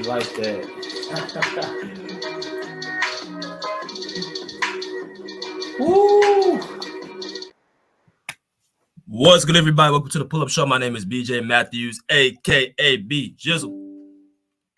like that. Woo! What's good, everybody? Welcome to the Pull-Up Show. My name is BJ Matthews, a.k.a. B Jizzle.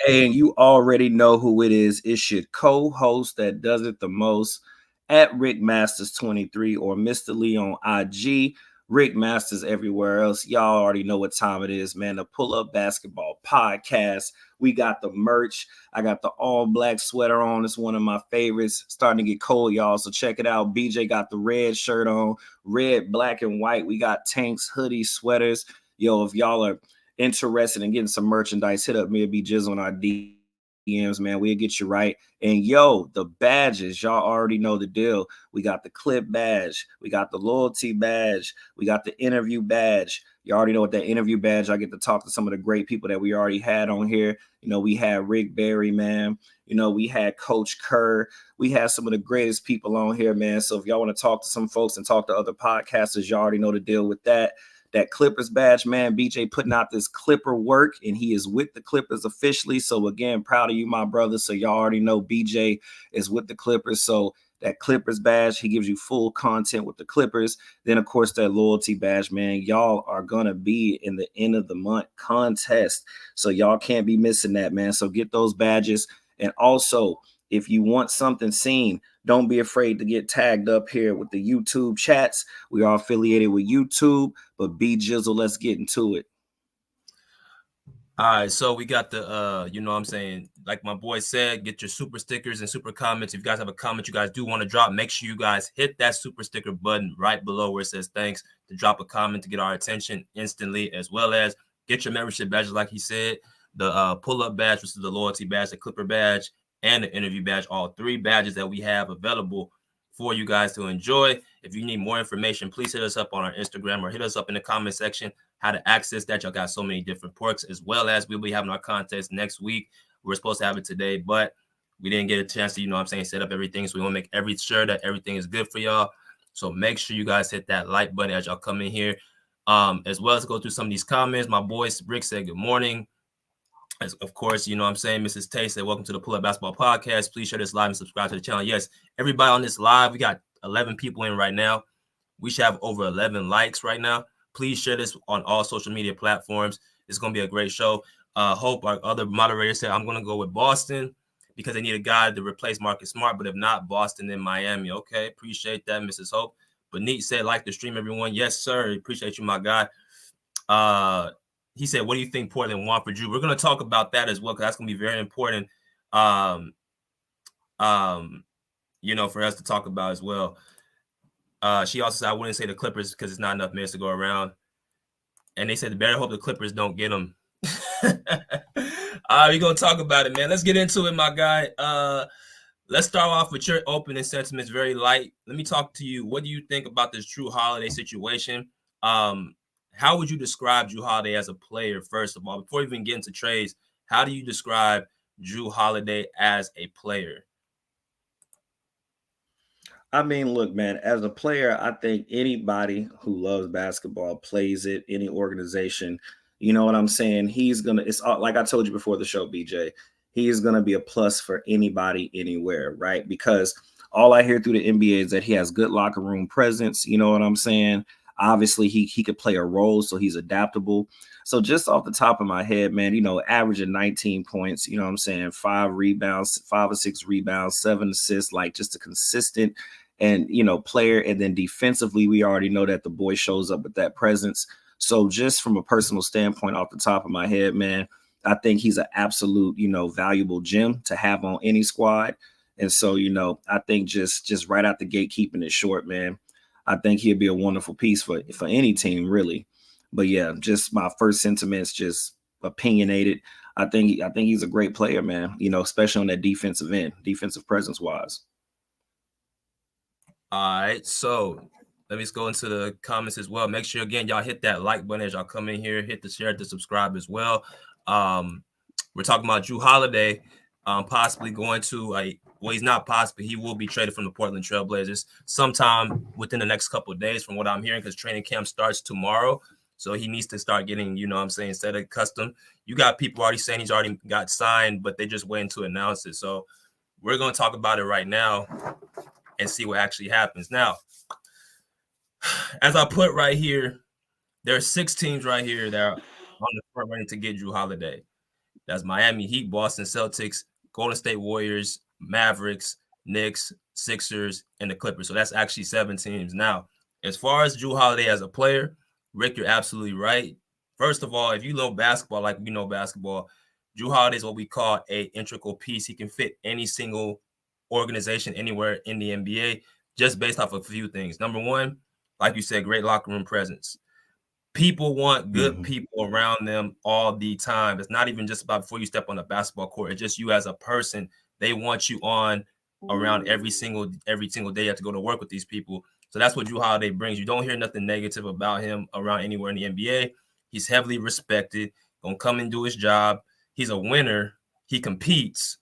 And you already know who it is. It's your co-host that does it the most at Rick Masters 23 or Mr. Lee on IG. Rick Masters everywhere else. Y'all already know what time it is, man. The Pull-Up Basketball Podcast. We got the merch. I got the all-black sweater on. It's one of my favorites. Starting to get cold, y'all, so check it out. BJ got the red shirt on. Red, black, and white. We got tanks, hoodies, sweaters. Yo, if y'all are interested in getting some merchandise, hit up me. It'll be Jizz on our DMs, man. We'll get you right. And yo, the badges, y'all already know the deal. We got the clip badge, we got the loyalty badge, we got the interview badge. You already know what that interview badge. I get to talk to some of the great people that we already had on here. You know, we had Rick Barry, man. You know, we had Coach Kerr. We had some of the greatest people on here, man. So if y'all want to talk to some folks and talk to other podcasters, you already know the deal with that. That Clippers badge, man. BJ putting out this Clipper work, and he is with the Clippers officially. So again, proud of you, my brother. So y'all already know BJ is with the Clippers. So that Clippers badge, he gives you full content with the Clippers. Then, of course, that loyalty badge, man. Y'all are going to be in the end of the month contest. So y'all can't be missing that, man. So get those badges. And also, if you want something seen, don't be afraid to get tagged up here with the YouTube chats. We are affiliated with YouTube, but B Jizzle, let's get into it. All right, so we got the, you know what I'm saying, like my boy said, get your super stickers and super comments. If you guys have a comment you guys do want to drop, make sure you guys hit that super sticker button right below where it says thanks to drop a comment to get our attention instantly, as well as get your membership badges, like he said, the pull-up badge, which is the loyalty badge, the Clipper badge, and the interview badge, all three badges that we have available for you guys to enjoy. If you need more information, please hit us up on our Instagram or hit us up in the comment section how to access that. Y'all got so many different perks, as well as we'll be having our contest next week. We're supposed to have it today, but we didn't get a chance to, you know what I'm saying, set up everything. So we want to make every sure that everything is good for y'all. So make sure you guys hit that like button as y'all come in here. As well as go through some of these comments. My boy Rick said good morning. As of course, you know what I'm saying, Mrs. Tay said, welcome to the Pull-Up Basketball Podcast. Please share this live and subscribe to the channel. Yes, everybody on this live, we got 11 people in right now. We should have over 11 likes right now. Please share this on all social media platforms. It's going to be a great show. Hope, our other moderator, said, I'm going to go with Boston because they need a guy to replace Marcus Smart, but if not, Boston and Miami. Okay, appreciate that, Mrs. Hope. Benit said, like the stream, everyone. Yes, sir. Appreciate you, my guy. He said, what do you think Portland want for Jrue? We're going to talk about that as well, because that's going to be very important, you know, for us to talk about as well. She also said, I wouldn't say the Clippers because it's not enough minutes to go around. And they said, the better hope the Clippers don't get them. All right, we're going to talk about it, man. Let's get into it, my guy. Let's start off with your opening sentiments, very light. Let me talk to you. What do you think about this Jrue Holiday situation? How would you describe Jrue Holiday as a player, first of all? Before we even get into trades, how do you describe Jrue Holiday as a player? I mean, look, man, as a player, I think anybody who loves basketball plays it, any organization, you know what I'm saying? He's going to, it's like I told you before the show, BJ, he is going to be a plus for anybody, anywhere, right? Because all I hear through the NBA is that he has good locker room presence. You know what I'm saying? Obviously, he could play a role, so he's adaptable. So just off the top of my head, man, you know, averaging 19 points, you know what I'm saying, 5 rebounds, 5 or 6 rebounds, 7 assists, like just a consistent and, you know, player. And then defensively, we already know that the boy shows up with that presence. So just from a personal standpoint, off the top of my head, man, I think he's an absolute, you know, valuable gem to have on any squad. And so, you know, I think just right out the gate, keeping it short, man, I think he'd be a wonderful piece for any team, really. But yeah, just my first sentiments, just opinionated. I think he's a great player, man. You know, especially on that defensive end, defensive presence wise. All right, so let me just go into the comments as well. Make sure again, y'all hit that like button as y'all come in here. Hit the share, the subscribe as well. We're talking about Jrue Holiday, possibly going to a. Well, he's not possibly. He will be traded from the Portland Trail Blazers sometime within the next couple of days, from what I'm hearing, because training camp starts tomorrow. So he needs to start getting, you know what I'm saying, instead of custom. You got people already saying he's already got signed, but they just waiting to announce it. So we're going to talk about it right now and see what actually happens. Now, as I put right here, there are 6 teams right here that are on the front running to get Jrue Holiday. That's Miami Heat, Boston Celtics, Golden State Warriors, Mavericks, Knicks, Sixers, and the Clippers. So that's actually 7 teams. Now, as far as Jrue Holiday as a player, Rick, you're absolutely right. First of all, if you know basketball like we know basketball, Jrue Holiday is what we call a integral piece. He can fit any single organization anywhere in the NBA just based off of a few things. Number one, like you said, great locker room presence. People want good people around them all the time. It's not even just about before you step on the basketball court. It's just you as a person. They want you on around every single day. You have to go to work with these people. So that's what Jrue Holiday brings. You don't hear nothing negative about him around anywhere in the NBA. He's heavily respected. Gonna come and do his job. He's a winner. He competes.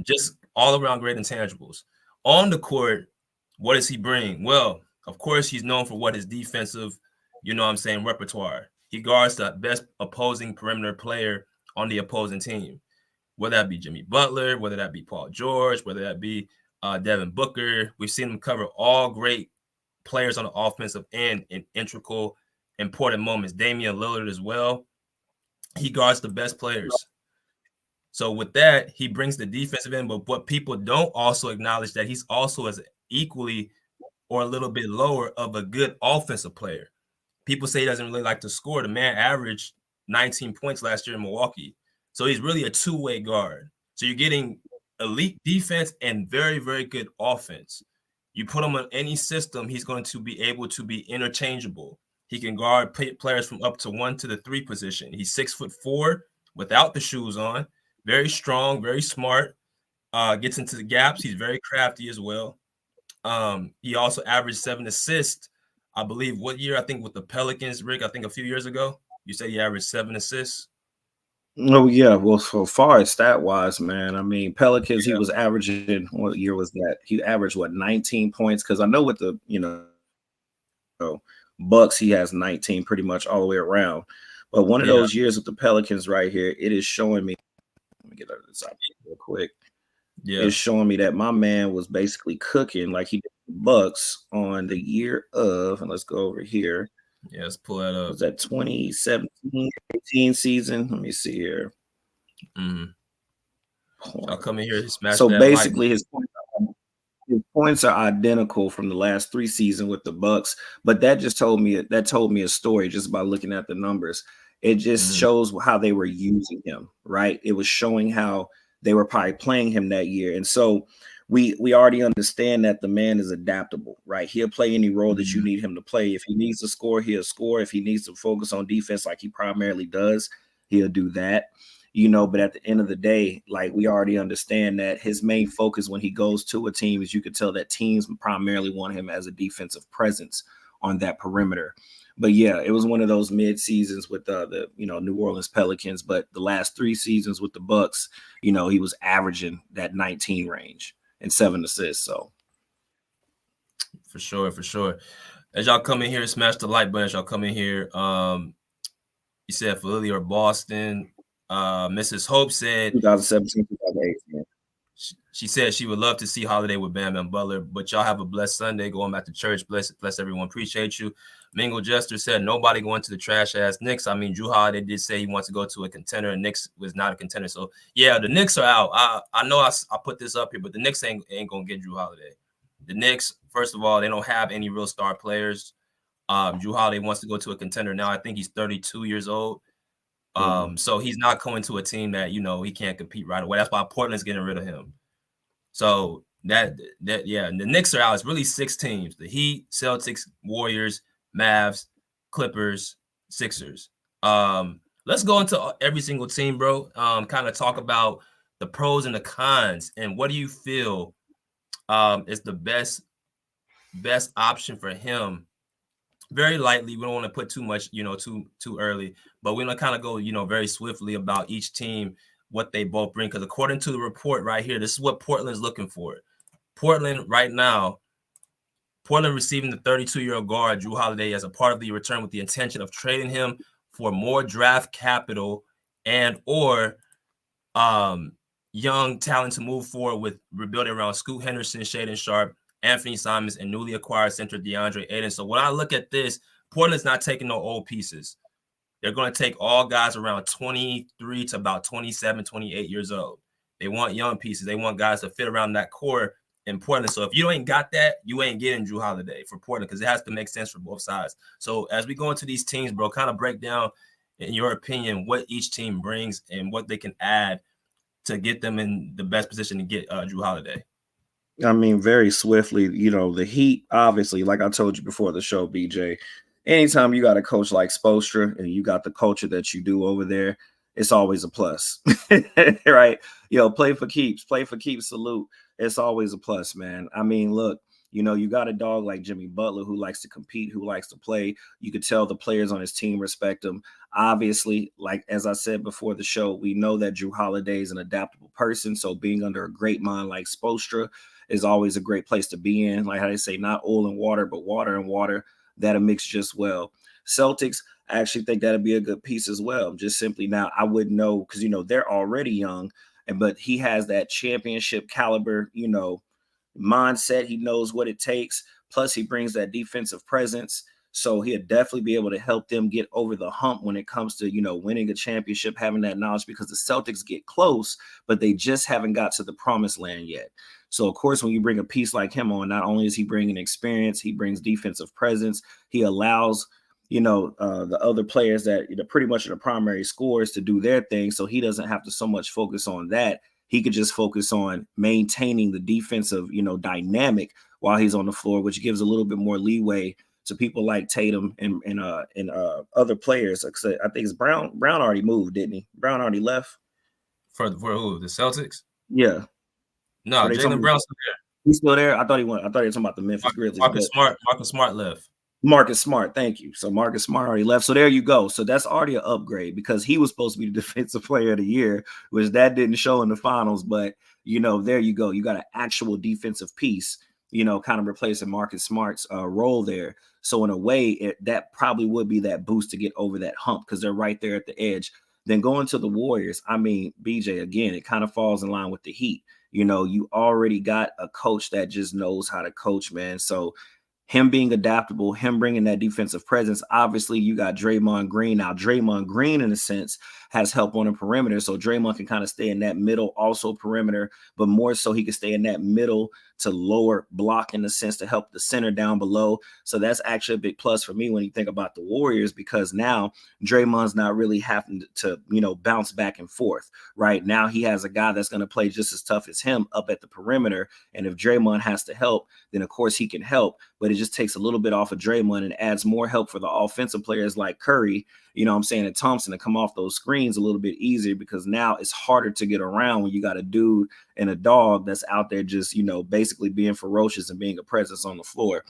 Just all around great intangibles. On the court, what does he bring? Well, of course, he's known for what his defensive, you know what I'm saying, repertoire. He guards the best opposing perimeter player on the opposing team, whether that be Jimmy Butler, whether that be Paul George, whether that be Devin Booker. We've seen him cover all great players on the offensive end in integral, important moments. Damian Lillard as well. He guards the best players. So with that, he brings the defensive end, but what people don't also acknowledge that he's also as equally or a little bit lower of a good offensive player. People say he doesn't really like to score. The man averaged 19 points last year in Milwaukee. So he's really a two-way guard. So you're getting elite defense and very, very good offense. You put him on any system, he's going to be able to be interchangeable. He can guard players from up to 1 to the 3 position. He's 6'4" without the shoes on. Very strong, very smart. Gets into the gaps. He's very crafty as well. He also averaged 7 assists. I believe what year? I think with the Pelicans, Rick. I think a few years ago. You said he averaged 7 assists. Oh yeah, well, so far as stat wise, man. I mean, Pelicans, he was averaging. What year was that? He averaged what 19 points? Because I know with the Bucks, he has 19 pretty much all the way around. But one of those years with the Pelicans right here, it is showing me. Let me get out of this real quick. Yeah, it's showing me that my man was basically cooking like he did the Bucks on the year of, and let's go over here. Yeah, let's pull that up. Was that 2017-18 season? Let me see here. I'll come in here and smash so that basically his points are identical from the last 3 seasons with the Bucks, but that just told me a story just by looking at the numbers. It just shows how they were using him, right? It was showing how they were probably playing him that year. And so we already understand that the man is adaptable, right? He'll play any role that you need him to play. If he needs to score, he'll score. If he needs to focus on defense like he primarily does, he'll do that. But at the end of the day, like we already understand that his main focus when he goes to a team is you could tell that teams primarily want him as a defensive presence on that perimeter. But yeah, it was one of those mid seasons with the New Orleans Pelicans. But the last 3 seasons with the Bucks, he was averaging that 19 range and 7 assists. So for sure. As y'all come in here, smash the like button. As y'all come in here, you said Philly or Boston. Mrs. Hope said 2017, 2018. She said she would love to see Holiday with Bam and Butler, but y'all have a blessed Sunday going back to church. Bless everyone. Appreciate you. Mingle Jester said nobody going to the trash ass Knicks. I mean, Jrue Holiday did say he wants to go to a contender, and Knicks was not a contender. So yeah, the Knicks are out. I know I put this up here, but the Knicks ain't gonna get Jrue Holiday. The Knicks, first of all, they don't have any real star players. Jrue Holiday wants to go to a contender now. I think he's 32 years old. So he's not going to a team that he can't compete right away. That's why Portland's getting rid of him. So that and the Knicks are out. It's really 6 teams: the Heat, Celtics, Warriors, Mavs, Clippers, Sixers. Let's go into every single team, bro. Kind of talk about the pros and the cons, and what do you feel is the best option for him. Very lightly, we don't want to put too much, too early, but we're gonna kind of go, very swiftly about each team, what they both bring. Because according to the report right here, this is what Portland's looking for. Portland right now, Portland receiving the 32-year-old guard Jrue Holiday as a part of the return with the intention of trading him for more draft capital and or young talent to move forward with rebuilding around Scoot Henderson, Shaedon Sharpe, Anthony Simons, and newly acquired center DeAndre Ayton. So when I look at this, Portland's not taking no old pieces. They're going to take all guys around 23 to about 27, 28 years old. They want young pieces. They want guys to fit around that core in Portland. So if you ain't got that, you ain't getting Jrue Holiday for Portland because it has to make sense for both sides. So as we go into these teams, bro, kind of break down, in your opinion, what each team brings and what they can add to get them in the best position to get Jrue Holiday. I mean, very swiftly, the Heat, obviously, like I told you before the show, BJ, anytime you got a coach like Spoelstra and you got the culture that you do over there, it's always a plus, right? Play for keeps, salute. It's always a plus, man. I mean, look, you got a dog like Jimmy Butler who likes to compete, who likes to play. You could tell the players on his team respect him. Obviously, like as I said before the show, we know that Jrue Holiday is an adaptable person. So being under a great mind like Spoelstra is always a great place to be in. Like how they say, not oil and water, but water and water. That'll mix just well. Celtics, I actually think that'll be a good piece as well. Just simply now, I wouldn't know because, they're already young, but he has that championship caliber, mindset. He knows what it takes. Plus, he brings that defensive presence. So he'll definitely be able to help them get over the hump when it comes to, winning a championship, having that knowledge because the Celtics get close, but they just haven't got to the promised land yet. So, of course, when you bring a piece like him on, not only is he bringing experience, he brings defensive presence. He allows, the other players that pretty much are the primary scorers to do their thing. So he doesn't have to so much focus on that. He could just focus on maintaining the defensive, dynamic while he's on the floor, which gives a little bit more leeway to people like Tatum and other players. I think it's Brown. Brown already moved, didn't he? Brown already left. For who? The Celtics? Yeah. No, Jaylen Brown's still there. He's still there? I thought he went. I thought he was talking about the Memphis Grizzlies. Marcus Smart left. Marcus Smart, thank you. So Marcus Smart already left. So there you go. So that's already an upgrade because he was supposed to be the defensive player of the year, which that didn't show in the finals. But, there you go. You got an actual defensive piece, kind of replacing Marcus Smart's role there. So in a way, that probably would be that boost to get over that hump because they're right there at the edge. Then going to the Warriors, I mean, BJ, again, it kind of falls in line with the Heat. You already got a coach that just knows how to coach, man. So him being adaptable, him bringing that defensive presence. Obviously, you got Draymond Green. Now, Draymond Green, in a sense, has help on the perimeter. So Draymond can kind of stay in that middle, also perimeter, but more so he can stay in that middle to lower block in the sense to help the center down below. So that's actually a big plus for me when you think about the Warriors, because now Draymond's not really having to, bounce back and forth, right? Now he has a guy that's going to play just as tough as him up at the perimeter. And if Draymond has to help, then of course he can help, but it just takes a little bit off of Draymond and adds more help for the offensive players like Curry, and Thompson to come off those screens a little bit easier because now it's harder to get around when you got a dude and a dog that's out there just, basically being ferocious and being a presence on the floor.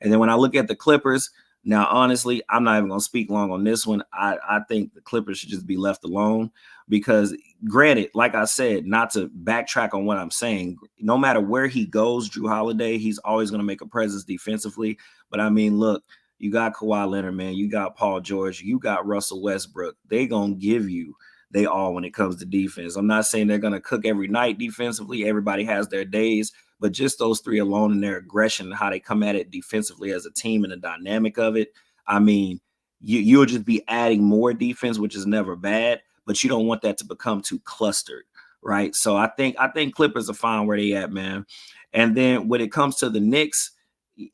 And then when I look at the Clippers, now, honestly, I'm not even going to speak long on this one. I think the Clippers should just be left alone because, granted, like I said, not to backtrack on what I'm saying, no matter where he goes, Jrue Holiday, he's always going to make a presence defensively. But, I mean, look, you got Kawhi Leonard, man. You got Paul George. You got Russell Westbrook. They going to give you they all when it comes to defense. I'm not saying they're going to cook every night defensively. Everybody has their days. But just those three alone and their aggression and how they come at it defensively as a team and the dynamic of it, I mean, you'll just be adding more defense, which is never bad, but you don't want that to become too clustered, right? So I think Clippers are fine where they at, man. And then when it comes to the Knicks,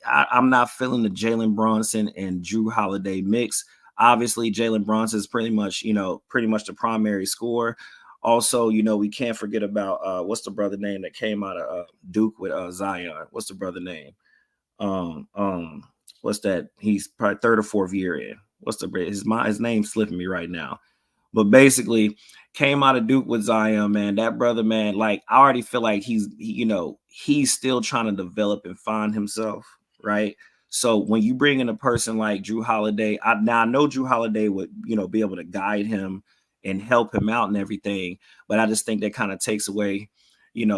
I'm not feeling the Jalen Brunson and Jrue Holiday mix. Obviously, Jalen Brunson is pretty much the primary scorer. Also, we can't forget about what's the brother name that came out of Duke with Zion? What's the brother name? What's that? He's probably third or fourth year in. His name's slipping me right now. But basically, came out of Duke with Zion, man. That brother, man, like I already feel like he's still trying to develop and find himself, right? So when you bring in a person like Jrue Holiday, I know Jrue Holiday would, be able to guide him and help him out and everything. But I just think that kind of takes away,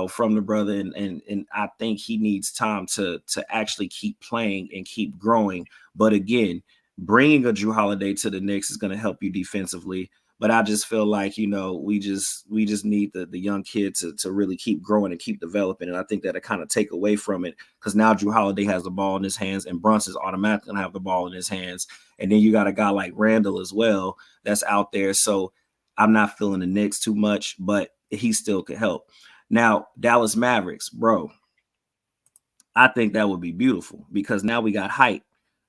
from the brother, and I think he needs time to actually keep playing and keep growing. But again, bringing a Jrue Holiday to the Knicks is going to help you defensively. But I just feel like, we just need the young kid to really keep growing and keep developing. And I think that'll kind of take away from it, because now Jrue Holiday has the ball in his hands and Brunson's automatically going to have the ball in his hands. And then you got a guy like Randall as well that's out there. So I'm not feeling the Knicks too much, but he still could help. Now, Dallas Mavericks, bro, I think that would be beautiful, because now we got height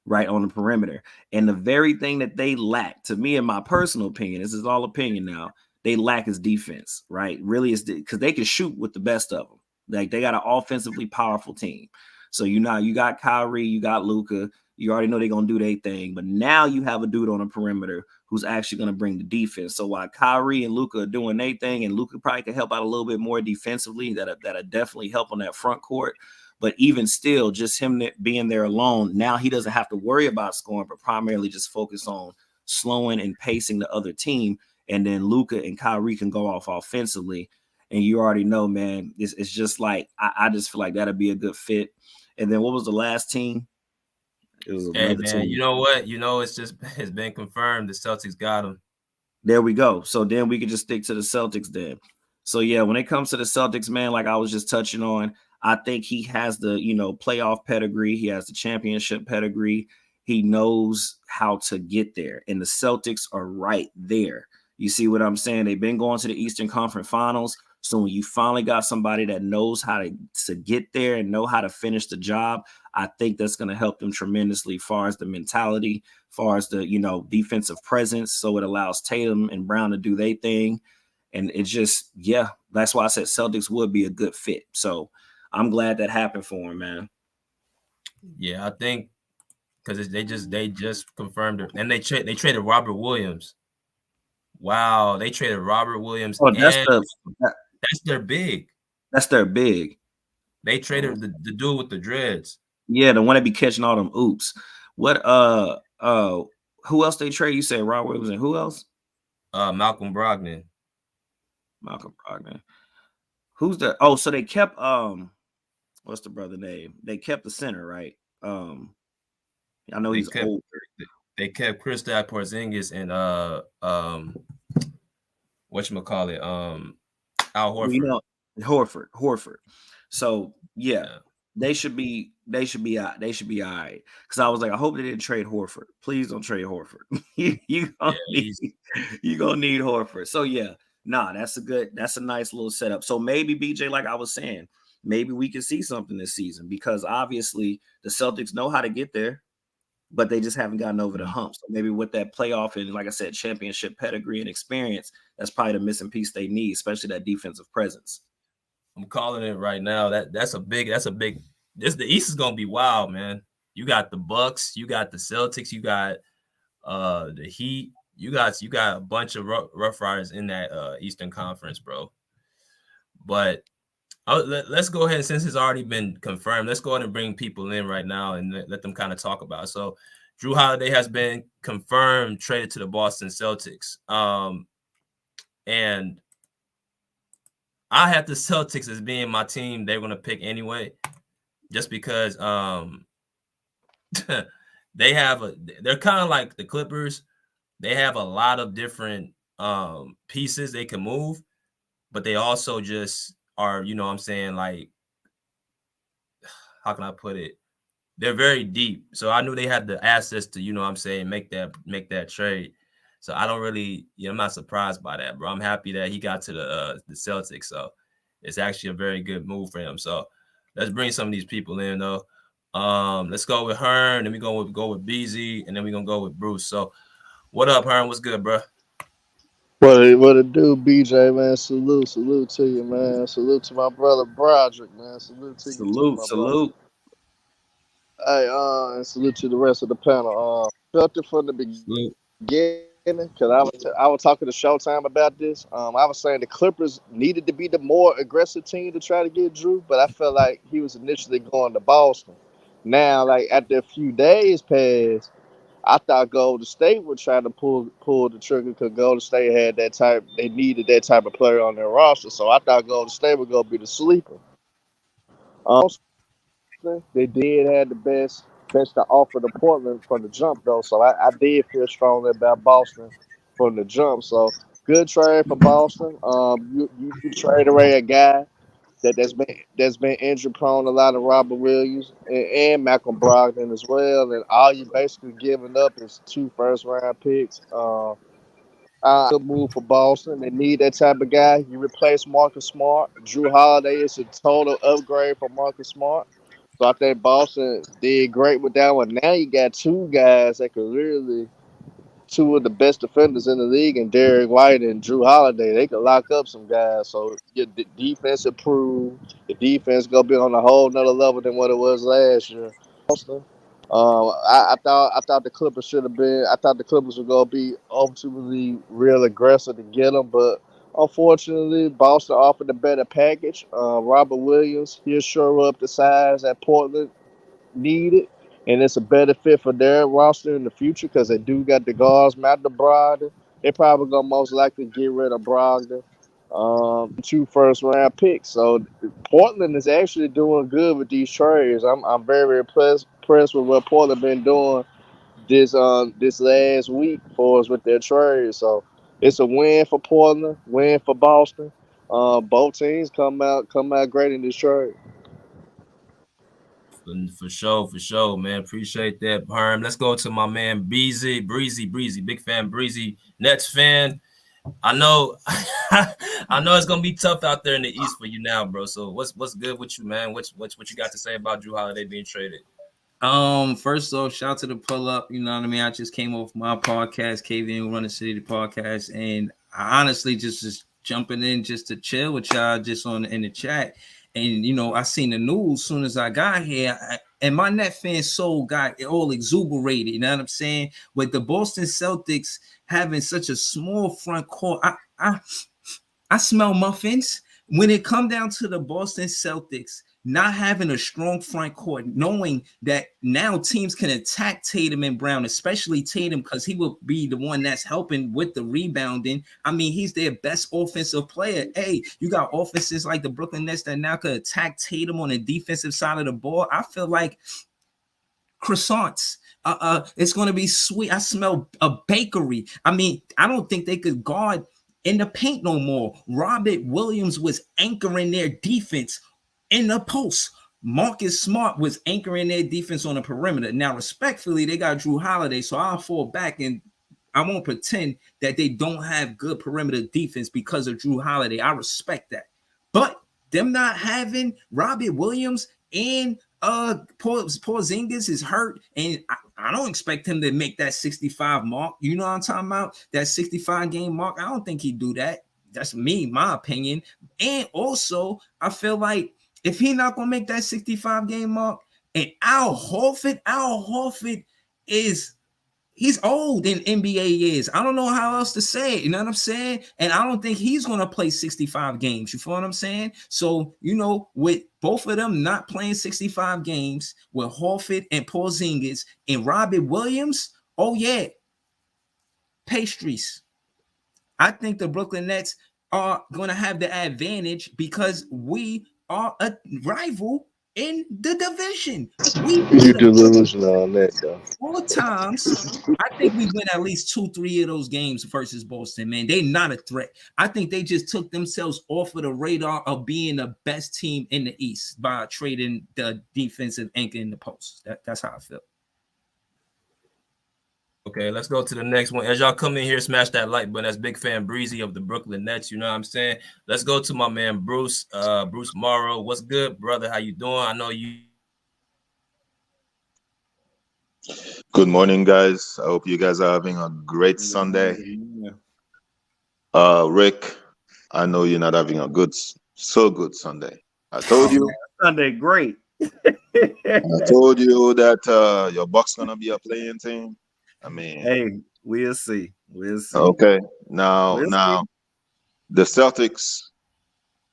right on the perimeter. And the very thing that they lack, to me, in my personal opinion, this is all opinion now, they lack is defense, right? Really, is because they can shoot with the best of them. Like, they got an offensively powerful team. So you got Kyrie, you got Luka, you already know they're going to do their thing. But now you have a dude on the perimeter who's actually going to bring the defense. So while Kyrie and Luka are doing their thing, and Luka probably can help out a little bit more defensively, that'll definitely help on that front court. But even still, just him being there alone, now he doesn't have to worry about scoring, but primarily just focus on slowing and pacing the other team. And then Luka and Kyrie can go off offensively. And you already know, man, it's just like, I just feel like that'd be a good fit. And then what was the last team? It was another team. You know what? It's been confirmed. The Celtics got him. There we go. So then we could just stick to the Celtics then. So yeah, when it comes to the Celtics, man, like I was just touching on, I think he has the, playoff pedigree. He has the championship pedigree. He knows how to get there. And the Celtics are right there. You see what I'm saying? They've been going to the Eastern Conference Finals. So when you finally got somebody that knows how to get there and know how to finish the job, I think that's going to help them tremendously, far as the mentality, far as the, defensive presence. So it allows Tatum and Brown to do their thing. And it just, yeah, that's why I said Celtics would be a good fit. So I'm glad that happened for him, man. Yeah, I think because they just confirmed it, and they traded Robert Williams. Wow, they traded Robert Williams. Oh, that's their big. That's their big. They traded the dude with the dreads. Yeah, the one that be catching all them oops. What who else they trade? You said Robert Williams, and who else? Malcolm Brogdon. Who's the so they kept what's the brother name? They kept the center, right? I know he's older. They kept Kristaps Porzingis and whatchamacallit, Al Horford. Horford. So yeah, they should be all right. Because I was like, I hope they didn't trade Horford. Please don't trade Horford. you gonna need Horford. So yeah, that's a nice little setup. So maybe BJ, like I was saying, maybe we can see something this season, because obviously the Celtics know how to get there, but they just haven't gotten over the hump. So maybe with that playoff and, like I said, championship pedigree and experience, that's probably the missing piece they need, especially that defensive presence. I'm calling it right now. That's a big. The East is gonna be wild, man. You got the Bucks, you got the Celtics, you got the Heat, you got a bunch of Rough Riders in that Eastern Conference, bro. But let's go ahead, since it's already been confirmed, let's go ahead and bring people in right now and let them kind of talk about it. So Jrue Holiday has been confirmed, traded to the Boston Celtics. And I have the Celtics as being my team they're going to pick anyway, just because they're kind of like the Clippers. They have a lot of different pieces they can move, but they also just are, you know what I'm saying, like, how can I put it? They're very deep. So I knew they had the assets to, you know what I'm saying, make that trade. So I don't really, I'm not surprised by that, bro. I'm happy that he got to the Celtics. So it's actually a very good move for him. So let's bring some of these people in, though. Let's go with Hearn, then we're going to go with BZ, and then we're going to go with Bruce. So what up, Hearn? What's good, bro? What it do, BJ, man? Salute to you, man. Salute to my brother Broderick, man. Salute to you. Salute. Hey, and salute to the rest of the panel. Felt it from the beginning, because I was talking to Showtime about this. I was saying the Clippers needed to be the more aggressive team to try to get Jrue, but I felt like he was initially going to Boston. Now, like after a few days passed, I thought Golden State would try to pull the trigger because Golden State had that type. They needed that type of player on their roster, so I thought Golden State would go be the sleeper. They did have the best to offer to Portland from the jump though, so I did feel strongly about Boston from the jump. So good trade for Boston. You trade away a guy that's been injury prone, a lot of Robert Williams and Malcolm Brogdon as well, and all you basically giving up is 2 first-round picks. Good move for Boston. They need that type of guy. You replace Marcus Smart. Jrue Holiday is a total upgrade for Marcus Smart. So I think Boston did great with that one. Now you got 2 guys that could really 2 of the best defenders in the league, and Derek White and Jrue Holiday. They could lock up some guys. So your defense improved. The defense gonna be on a whole nother level than what it was last year. Boston. I thought the Clippers should have been. I thought the Clippers were gonna be ultimately real aggressive to get them, but unfortunately, Boston offered a better package. Robert Williams, he'll shore up the size that Portland needed, and it's a better fit for their roster in the future because they do got the guards, Matt Brogdon. They probably gonna most likely get rid of Brogdon. 2 first-round picks. So Portland is actually doing good with these trades. I'm very impressed with what Portland been doing this last week for us with their trades. So it's a win for Portland, win for Boston. Both teams come out great in this trade. For sure, man. Appreciate that, Herm. Let's go to my man Breezy, big fan, Breezy, Nets fan. I know, I know it's gonna be tough out there in the East for you now, bro. So what's good with you, man? What you got to say about Jrue Holiday being traded? First off, shout out to the pull up. You know what I mean? I just came off my podcast, KVN Run the City podcast, and I honestly just jumping in just to chill with y'all just in the chat. And you know, I seen the news as soon as I got here, and my net fan soul got all exuberated. You know what I'm saying? With the Boston Celtics having such a small front court, I smell muffins when it come down to the Boston Celtics not having a strong front court, knowing that now teams can attack Tatum and Brown, especially Tatum, because he will be the one that's helping with the rebounding. I mean, he's their best offensive player. Hey, you got offenses like the Brooklyn Nets that now could attack Tatum on the defensive side of the ball. I feel like croissants. It's going to be sweet. I smell a bakery. I mean, I don't think they could guard in the paint no more. Robert Williams was anchoring their defense in the post. Marcus Smart was anchoring their defense on the perimeter. Now, respectfully, they got Jrue Holiday, so I'll fall back and I won't pretend that they don't have good perimeter defense because of Jrue Holiday. I respect that. But them not having Robert Williams and Porzingis is hurt, and I don't expect him to make that 65 mark. You know what I'm talking about? That 65 game mark. I don't think he'd do that. That's me, my opinion. And also, I feel like if he's not gonna make that 65 game mark, and Al Horford he's old in NBA years. I don't know how else to say it. You know what I'm saying? And I don't think he's going to play 65 games. You feel what I'm saying? So, you know, with both of them not playing 65 games, with Horford and Porzingis and Robert Williams, oh, yeah, pastries. I think the Brooklyn Nets are going to have the advantage because we are a rival in the division. You delusional on that, though. 4 times. I think we win at least 2-3 of those games versus Boston, man. They're not a threat. I think they just took themselves off of the radar of being the best team in the East by trading the defensive anchor in the post. That's how I feel. Okay, let's go to the next one. As y'all come in here, smash that like button. That's big fan Breezy of the Brooklyn Nets. You know what I'm saying? Let's go to my man Bruce Morrow. What's good, brother? How you doing? I know you. Good morning, guys. I hope you guys are having a great Sunday. Rick, I know you're not having a good Sunday. I told you. Sunday, great. I told you that your Bucks gonna be a playing team. I mean, hey, we'll see. We'll see. Okay, now the Celtics.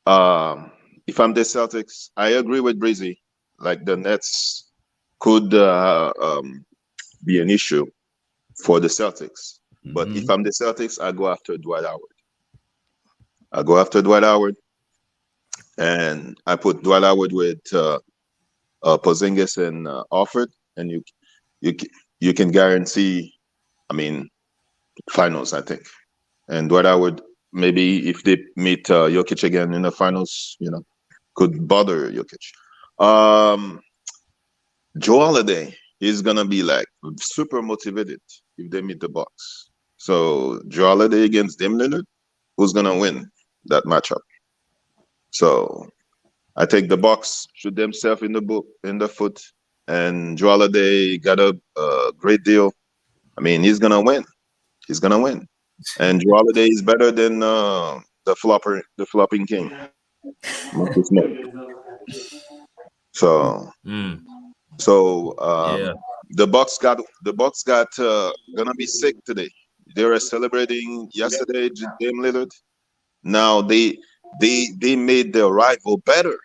If I'm the Celtics, I agree with Breezy. Like the Nets could be an issue for the Celtics. But if I'm the Celtics, I go after Dwight Howard. And I put Dwight Howard with Porzingis and Alfred, and you can guarantee, I mean, finals, I think. And Dwight Howard, maybe if they meet Jokic again in the finals, could bother Jokic. Jrue Holiday is gonna be like super motivated if they meet the Bucks. So Jrue Holiday against Damian Lillard, who's gonna win that matchup? So I think the Bucks shoot themselves in the foot, and Jrue Holiday got a great deal. I mean, he's gonna win. And Jrue Holiday is better than the flopping king, Marcus Smart. So. The Bucks got gonna be sick today. They were celebrating yesterday, Dame Lillard. Now they made their rival better.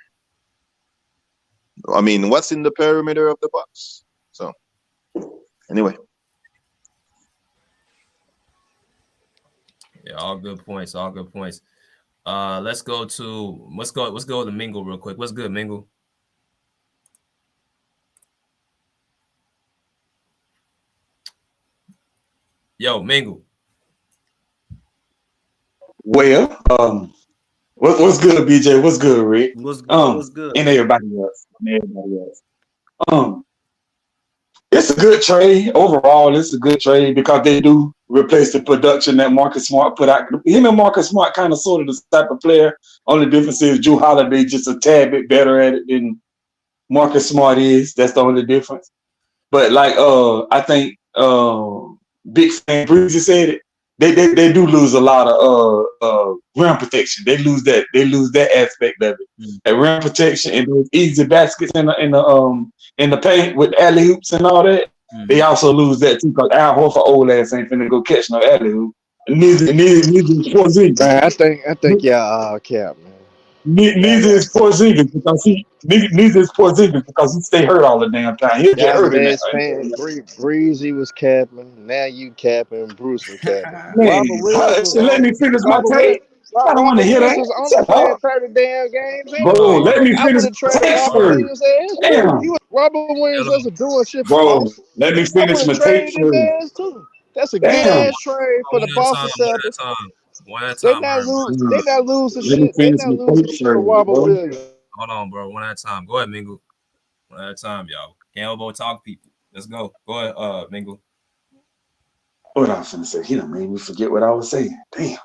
I mean, what's in the perimeter of the Bucks? So anyway. Yeah, all good points. Let's go to Mingle real quick. What's good, Mingle? Yo, Mingle. Well, what's good, BJ? What's good, Rick? What's good? And everybody else. It's a good trade overall. It's a good trade because they do replace the production that Marcus Smart put out. Him and Marcus Smart kind of sort of the type of player. Only difference is Jrue Holiday just a tad bit better at it than Marcus Smart is. That's the only difference. But like I think Big Fan Breezy said it. They do lose a lot of rim protection. They lose that aspect of it. That rim protection and those easy baskets in the paint with alley hoops and all that. They also lose that too because Al Horford old ass ain't finna go catch no alley hoop. Neither is Porzingis. I think y'all cap, man. Neither is Porzingis because he stay hurt all the damn time. He'll get hurt in that. Breezy was capping. Now you capping. Bruce was capping. Let me finish my take. I don't want to hear that. Was only playing 30 damn games. Bro, let me finish my take first. Damn. Robert Williams wasn't doing shit for Boston. Let me finish my take first. That's a good ass trade for the Boston Celtics. One at a time. They not losing shit. They not losing shit for Robert Williams. Hold on, bro. One at a time. Go ahead, Mingle. One at a time, y'all. Can't elbow talk people. Let's go. Go ahead, Mingle. What I was gonna say? He done made me forget what I was saying. Damn.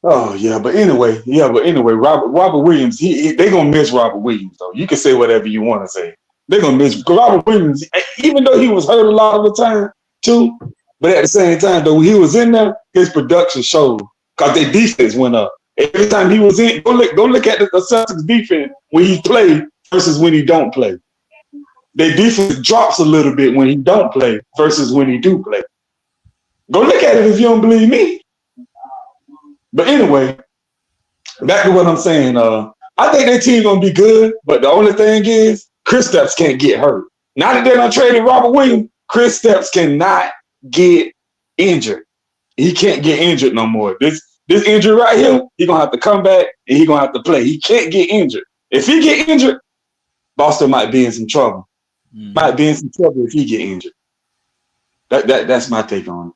Oh yeah, but anyway, Robert Williams. They gonna miss Robert Williams though. You can say whatever you want to say. They're gonna miss Robert Williams, even though he was hurt a lot of the time too. But at the same time, though, when he was in there, his production showed because their defense went up. Every time he was in, go look at the Celtics defense when he played versus when he don't play. Their defense drops a little bit when he don't play versus when he do play. Go look at it if you don't believe me. But anyway, back to what I'm saying. I think their team gonna be good, but the only thing is Kristaps can't get hurt. Now that they done traded Robert Williams, Kristaps cannot get injured. He can't get injured no more. This injury right here, he gonna have to come back and he gonna have to play. He can't get injured. If he get injured, Boston might be in some trouble. Might be in some trouble if he get injured. That's my take on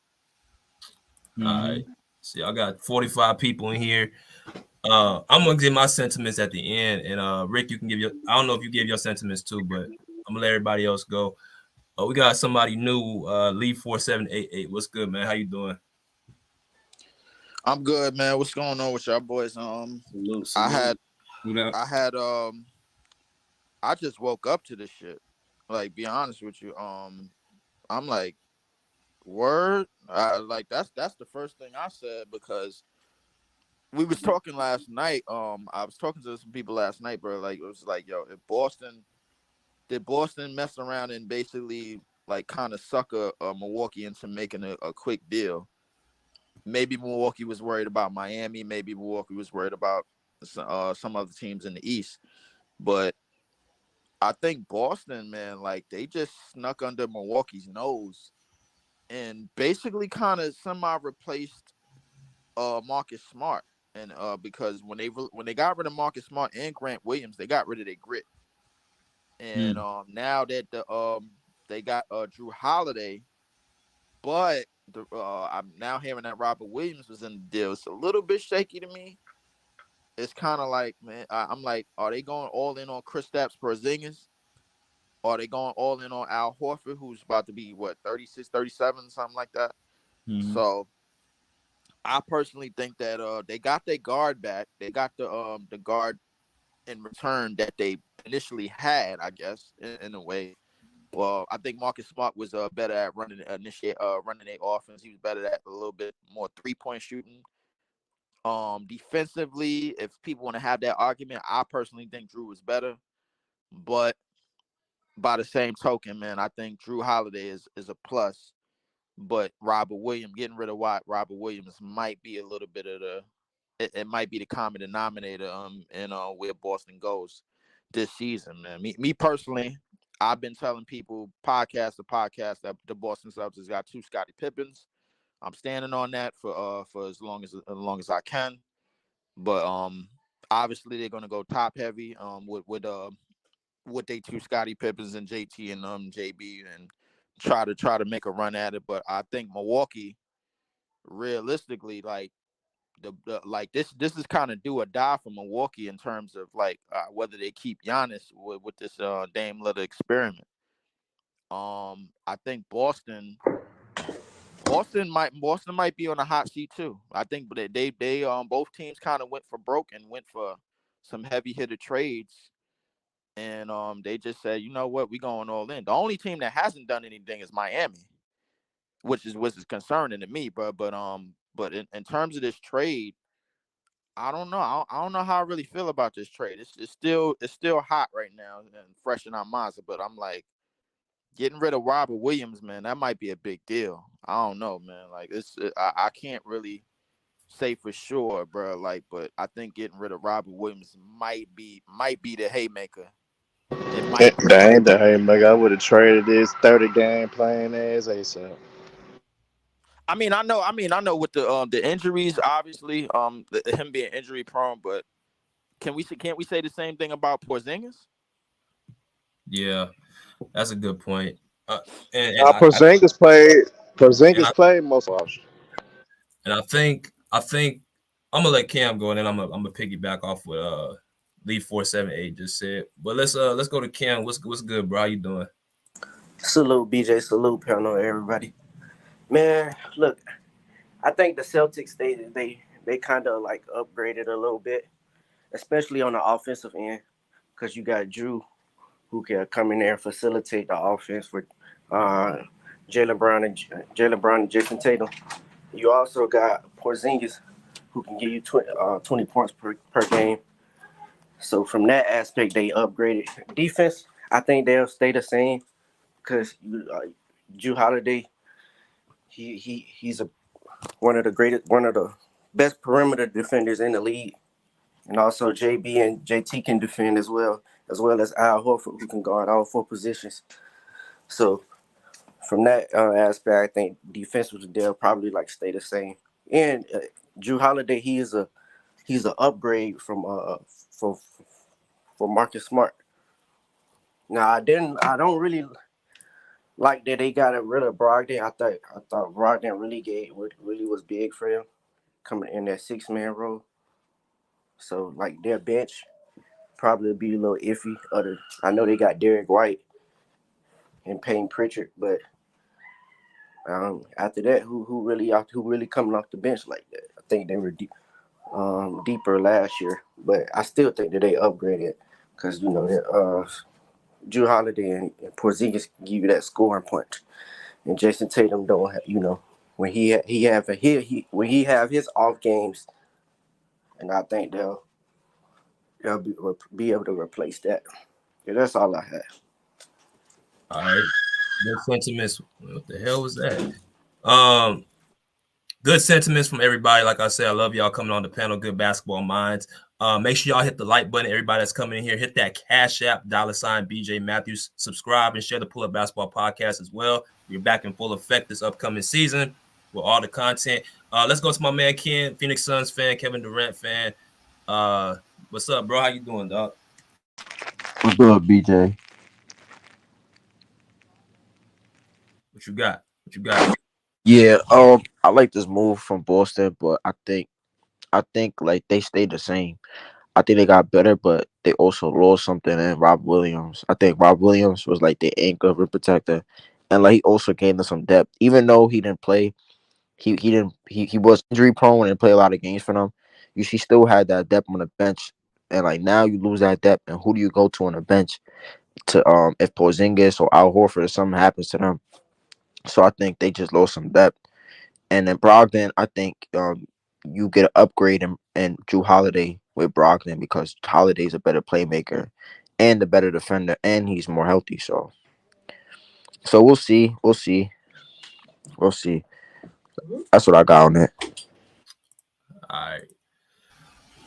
it. All right. See, I got 45 people in here. I'm gonna give my sentiments at the end, and Rick, you can give your. I don't know if you gave your sentiments too, but I'm gonna let everybody else go. We got somebody new, Lee 4788. What's good, man? How you doing? I'm good, man. What's going on with y'all boys? Salute. I just woke up to this shit. Like, be honest with you. I'm like, word. That's the first thing I said because we was talking last night. I was talking to some people last night, bro. Like, it was like, yo, did Boston mess around and basically like kind of sucker Milwaukee into making a quick deal? Maybe Milwaukee was worried about Miami. Maybe Milwaukee was worried about some other teams in the East. But I think Boston, man, like they just snuck under Milwaukee's nose and basically kind of semi replaced Marcus Smart. And because when they got rid of Marcus Smart and Grant Williams, they got rid of their grit. And now that they got Jrue Holiday, but I'm now hearing that Robert Williams was in the deal. It's a little bit shaky to me. It's kind of like, man, I'm like, are they going all in on Kristaps Porzingis? Are they going all in on Al Horford, who's about to be, what, 36, 37, something like that? Mm-hmm. So I personally think that they got their guard back. They got the guard in return that they initially had, I guess, in a way. Well, I think Marcus Smart was better at running their offense. He was better at a little bit more 3-point shooting. Defensively, if people want to have that argument, I personally think Jrue was better. But by the same token, man, I think Jrue Holiday is a plus. But getting rid of Robert Williams might be a little bit of it might be the common denominator in where Boston goes this season, man. Me personally, I've been telling people podcast to podcast that the Boston Celtics got 2 Scottie Pippens. I'm standing on that for as long as I can. But obviously they're gonna go top heavy with they 2 Scottie Pippens and JT and JB and try to make a run at it. But I think Milwaukee, realistically, like like this is kind of do or die for Milwaukee in terms of like whether they keep Giannis with this Dame Lillard experiment. I think Boston might be on a hot seat too. I think they both teams kind of went for broke and went for some heavy hitter trades, and they just said, you know what, we going all in. The only team that hasn't done anything is Miami, which is concerning to me. But in terms of this trade, I don't know. I don't know how I really feel about this trade. It's still hot right now and fresh in our minds. But I'm like, getting rid of Robert Williams, man, that might be a big deal. I don't know, man. Like I can't really say for sure, bro. Like, but I think getting rid of Robert Williams might be the haymaker. It might. That ain't the haymaker. I would have traded this 30 game playing ass ASAP. I mean, I know with the injuries, obviously, him being injury prone, but can't we say the same thing about Porzingis? Yeah, that's a good point. Porzingis played most of it. And I think I'm gonna let Cam go, and then I'm gonna piggyback off what Lee 478 just said. But let's go to Cam. What's good, bro? How you doing? Salute, BJ. Salute, panel, everybody. Man, look, I think the Celtics they kind of like upgraded a little bit, especially on the offensive end, because you got Jrue, who can come in there and facilitate the offense for Jaylen Brown and Jason Tatum. You also got Porzingis, who can give you 20 points per game. So from that aspect, they upgraded. Defense, I think they'll stay the same because Jrue Holiday, he's one of the best perimeter defenders in the league, and also JB and JT can defend as well as Al Horford, who can guard all 4 positions. So from that aspect, I think defensively they'll probably like stay the same. And Jrue Holiday, he's an upgrade from Marcus Smart. Now I don't really like that they got rid of Brogdon. I thought Brogdon really was big for them coming in that 6-man role. So like their bench probably be a little iffy. I know they got Derek White and Payne Pritchard, but after that, who really coming off the bench like that? I think they were deeper last year, but I still think that they upgraded because Jrue Holiday and Porzingis give you that scoring punch, and Jason Tatum don't have, when he have his off games, and I think they'll be able to replace that. Yeah, that's all I have. All right. Good sentiments. What the hell was that? Good sentiments from everybody. Like I said, I love y'all coming on the panel. Good basketball minds. Make sure y'all hit the like button. Everybody that's coming in here, hit that Cash App, $BJ Matthews. Subscribe and share the Pull Up Basketball podcast as well. We're back in full effect this upcoming season with all the content. Let's go to my man Ken, Phoenix Suns fan, Kevin Durant fan. What's up, bro? How you doing, dog? What's up, BJ? What you got? What you got? Yeah, I like this move from Boston, but I think like they stayed the same. I think they got better, but they also lost something in Rob Williams. I think Rob Williams was like the anchor, rim protector, and like he also gained them some depth. Even though he didn't play, he was injury prone and didn't play a lot of games for them. She still had that depth on the bench, and like now you lose that depth, and who do you go to on the bench to if Porzingis or Al Horford or something happens to them? So I think they just lost some depth. And then Brogdon, I think you get an upgrade in Jrue Holiday with Brogdon because Holiday's a better playmaker and a better defender, and he's more healthy. So we'll see. That's what I got on it. All right.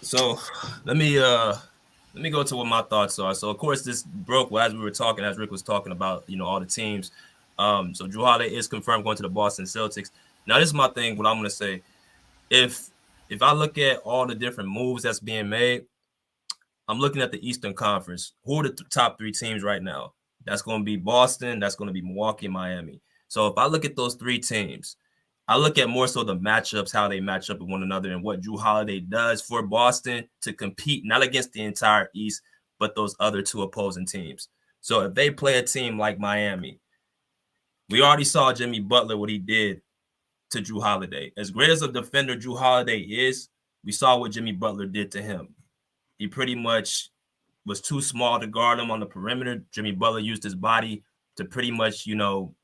So let me go to what my thoughts are. So of course this broke as we were talking, as Rick was talking about, all the teams. So Jrue Holiday is confirmed going to the Boston Celtics. Now this is my thing. What I'm gonna say, if I look at all the different moves that's being made, I'm looking at the Eastern Conference. Who are the top three teams right now? That's going to be Boston. That's going to be Milwaukee and Miami. So if I look at those three teams, I look at more so the matchups, how they match up with one another, and what Jrue Holiday does for Boston to compete, not against the entire East, but those other two opposing teams. So if they play a team like Miami, we already saw Jimmy Butler, what he did to Jrue Holiday. As great as a defender Jrue Holiday is, we saw what Jimmy Butler did to him. He pretty much was too small to guard him on the perimeter. Jimmy Butler used his body to pretty much, kill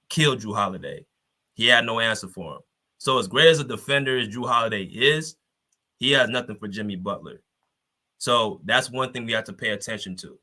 Jrue Holiday. He had no answer for him. So as great as a defender as Jrue Holiday is, he has nothing for Jimmy Butler. So that's one thing we have to pay attention to.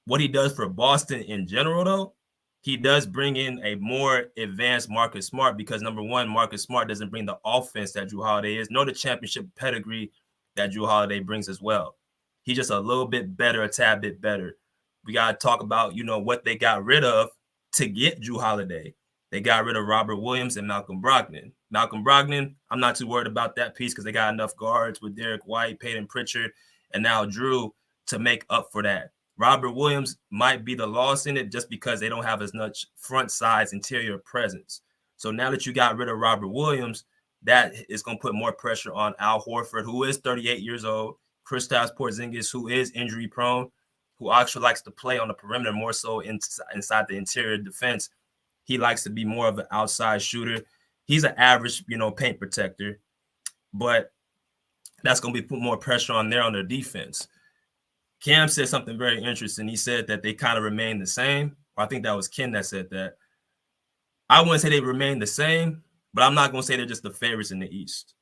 What he does for Boston in general, though, he does bring in a more advanced Marcus Smart because, number one, Marcus Smart doesn't bring the offense that Jrue Holiday is, nor the championship pedigree that Jrue Holiday brings as well. He's just a little bit better, a tad bit better. We got to talk about, what they got rid of to get Jrue Holiday. They got rid of Robert Williams and Malcolm Brogdon. Malcolm Brogdon, I'm not too worried about that piece because they got enough guards with Derek White, Peyton Pritchard, and now Jrue to make up for that. Robert Williams might be the loss in it just because they don't have as much front size interior presence. So now that you got rid of Robert Williams, that is going to put more pressure on Al Horford, who is 38 years old, Kristaps Porzingis, who is injury prone, who actually likes to play on the perimeter more so inside the interior defense. He likes to be more of an outside shooter. He's an average, paint protector, but that's going to be put more pressure on their defense. Cam said something very interesting. He said that they kind of remain the same. I think that was Ken that said that. I wouldn't say they remain the same, but I'm not going to say they're just the favorites in the East.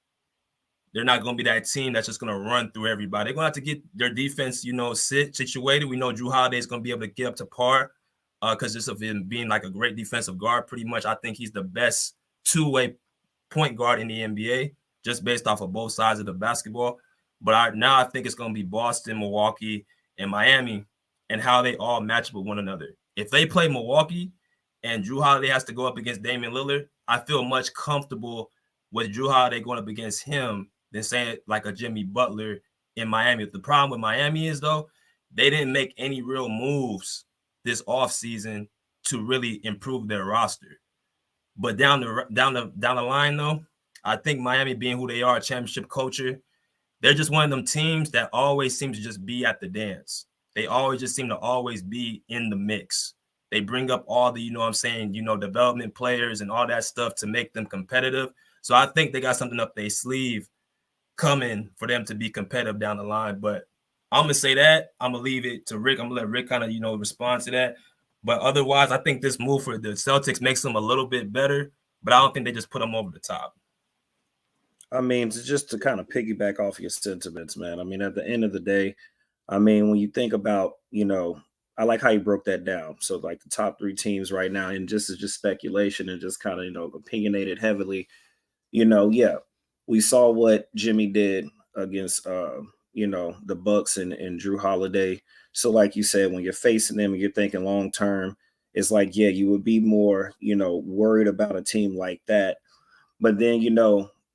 They're not going to be that team that's just going to run through everybody. They're going to have to get their defense, situated. We know Jrue Holiday is going to be able to get up to par because just of him being like a great defensive guard, pretty much. I think he's the best two-way point guard in the NBA, just based off of both sides of the basketball. But I think it's going to be Boston, Milwaukee, and Miami and how they all match up with one another. If they play Milwaukee and Jrue Holiday has to go up against Damian Lillard, I feel much comfortable with Jrue Holiday going up against him than saying like a Jimmy Butler in Miami. The problem with Miami is, though, they didn't make any real moves this offseason to really improve their roster. But down the line, though, I think Miami, being who they are, a championship culture, they're just one of them teams that always seem to just be at the dance. They always just seem to always be in the mix. They bring up all the, development players and all that stuff to make them competitive. So I think they got something up their sleeve coming for them to be competitive down the line. But I'm going to say that. I'm going to leave it to Rick. I'm going to let Rick kind of, respond to that. But otherwise, I think this move for the Celtics makes them a little bit better, but I don't think they just put them over the top. I mean, just to kind of piggyback off your sentiments, man. I mean, at the end of the day, I mean, when you think about, I like how you broke that down. So like the top three teams right now, and just is just speculation and just kind of, opinionated heavily, yeah, we saw what Jimmy did against, the Bucks and Jrue Holiday. So like you said, when you're facing them and you're thinking long term, it's like, yeah, you would be more, worried about a team like that. But then,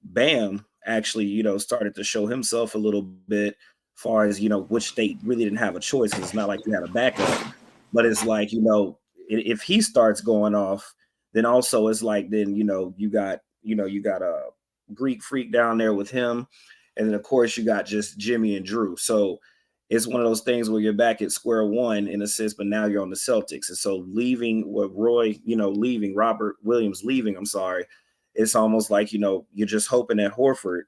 Bam actually, started to show himself a little bit, far as, which they really didn't have a choice because it's not like you had a backup. But it's like, if he starts going off, then also it's like, then, you got a Greek Freak down there with him. And then, of course, you got just Jimmy and Jrue. So it's one of those things where you're back at square one in a sense, but now you're on the Celtics. And so Robert Williams leaving, I'm sorry, it's almost like, you're just hoping that Horford,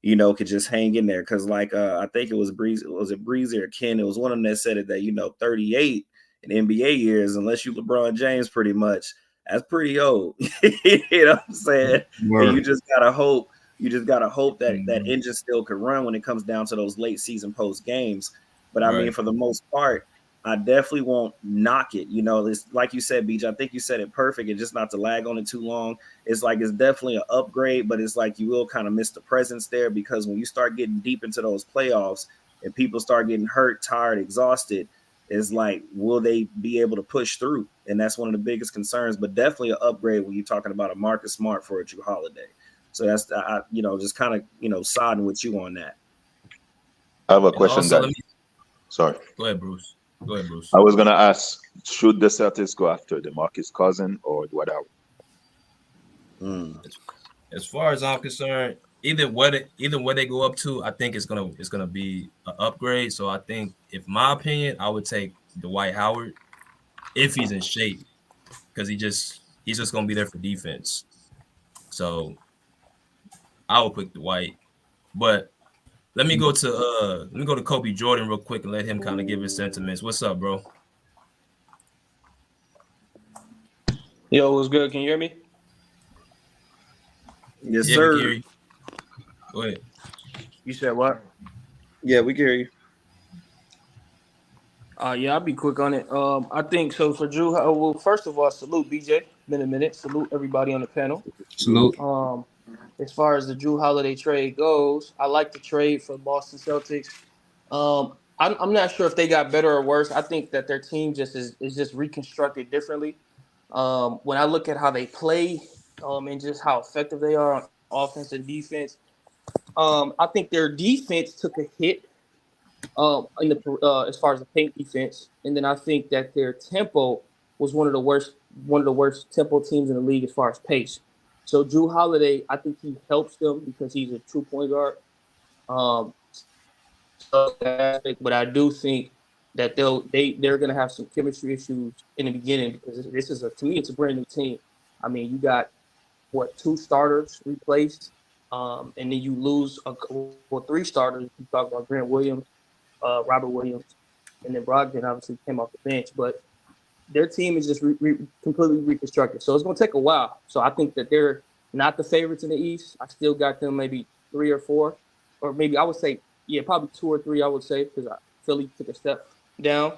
could just hang in there. Cause like, I think it was Breezy or Ken? It was one of them that said it that, 38 in NBA years, unless you LeBron James pretty much, that's pretty old. You know what I'm saying? And you just gotta hope that engine still could run when it comes down to those late season post games. But I mean, for the most part, I definitely won't knock it. It's like you said, BJ, I think you said it perfect. And just not to lag on it too long. It's like, it's definitely an upgrade, but it's like, you will kind of miss the presence there, because when you start getting deep into those playoffs and people start getting hurt, tired, exhausted, it's like, will they be able to push through? And that's one of the biggest concerns, but definitely an upgrade when you're talking about a Marcus Smart for a Jrue Holiday. So that's, just kind of, siding with you on that. I have a question, also, guys. Sorry. Go ahead, Bruce. I was going to ask, should the Celtics go after DeMarcus Cousins or Dwight Howard? As far as I'm concerned, either where they go up to, I think it's gonna be an upgrade. So I think, in my opinion, I would take Dwight Howard if he's in shape, because he's just gonna be there for defense. So I would pick Dwight. But let me go to Kobe Jordan real quick and let him kind of give his sentiments. What's up, bro? Yo, what's good? Can you hear me? Yes, sir. We can hear you. Go ahead. You said what? Yeah, we can hear you. Yeah, I'll be quick on it. I think so for Jrue. Well, first of all, salute BJ. Been a minute. Salute everybody on the panel. Salute. As far as the Jrue Holiday trade goes, I like the trade for Boston Celtics. I'm not sure if they got better or worse. I think that their team is just reconstructed differently. When I look at how they play, and just how effective they are on offense and defense, I think their defense took a hit in the as far as the paint defense, and then I think that their tempo was one of the worst tempo teams in the league as far as pace. So Jrue Holiday, I think he helps them because he's a true point guard. But I do think that they're going to have some chemistry issues in the beginning, because to me it's a brand new team. I mean, you got 2 starters replaced, and then you lose 3 starters. You talk about Grant Williams, Robert Williams, and then Brogdon obviously came off the bench, but their team is just completely reconstructed. So it's going to take a while. So I think that they're not the favorites in the East. I still got them maybe 3 or 4, or maybe I would say, probably 2 or 3, I would say, because Philly took a step down.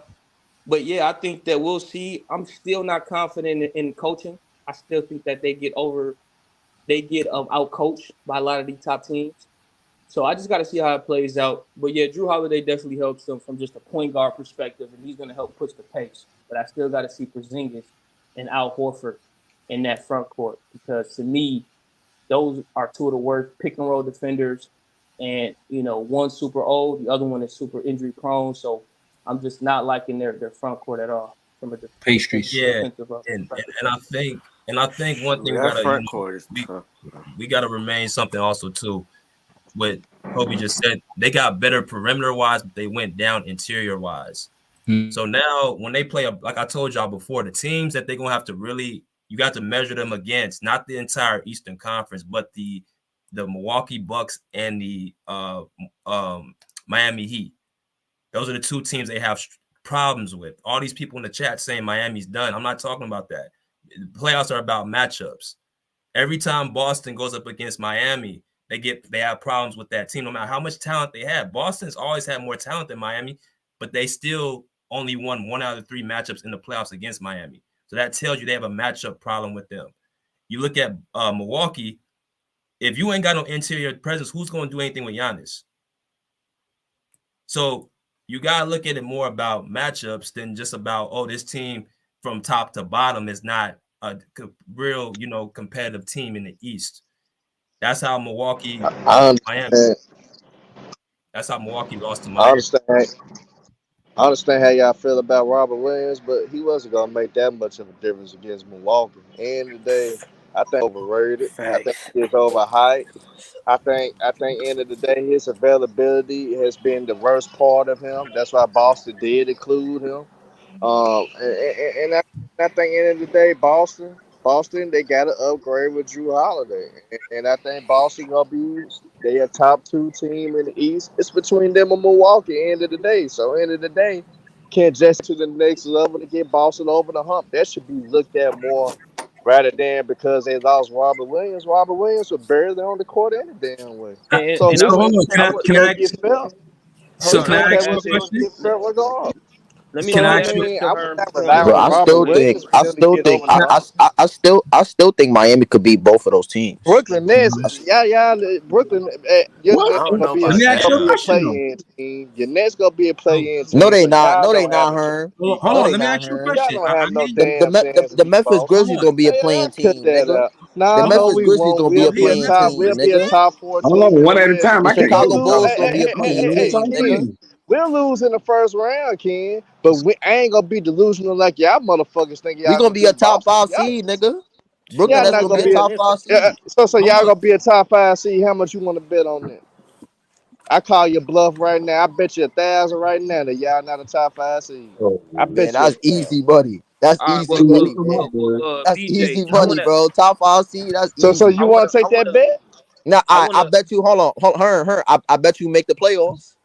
But, I think that we'll see. I'm still not confident in coaching. I still think that they get out-coached by a lot of these top teams. So I just got to see how it plays out. But, Jrue Holiday definitely helps them from just a point guard perspective, and he's going to help push the pace. But I still got to see Porzingis and Al Horford in that front court, because to me, those are 2 of the worst pick-and-roll defenders. And, one's super old, the other one is super injury-prone. So I'm just not liking their front court at all from a pastries. defensive and I think one thing we gotta remain something also too. What Kobe just said, they got better perimeter wise, but they went down interior wise. So now when they play, like I told y'all before, the teams that they're gonna have to you got to measure them against, not the entire Eastern Conference, but the Milwaukee Bucks and the Miami Heat. Those are the 2 teams they have problems with. All these people in the chat saying Miami's done. I'm not talking about that. The playoffs are about matchups. Every time Boston goes up against Miami, they have problems with that team, no matter how much talent they have. Boston's always had more talent than Miami, but they still only won 1 out of 3 matchups in the playoffs against Miami. So that tells you they have a matchup problem with them. You look at Milwaukee, if you ain't got no interior presence, who's going to do anything with Giannis? So you gotta look at it more about matchups than just about this team from top to bottom is not a real competitive team in the East. That's how Milwaukee I lost to Miami. understand. That's how Milwaukee lost to I Miami. understand. I understand how y'all feel about Robert Williams, but he wasn't gonna make that much of a difference against Milwaukee. End of the day, I think overrated. I think Facts. he's overhyped. I think end of the day, his availability has been the worst part of him. That's why Boston did include him. And I think end of the day, Boston, they got to upgrade with Jrue Holiday, and I think Boston gonna be they a top two team in the East. It's between them and Milwaukee. End of the day, so end of the day, can't just to the next level to get Boston over the hump. That should be looked at more rather than because they lost Robert Williams. Robert Williams was barely on the court any damn way. So And I his So hold would, on, impact I can I would, wasn't can I gonna ask, get felt. hold so on, His can I I want to impact ask you a add wasn't this. gonna question? get felt regardless. Let me Can let I me So I ask add you? this mean, to I would Herm's not point. rely Bro, on I Robert still think Williams for them to get over the hump. I still think Miami could beat both of those teams. Brooklyn Nets, Brooklyn, your What? I Nets don't gonna know be a Let about me ask that you a now. question though. play-in team. Your Nets gonna be a So, play-in No, team. they So not. y'all No, they don't have not, a chance Herm. to beat hold No, on. they Let me Boston. not, ask you a Herm. Y'all question. don't I have no hear you. damn chance to The beat Memphis Boston. Grizzlies Hold on. gonna be a Hey, playing cut team, that nigga. out. The Nah, Hold no, Memphis on. we Grizzlies won't. gonna be So a We'll be a playing top. team, We'll be a nigga. top four Hold on, team, one and at a we'll time. The I can't we'll hear Chicago you, lose. dog. Bulls Hey, gonna hey, be a hey, Hold on, playing hey, one at a hey, team, time, nigga. Ken, please. we'll lose in the first round, Ken. But we ain't gonna be delusional like y'all motherfuckers think We y'all gonna gonna be a beat top Boston. 5 Y'all, seed, nigga. Shit, Brooklyn I y'all that's would not gonna have be gonna a bet be a. on top 5 Memphis. seed. So Hold y'all on. gonna be a top five seed. How much you want to bet on that? I call your bluff right now. I bet you 1,000 right now that y'all not a top five seed. Oh, I Man, bet you that's 1,000. easy money. That's All right, easy see, money, come man. on, boy. That's BJ, easy money, bro. Top 5 seed, that's So easy. you want to I take that wanna, bet? Now I I wanna. bet you her. I bet you make the playoffs.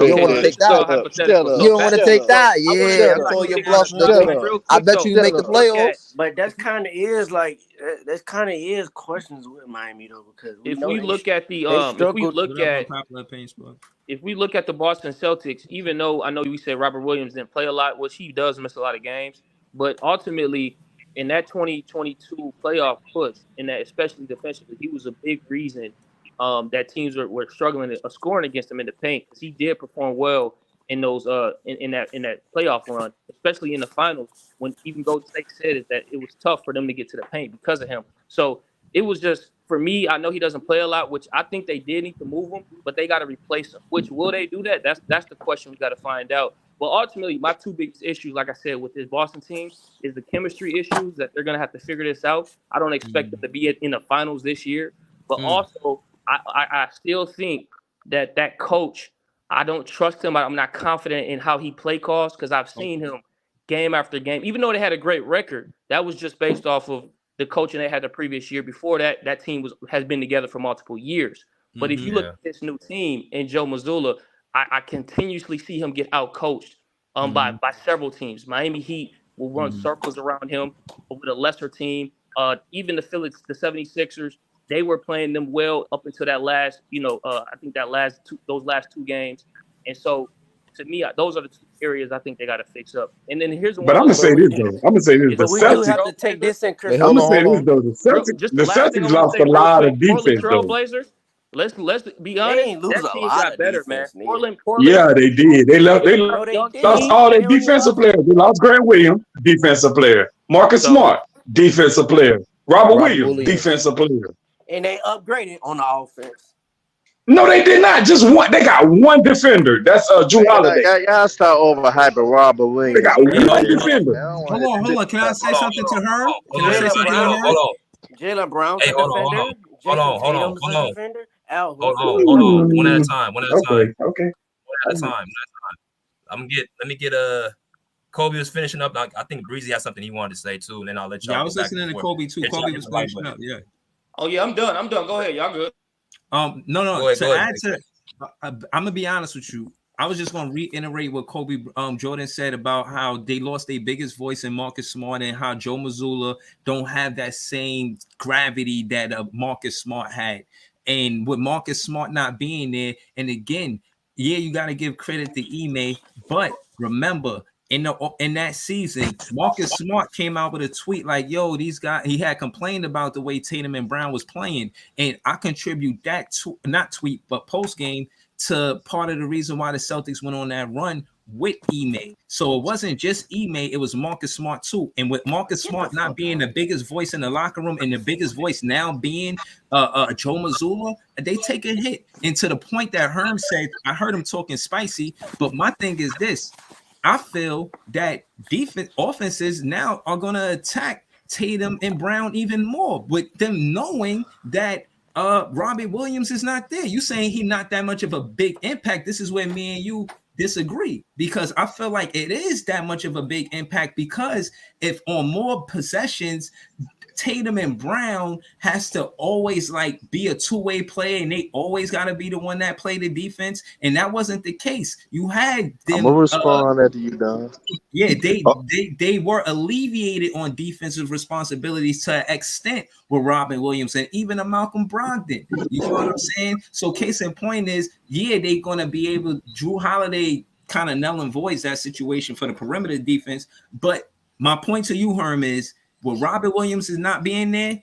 You don't Okay, want so to Man, take take this that. all shut up, hypothetical. shut You So up, don't want back. to shut take up, So that. I want to Yeah, get I'm shut up, back calling to your this bluff, real, nigga. shut up, real I quick bet though. you shut make the If we up. look at playoffs. But that's if we kind of is like that's kind of is questions with Miami though because we if know we look at the they if we struggled. look Whatever at unpopular opinion, bro. if we look at the Boston Celtics, even though I know we said Robert Williams didn't play a lot, which he does miss a lot of games, but ultimately in that 2022 playoff push, in that especially defensively, he was a big reason that teams were struggling scoring against him in the paint because he did perform well in those in that playoff run, especially in the finals when even Golden State said it that it was tough for them to get to the paint because of him. So it was just for me. I know he doesn't play a lot, which I think they did need to move him, but they got to replace him. Which will they do that? That's the question we got to find out. But ultimately, my two biggest issues, like I said, with this Boston team is the chemistry issues that they're gonna have to figure this out. I don't expect them to be in the finals this year, but Mm. also I still think that coach. I don't trust him. I'm not confident in how he play calls because I've seen him game after game. Even though they had a great record, that was just based off of the coaching they had the previous year. Before that, that team has been together for multiple years. But if Mm-hmm. you look Yeah. at this new team and Joe Mazzulla, I continuously see him get out coached Mm-hmm. by several teams. Miami Heat will run Mm-hmm. circles around him with a lesser team. Even the 76ers, they were playing them well up until that last, I think those last two games. And so to me, those are the two areas I think they got to fix up. And then here's But one I'm other gonna But say thing. we this though. I'm gonna say this. Is The but we do Portland Celtics. have to take Trailblazers? this in Wait, I'm hold gonna on, say hold this on. though. The Celtics. Just The the last thing I Celtics want to lost say a real lot of quick. Portland defense though. Trailblazers. Let's be they honest. ain't lose That a team lot got of better, man. defense, nigga. Portland Yeah, they did. They left. is They a No, they young lost team. didn't. all They their only defensive lost. players. They lost Grant Williams, defensive player. Marcus So Smart, defensive player. Robert Robert Williams, Williams. defensive player. And they upgraded on the offense. No, they did not. Just one. They got one defender. That's Jrue Man, Holiday. y'all start overhyping Robert They got Williams, Hey, man. hold one on, Man, hold on, defender. I don't Hold want on, to hold on. Can I say hold on, something hold to on, her? hold Can I on, say Jalen something to Brown, her? hold on. Jalen Brown's Hey, a hold on, hold on, defender. hold Jason on, hold on, Tatum's hold a on, defender. Al hold Horford's a on, hold on. defender. One at a Mm, time. One at a time. okay, okay. One at a time. One at a time. Let me get Kobe was finishing up. I think Breezy has something he wanted to say too, and then I'll let Yeah, y'all I go was back and listening to forth. Kobe too. Hit y'all Kobe hit was the like finishing button. up. Yeah. oh yeah, I'm done. Go ahead. Y'all good. No. Go ahead, To add Mike. to, I'm gonna be honest with you. I was just gonna reiterate what Kobe Jordan said about how they lost their biggest voice in Marcus Smart and how Joe Mazzulla don't have that same gravity that Marcus Smart had. And with Marcus Smart not being there, and again, yeah, you got to give credit to Ime, but remember in that season, Marcus Smart came out with a tweet like, "Yo, these guys." He had complained about the way Tatum and Brown was playing, and I contribute that to not tweet, but post game to part of the reason why the Celtics went on that run with Ime. So it wasn't just Ime, it was Marcus Smart too. And with Marcus Smart not being the biggest voice in the locker room and the biggest voice now being Joe Mazzulla, they take a hit. And to the point that Herm said, I heard him talking spicy, but my thing is this. I feel that offenses now are going to attack Tatum and Brown even more with them knowing that Robbie Williams is not there. You saying he not that much of a big impact. This is where me and you disagree, because I feel like it is that much of a big impact, because if on more possessions Tatum and Brown has to always like be a two-way player and they always got to be the one that play the defense, and that wasn't the case. You had them I'm gonna respond after you done. yeah, they were alleviated on defensive responsibilities to an extent with Robin Williams and even a Malcolm Brogdon. You know what I'm saying? So case in point is, yeah, they're gonna be able. Jrue Holiday kind of null and voids that situation for the perimeter defense. But my point to you, Herm, is with Robin Williams is not being there,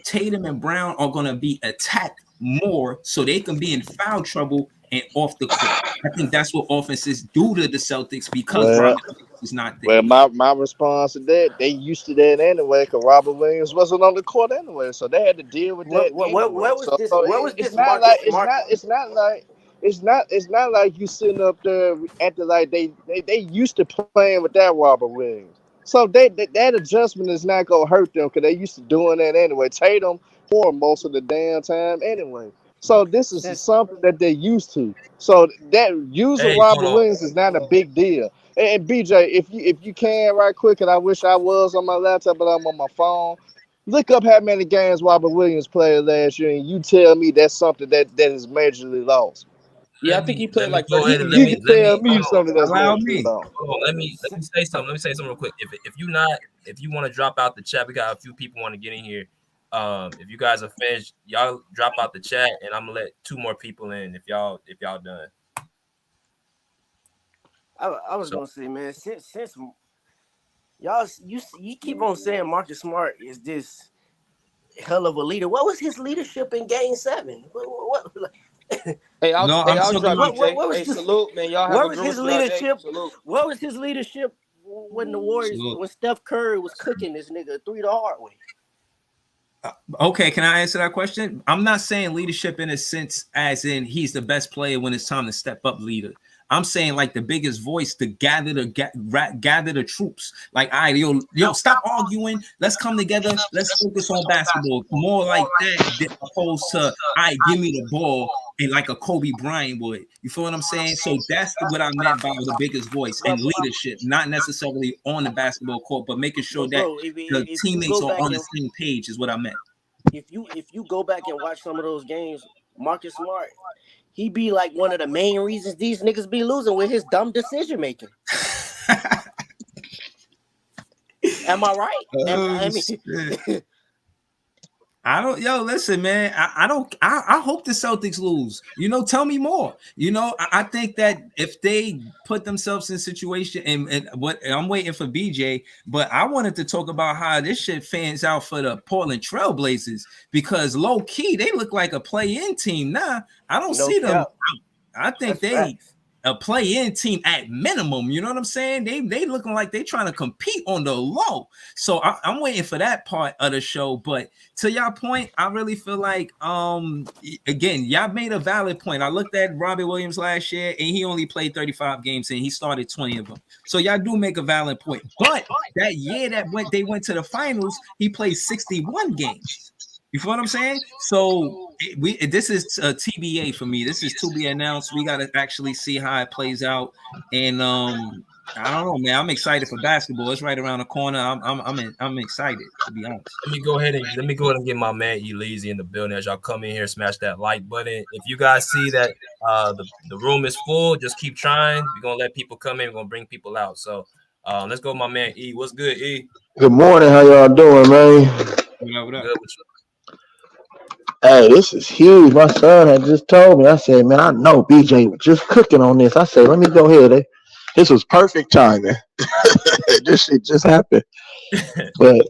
Tatum and Brown are gonna be attacked more, so they can be in foul trouble and off the court. I think that's what offenses do to the Celtics because Robin Williams is not there. Well, my response to that, they used to that anyway, because Robert Williams wasn't on the court anyway, so they had to deal with that. Where was this? Where was this? It's not like you sitting up there acting like they used to playing with that Robert Williams. So that adjustment is not gonna hurt them because they used to doing that anyway. Tatum for most of the damn time anyway. So this is something that they're used to. So that using Robert Williams is not a big deal. And BJ, if you can right quick, and I wish I was on my laptop, but I'm on my phone. Look up how many games Robert Williams played last year, and you tell me that's something that is majorly lost. Yeah, I think he played like. You can tell me something that's majorly lost. Let me say something. Let me say something real quick. If you want to drop out the chat, we got a few people want to get in here. If you guys are finished, y'all drop out the chat, and I'm gonna let two more people in if y'all done. I was gonna say, man, since y'all you keep on saying Marcus Smart is this hell of a leader. What was his leadership in Game 7? What Hey, I'll drop hey, salute, man. Y'all have where a was good his leadership? Salute. What was his leadership when the Warriors, when Steph Curry was cooking this nigga 3 the hard way? Okay, can I answer that question? I'm not saying leadership in a sense as in he's the best player when it's time to step up leader. I'm saying like the biggest voice to gather the troops. Like, all right, yo, stop arguing. Let's come together. Let's focus on basketball. More like that opposed to, all right, give me the ball and like a Kobe Bryant would. You feel what I'm saying? So that's what I meant by the biggest voice and leadership, not necessarily on the basketball court, but making sure that the teammates are on the same page is what I meant. If you go back and watch some of those games, Marcus Smart, he be like one of the main reasons these niggas be losing with his dumb decision making. Am I right? I don't, listen, man. I hope the Celtics lose. Tell me more. I think that if they put themselves in a situation, and what I'm waiting for BJ, but I wanted to talk about how this shit fans out for the Portland Trailblazers, because low key they look like a play-in team now. I don't see them. I think they a play-in team at minimum. You know what I'm saying? They looking like they trying to compete on the low. So I'm waiting for that part of the show. But to y'all point, I really feel like again, y'all made a valid point. I looked at Robbie Williams last year, and he only played 35 games, and he started 20 of them. So y'all do make a valid point. But that year they went to the finals, he played 61 games. You feel what I'm saying? So this is a TBA for me. This is to be announced. We got to actually see how it plays out. And I don't know, man. I'm excited for basketball. It's right around the corner. I'm excited, to be honest. Let me go ahead and get my man Eleazy in the building as y'all come in here. Smash that like button. If you guys see that the room is full, just keep trying. We're gonna let people come in. We're gonna bring people out. So let's go, my man E. What's good, E? Good morning. How y'all doing, man? What up? Good with you. Hey, this is huge. My son had just told me. I said, man, I know BJ was just cooking on this. I said, let me go ahead. This was perfect timing. This shit just happened. But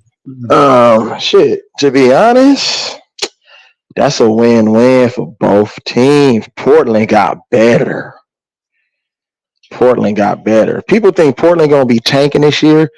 shit, to be honest, That's a win-win for both teams. Portland got better. People think Portland gonna be tanking this year.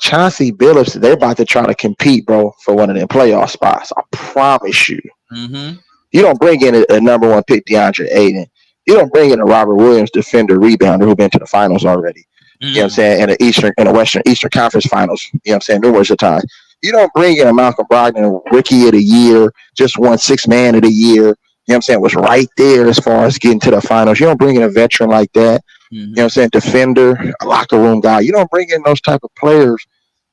Chauncey Billups, they're about to try to compete, bro, for one of them playoff spots. I promise you. Mm-hmm. You don't bring in a number one pick, DeAndre Ayton. You don't bring in a Robert Williams defender, rebounder who's been to the finals already. You know what I'm saying? In the Eastern Conference Finals. You know what I'm saying? Numerous of times. You don't bring in a Malcolm Brogdon, rookie of the year, just won sixth man of the year. You know what I'm saying? Was right there as far as getting to the finals. You don't bring in a veteran like that. You know what I'm saying? Defender, a locker room guy. You don't bring in those type of players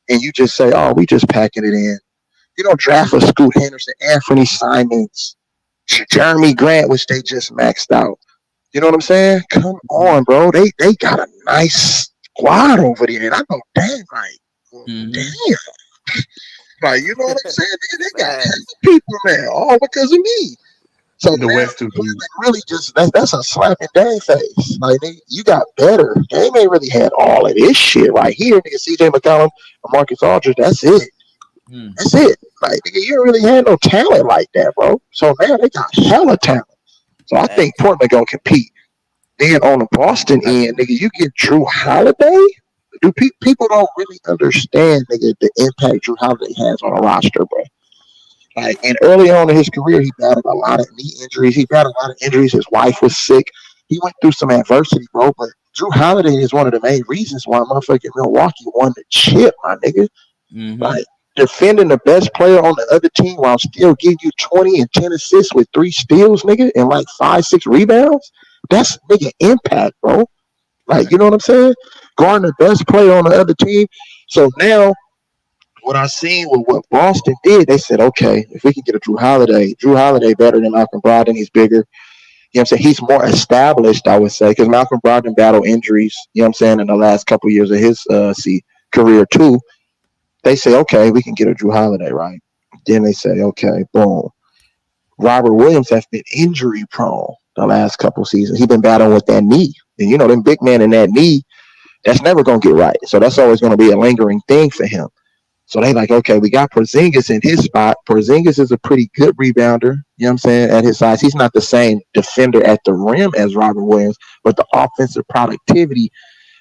and you just say, oh, we just packing it in. You don't draft a Scoot Henderson, Anthony Simons, Jeremy Grant, which they just maxed out. You know what I'm saying? Come on, bro. They got a nice squad over there. And I know damn right. Damn. Like, you know what I'm saying? They got people there, all because of me. So the West too. Really just that's a slap in Dame face. Like you got better. Dame ain't really had all of this shit right here. Nigga, CJ McCollum or Marcus Aldridge, that's it. That's it. Like nigga, you don't really had no talent like that, bro. So now they got hella talent. So I think Portland gonna compete. Then on the Boston end, nigga, you get Jrue Holiday. Do people don't really understand, nigga, the impact Jrue Holiday has on a roster, bro. Like, and early on in his career, he battled a lot of knee injuries. He battled a lot of injuries. His wife was sick. He went through some adversity, bro. But Jrue Holiday is one of the main reasons why motherfucking Milwaukee won the chip, my nigga. Like, defending the best player on the other team while still giving you 20 and 10 assists with 3 steals, nigga, and like 5-6 rebounds. That's nigga impact, bro. Like, you know what I'm saying? Guarding the best player on the other team. So now, what I seen with what Boston did, they said, okay, if we can get a Jrue Holiday better than Malcolm Brogdon, he's bigger. You know what I'm saying? He's more established, I would say, because Malcolm Brogdon battled injuries, you know what I'm saying, in the last couple of years of his career too. They say, okay, we can get a Jrue Holiday, right? Then they say, okay, boom. Robert Williams has been injury prone the last couple of seasons. He's been battling with that knee. And, you know, them big men in that knee, that's never going to get right. So that's always going to be a lingering thing for him. So they like, okay, we got Porzingis in his spot. Porzingis is a pretty good rebounder, you know what I'm saying, at his size. He's not the same defender at the rim as Robert Williams, but the offensive productivity,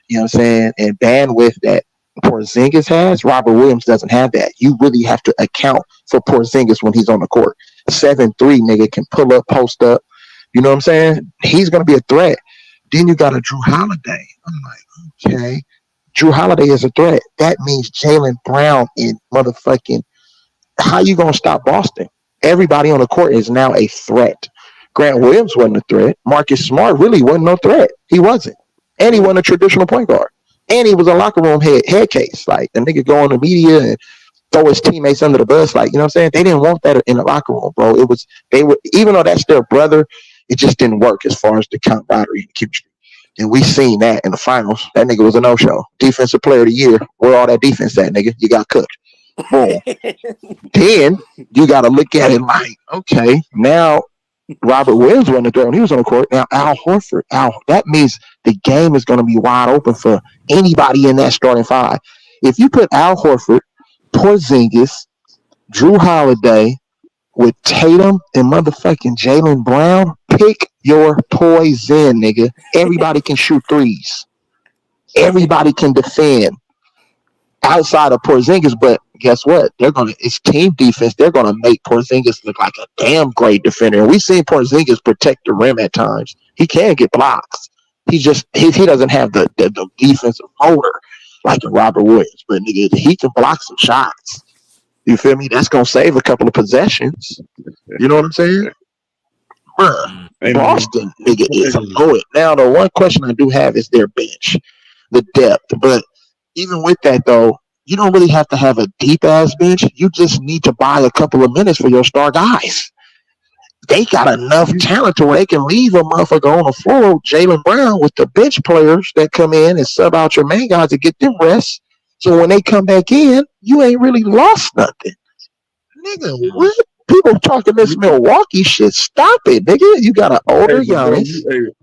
you know what I'm saying, and bandwidth that Porzingis has, Robert Williams doesn't have that. You really have to account for Porzingis when he's on the court. 7'3", nigga, can pull up, post up. You know what I'm saying? He's going to be a threat. Then you got a Jrue Holiday. I'm like, okay. Jrue Holiday is a threat. That means Jaylen Brown in motherfucking. How you gonna stop Boston? Everybody on the court is now a threat. Grant Williams wasn't a threat. Marcus Smart really wasn't no threat. He wasn't, and he wasn't a traditional point guard. And he was a locker room head case. Like the nigga go on the media and throw his teammates under the bus. Like, you know what I'm saying? They didn't want that in the locker room, bro. They were even though that's their brother, it just didn't work as far as the camaraderie and chemistry. And we seen that in the finals. That nigga was a no-show. Defensive player of the year. Where all that defense at, nigga? You got cooked. Boom. Then you got to look at it like, okay, now Robert Williams wasn't there when he was on the court. Now Al Horford. That means the game is going to be wide open for anybody in that starting five. If you put Al Horford, Porzingis, Jrue Holiday with Tatum and motherfucking Jaylen Brown, pick your poison, nigga. Everybody can shoot threes. Everybody can defend outside of Porzingis, but guess what? It's team defense. They're gonna make Porzingis look like a damn great defender. And we've seen Porzingis protect the rim at times. He can get blocks. He doesn't have the defensive motor like a Robert Williams, but nigga, he can block some shots. You feel me? That's gonna save a couple of possessions. You know what I'm saying? Bruh, Boston, nigga, is loaded. Now, the one question I do have is their bench, the depth. But even with that, though, you don't really have to have a deep-ass bench. You just need to buy a couple of minutes for your star guys. They got enough talent to where they can leave a motherfucker on the floor, Jaylen Brown, with the bench players that come in and sub out your main guys to get them rest. So when they come back in, you ain't really lost nothing. Nigga, what? People talking this Milwaukee shit. Stop it, nigga. You got an older Giannis,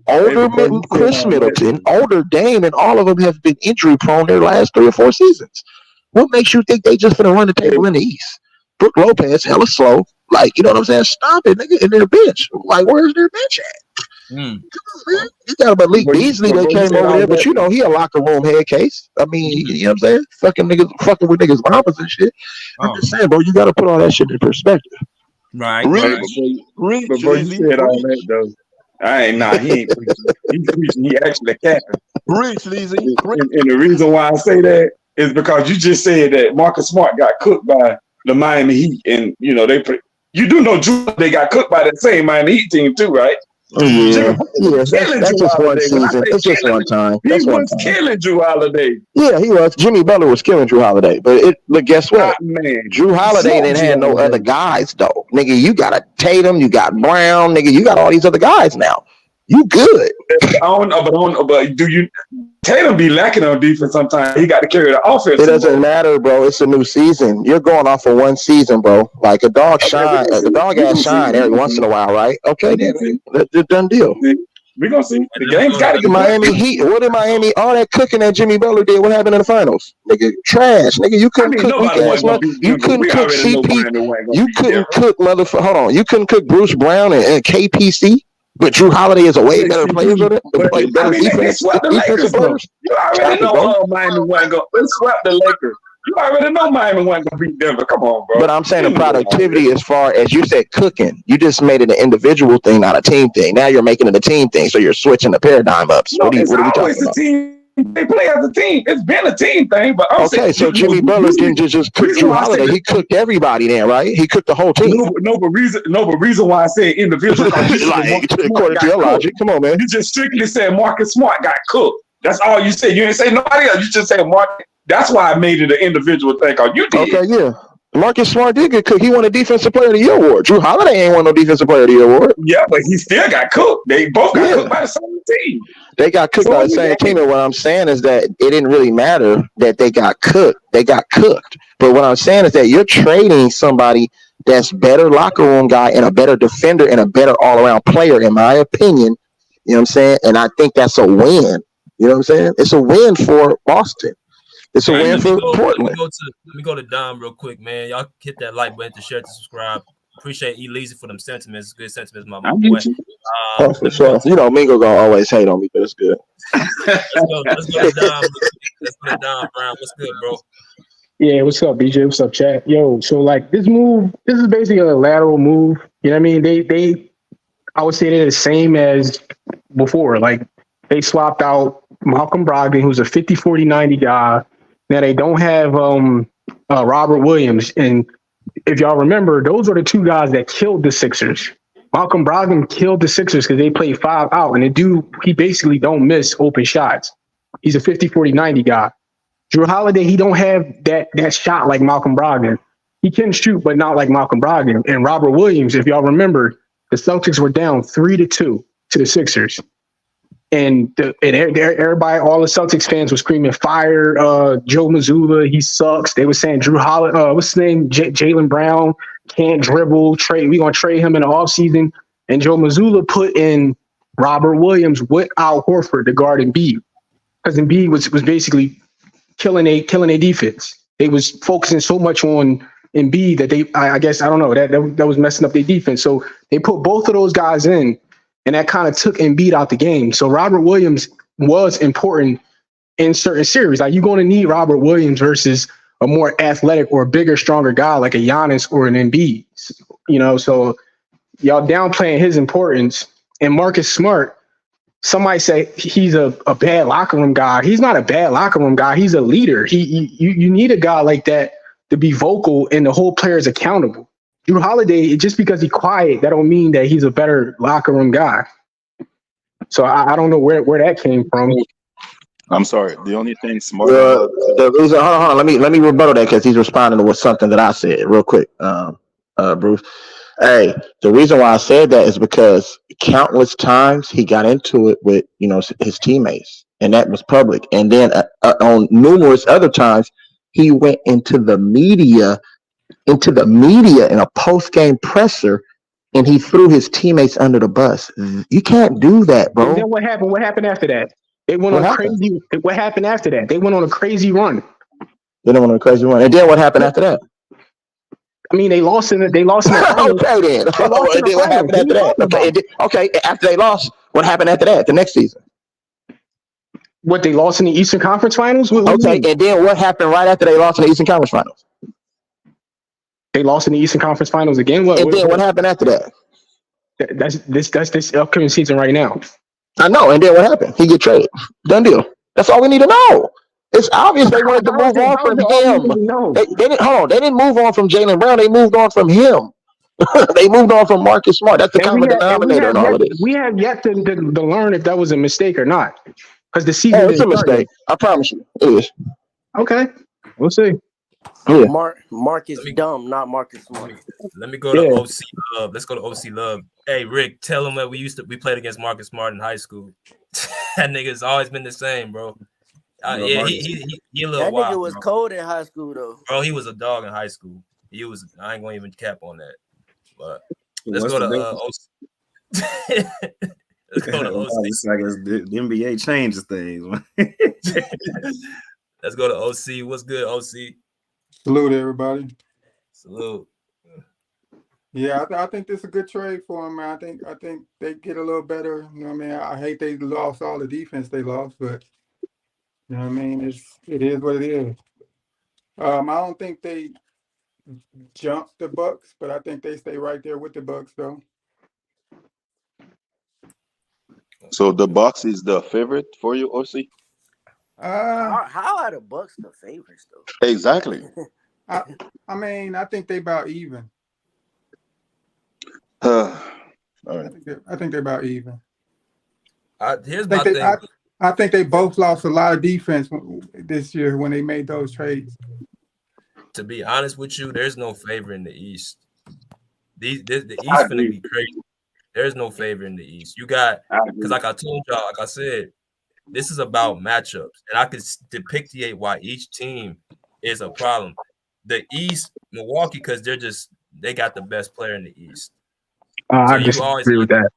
older Chris Middleton, older Dame, and all of them have been injury prone their last 3 or 4 seasons. What makes you think they just gonna run the table in the East? Brook Lopez, hella slow. Like, you know what I'm saying? Stop it, nigga. In their bench. Like, where's their bench at? Mm. Man, you got Malik Beasley that came over there, but you know he a locker room head case. I mean, you know what I'm saying? Fucking with niggas mamas and shit. I'm just saying, bro, you got to put all that shit in perspective. Right. Before you said all that, though, he ain't preaching. He's preaching. He actually capping. Preach, Leezy. And the reason why I say that is because you just said that Marcus Smart got cooked by the Miami Heat, and you know you do know they got cooked by that same Miami Heat team too, right? Yeah, that's just one season. It's just one time. He was killing Jrue Holiday. Yeah, he was. Jimmy Butler was killing Jrue Holiday, but guess what? Jrue Holiday didn't have no other guys though, nigga. You got a Tatum, you got Brown, nigga. You got all these other guys now. You good? But do you? Tatum be lacking on defense sometimes. He got to carry the offense. It doesn't matter, bro. It's a new season. You're going off of one season, bro. Like a dog shine, a dog ass shine every once in a while, right? Okay, then that's a done deal. We're gonna see. The game's got to get Miami Heat. What did Miami? All that cooking that Jimmy Butler did. What happened in the finals? Nigga, trash. Nigga, you couldn't cook. You couldn't cook CP. You couldn't cook motherfucker. Hold on. You couldn't cook Bruce Brown and KPC. But Jrue Holiday is a way better player than it. Like better defense. You already know Miami wasn't going to swept the Lakers. You already know Miami wasn't going to beat Denver. Come on, bro. But I'm saying the productivity as far as you said cooking. You just made it an individual thing, not a team thing. Now you're making it a team thing. So you're switching the paradigm up. So what are we talking about? They play as a team. It's been a team thing, but I'm saying, so Jimmy Butler didn't just cook Jrue Holiday. He cooked everybody then, right? He cooked the whole team. No, but reason why I say individual. According to your logic, come on, man. You just strictly said Marcus Smart got cooked. That's all you said. You didn't say nobody else. You just said Marcus. That's why I made it an individual thing. You did. Okay, yeah. Marcus Smart did get cooked. He won a Defensive Player of the Year award. Jrue Holiday ain't won no Defensive Player of the Year award. Yeah, but he still got cooked. They both got cooked by the same team. They got cooked by the same team, and what I'm saying is that it didn't really matter that they got cooked. They got cooked. But what I'm saying is that you're trading somebody that's better locker room guy and a better defender and a better all-around player, in my opinion. You know what I'm saying? And I think that's a win. You know what I'm saying? It's a win for Boston. It's a win for Portland. Let me go to Dom real quick, man. Y'all hit that like button, to share, to subscribe. Appreciate Elise for them sentiments. Good sentiments, my boy. For sure. You know, Mingo gonna always hate on me, but it's good. Let's go to Dom. Let's go to Dom Brown. What's good, bro? Yeah, what's up, BJ? What's up, chat? Yo, so like this is basically a lateral move. You know what I mean? They I would say they're the same as before. Like they swapped out Malcolm Brogdon, who's a 50-40-90 guy. Now they don't have Robert Williams. And if y'all remember, those are the two guys that killed the Sixers. Malcolm Brogdon killed the Sixers because they played 5 out. And he basically don't miss open shots. He's a 50-40-90 guy. Jrue Holiday, he don't have that shot like Malcolm Brogdon. He can shoot, but not like Malcolm Brogdon. And Robert Williams, if y'all remember, the Celtics were down 3-2 to the Sixers. And everybody, all the Celtics fans were screaming, fire Joe Mazzulla, he sucks. They were saying Jrue Holiday, what's his name? Jaylen Brown can't dribble. We're going to trade him in the offseason. And Joe Mazzulla put in Robert Williams with Al Horford to guard Embiid. Because Embiid was basically killing a defense. They was focusing so much on Embiid that I guess, I don't know, that was messing up their defense. So they put both of those guys in. And that kind of took Embiid out the game. So Robert Williams was important in certain series. Like you're going to need Robert Williams versus a more athletic or a bigger, stronger guy like a Giannis or an Embiid. You know, so y'all downplaying his importance. And Marcus Smart, somebody say he's a bad locker room guy. He's not a bad locker room guy. He's a leader. You need a guy like that to be vocal and the whole player is accountable. Jrue Holiday, just because he's quiet, that don't mean that he's a better locker room guy. So I don't know where that came from. I'm sorry. The only thing Smart. The reason, hold on. Let me rebuttal that because he's responding to something that I said real quick, Bruce. Hey, the reason why I said that is because countless times he got into it with his teammates, and that was public. And then on numerous other times, he went into the media in a post-game presser, and he threw his teammates under the bus. You can't do that, bro. And then what happened? What happened after that? They went on crazy. What happened after that? They went on a crazy run. And then what happened after that? I mean, they lost in the finals. Okay, then. They lost in And the then what finals. happened What are after you that? talking about? Okay, after they lost, what happened after that? The next season. What, they lost in the Eastern Conference Finals? What do you Okay, mean? and then what happened right after they lost in the Eastern Conference Finals? They lost in the Eastern Conference Finals again. And then what happened after that? That's this upcoming season right now. I know. And then what happened? He get traded. Done deal. That's all we need to know. It's obvious they wanted to move on from him. They didn't hold on. They didn't move on from Jaylen Brown. They moved on from him. They moved on from Marcus Smart. That's the common denominator in all of this. We have yet to learn if that was a mistake or not, because the season it's a mistake. I promise you, it is. Okay, we'll see. Yeah. Mark is dumb, not Marcus Smart. Let me go to OC Love. Let's go to OC Love. Hey, Rick, tell him that we played against Marcus Smart in high school. That nigga's always been the same, bro. Yeah, he a little that wild. Nigga was cold in high school though. Bro, he was a dog in high school. He was. I ain't gonna even cap on that. But let's go to OC. Let's go to OC. The NBA changes things. Let's go to OC. What's good, OC? Salute everybody. Salute. Yeah, I think this is a good trade for him, man. I think they get a little better. You know what I mean? I hate they lost all the defense they lost, but you know what I mean? It is what it is. I don't think they jump the Bucks, but I think they stay right there with the Bucks though. So the Bucks is the favorite for you, OC? How are the Bucks the favorites though? Exactly. I mean, I think they about even. All right. I think they're about even. Here's my thing. I think they both lost a lot of defense this year when they made those trades. To be honest with you, there's no favor in the East. The East finna be crazy. There's no favor in the East. You got, because like I told y'all, like I said, this is about matchups, and I could depictate why each team is a problem. The East, Milwaukee, because they got the best player in the East. So I you always disagree with that.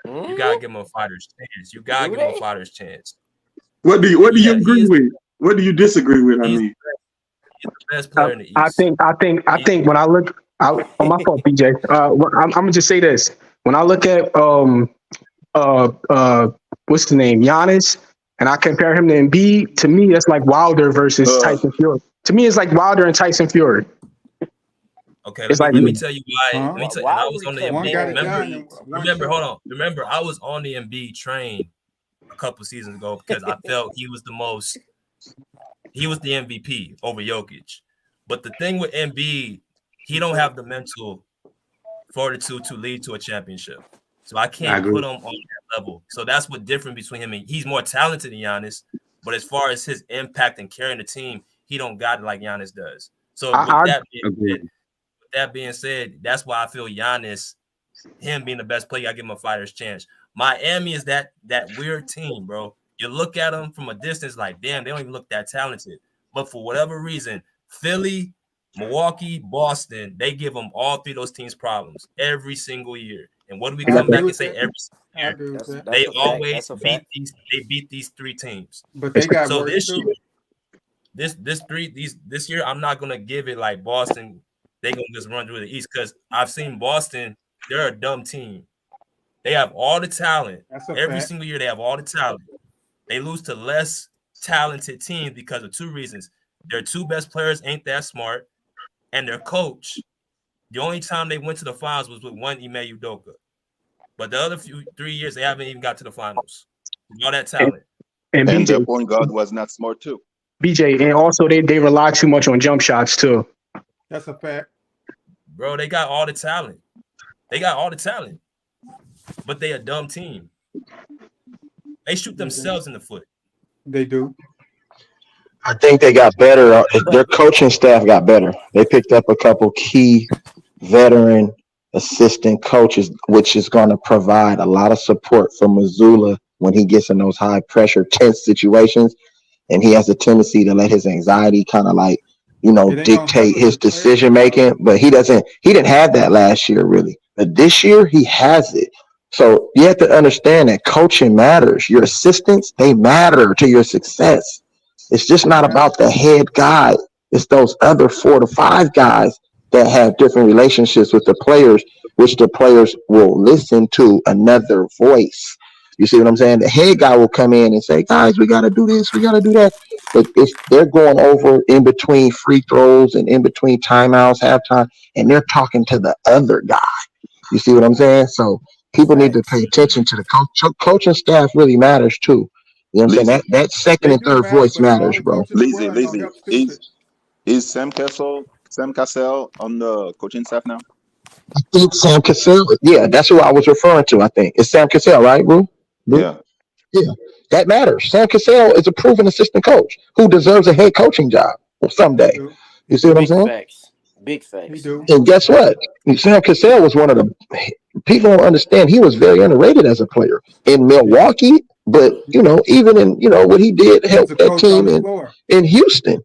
You gotta give him a fighter's chance. You gotta give him a fighter's chance. What do you agree with? What do you disagree with? I mean, he's the best player in the East. I think when I look on my fault, BJ. I'm gonna just say this. When I look at what's the name, Giannis, and I compare him to Embiid, to me that's like Wilder versus Tyson Fury. To me, it's like Wilder and Tyson Fury. Okay, let me tell you why. Let me tell you, I was on the Embiid. Remember, hold on. Remember, I was on the Embiid train a couple seasons ago because I felt he was the MVP over Jokic. But the thing with Embiid, he don't have the mental fortitude to lead to a championship. So I can't put him on that level. So that's what different between him and he's more talented than Giannis. But as far as his impact and carrying the team, he don't got it like Giannis does. So with that being said, that's why I feel Giannis, him being the best player, I give him a fighter's chance. Miami is that weird team, bro. You look at them from a distance, like, damn, they don't even look that talented. But for whatever reason, Philly, Milwaukee, Boston, they give them all three of those teams problems every single year. And what do we come back and say every single year? They always beat these three teams. But they got so this year, this year, I'm not gonna give it like Boston. They gonna just run through the East because I've seen Boston. They're a dumb team. They have all the talent. Every single year, they have all the talent. They lose to less talented teams because of two reasons. Their two best players ain't that smart, and their coach. The only time they went to the finals was with one Ime Udoka. But the other 3 years, they haven't even got to the finals. All that talent. And their point guard was not smart too. BJ, and also they rely too much on jump shots too. That's a fact. Bro, they got all the talent. But they a dumb team. They shoot themselves in the foot. They do. I think they got better. Their coaching staff got better. They picked up a couple key veteran assistant coaches, which is going to provide a lot of support for Mazzulla when he gets in those high pressure, tense situations. And he has a tendency to let his anxiety kind of like, dictate his decision making. But he didn't have that last year, really. But this year, he has it. So you have to understand that coaching matters. Your assistants, they matter to your success. It's just not about the head guy. It's those other 4 to 5 guys that have different relationships with the players, which the players will listen to another voice. You see what I'm saying? The head guy will come in and say, guys, we got to do this, we got to do that. But if they're going over in between free throws and in between timeouts, halftime, and they're talking to the other guy. You see what I'm saying? So people need to pay attention to the coach. Coaching staff really matters too. You know what I'm saying? Lazy, That second They and do third matter, voice but all matters, the bro. coach in the world ain't gonna lazy. help stupid. Is Sam Cassell on the coaching staff now? I think Sam Cassell. Yeah, that's who I was referring to. I think it's Sam Cassell, right, bro? Yeah. Yeah, that matters. Sam Cassell is a proven assistant coach who deserves a head coaching job He someday. do. You He see what I'm do. Big saying? facts. Big He facts. do. And guess what? Sam Cassell was one of the people don't understand. He was very underrated as a player in He, Milwaukee, but even in what he did he was help a that coach on team the in floor. Houston.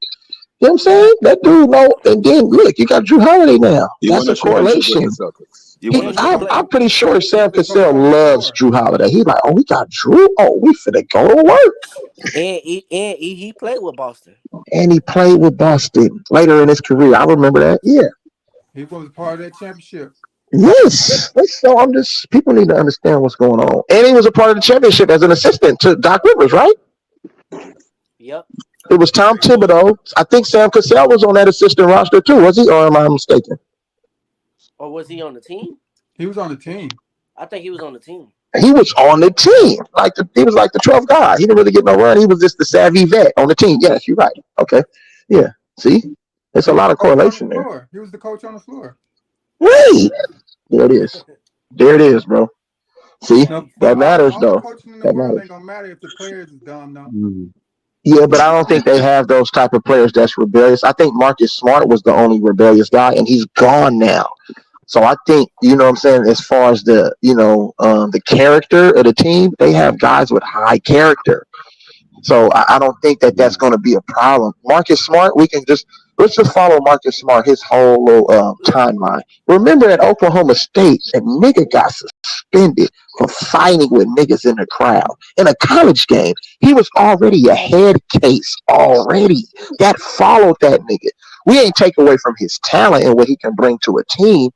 You know what I'm saying? That dude know. And then look, you got Jrue Holiday now. He That's won a a championship with the correlation. Celtics. He won a And he No, play. I'm championship. pretty sure he was Sam the coach Cassell on the loves floor. Jrue Holiday. He's like, oh, we got Jrue. Oh, we finna go to work. And he played with Boston. And he played with Boston later in his career. I remember that. Yeah. He was part of that championship. Yes. So I'm just people need to understand what's going on. And he was a part of the championship as an assistant to Doc Rivers, right? Yep. It was Tom Thibodeau. I think Sam Cassell was on that assistant roster too, was he? Or am I mistaken? Or was he on the team? He was on the team. I think he was on the team. He was on the team. He was like the 12th guy. He didn't really get no run. He was just the savvy vet on the team. Yes, you're right. Okay. Yeah. See? There's He a was lot the of coach on the correlation there. floor. He was the coach on the floor. Right. There it is. There it is, bro. See? No, but That matters all the though. coaching in the That world matters. ain't gonna matter if the players is dumb though. Yeah, but I don't think they have those type of players that's rebellious. I think Marcus Smart was the only rebellious guy, and he's gone now. So I think, what I'm saying, as far as the character of the team, they have guys with high character. So I don't think that that's going to be a problem. Marcus Smart, let's just follow Marcus Smart, his whole little timeline. Remember at Oklahoma State, a nigga got suspended for fighting with niggas in the crowd. In a college game, he was already a head case already. That followed that nigga. We ain't take away from his talent and what he can bring to a team.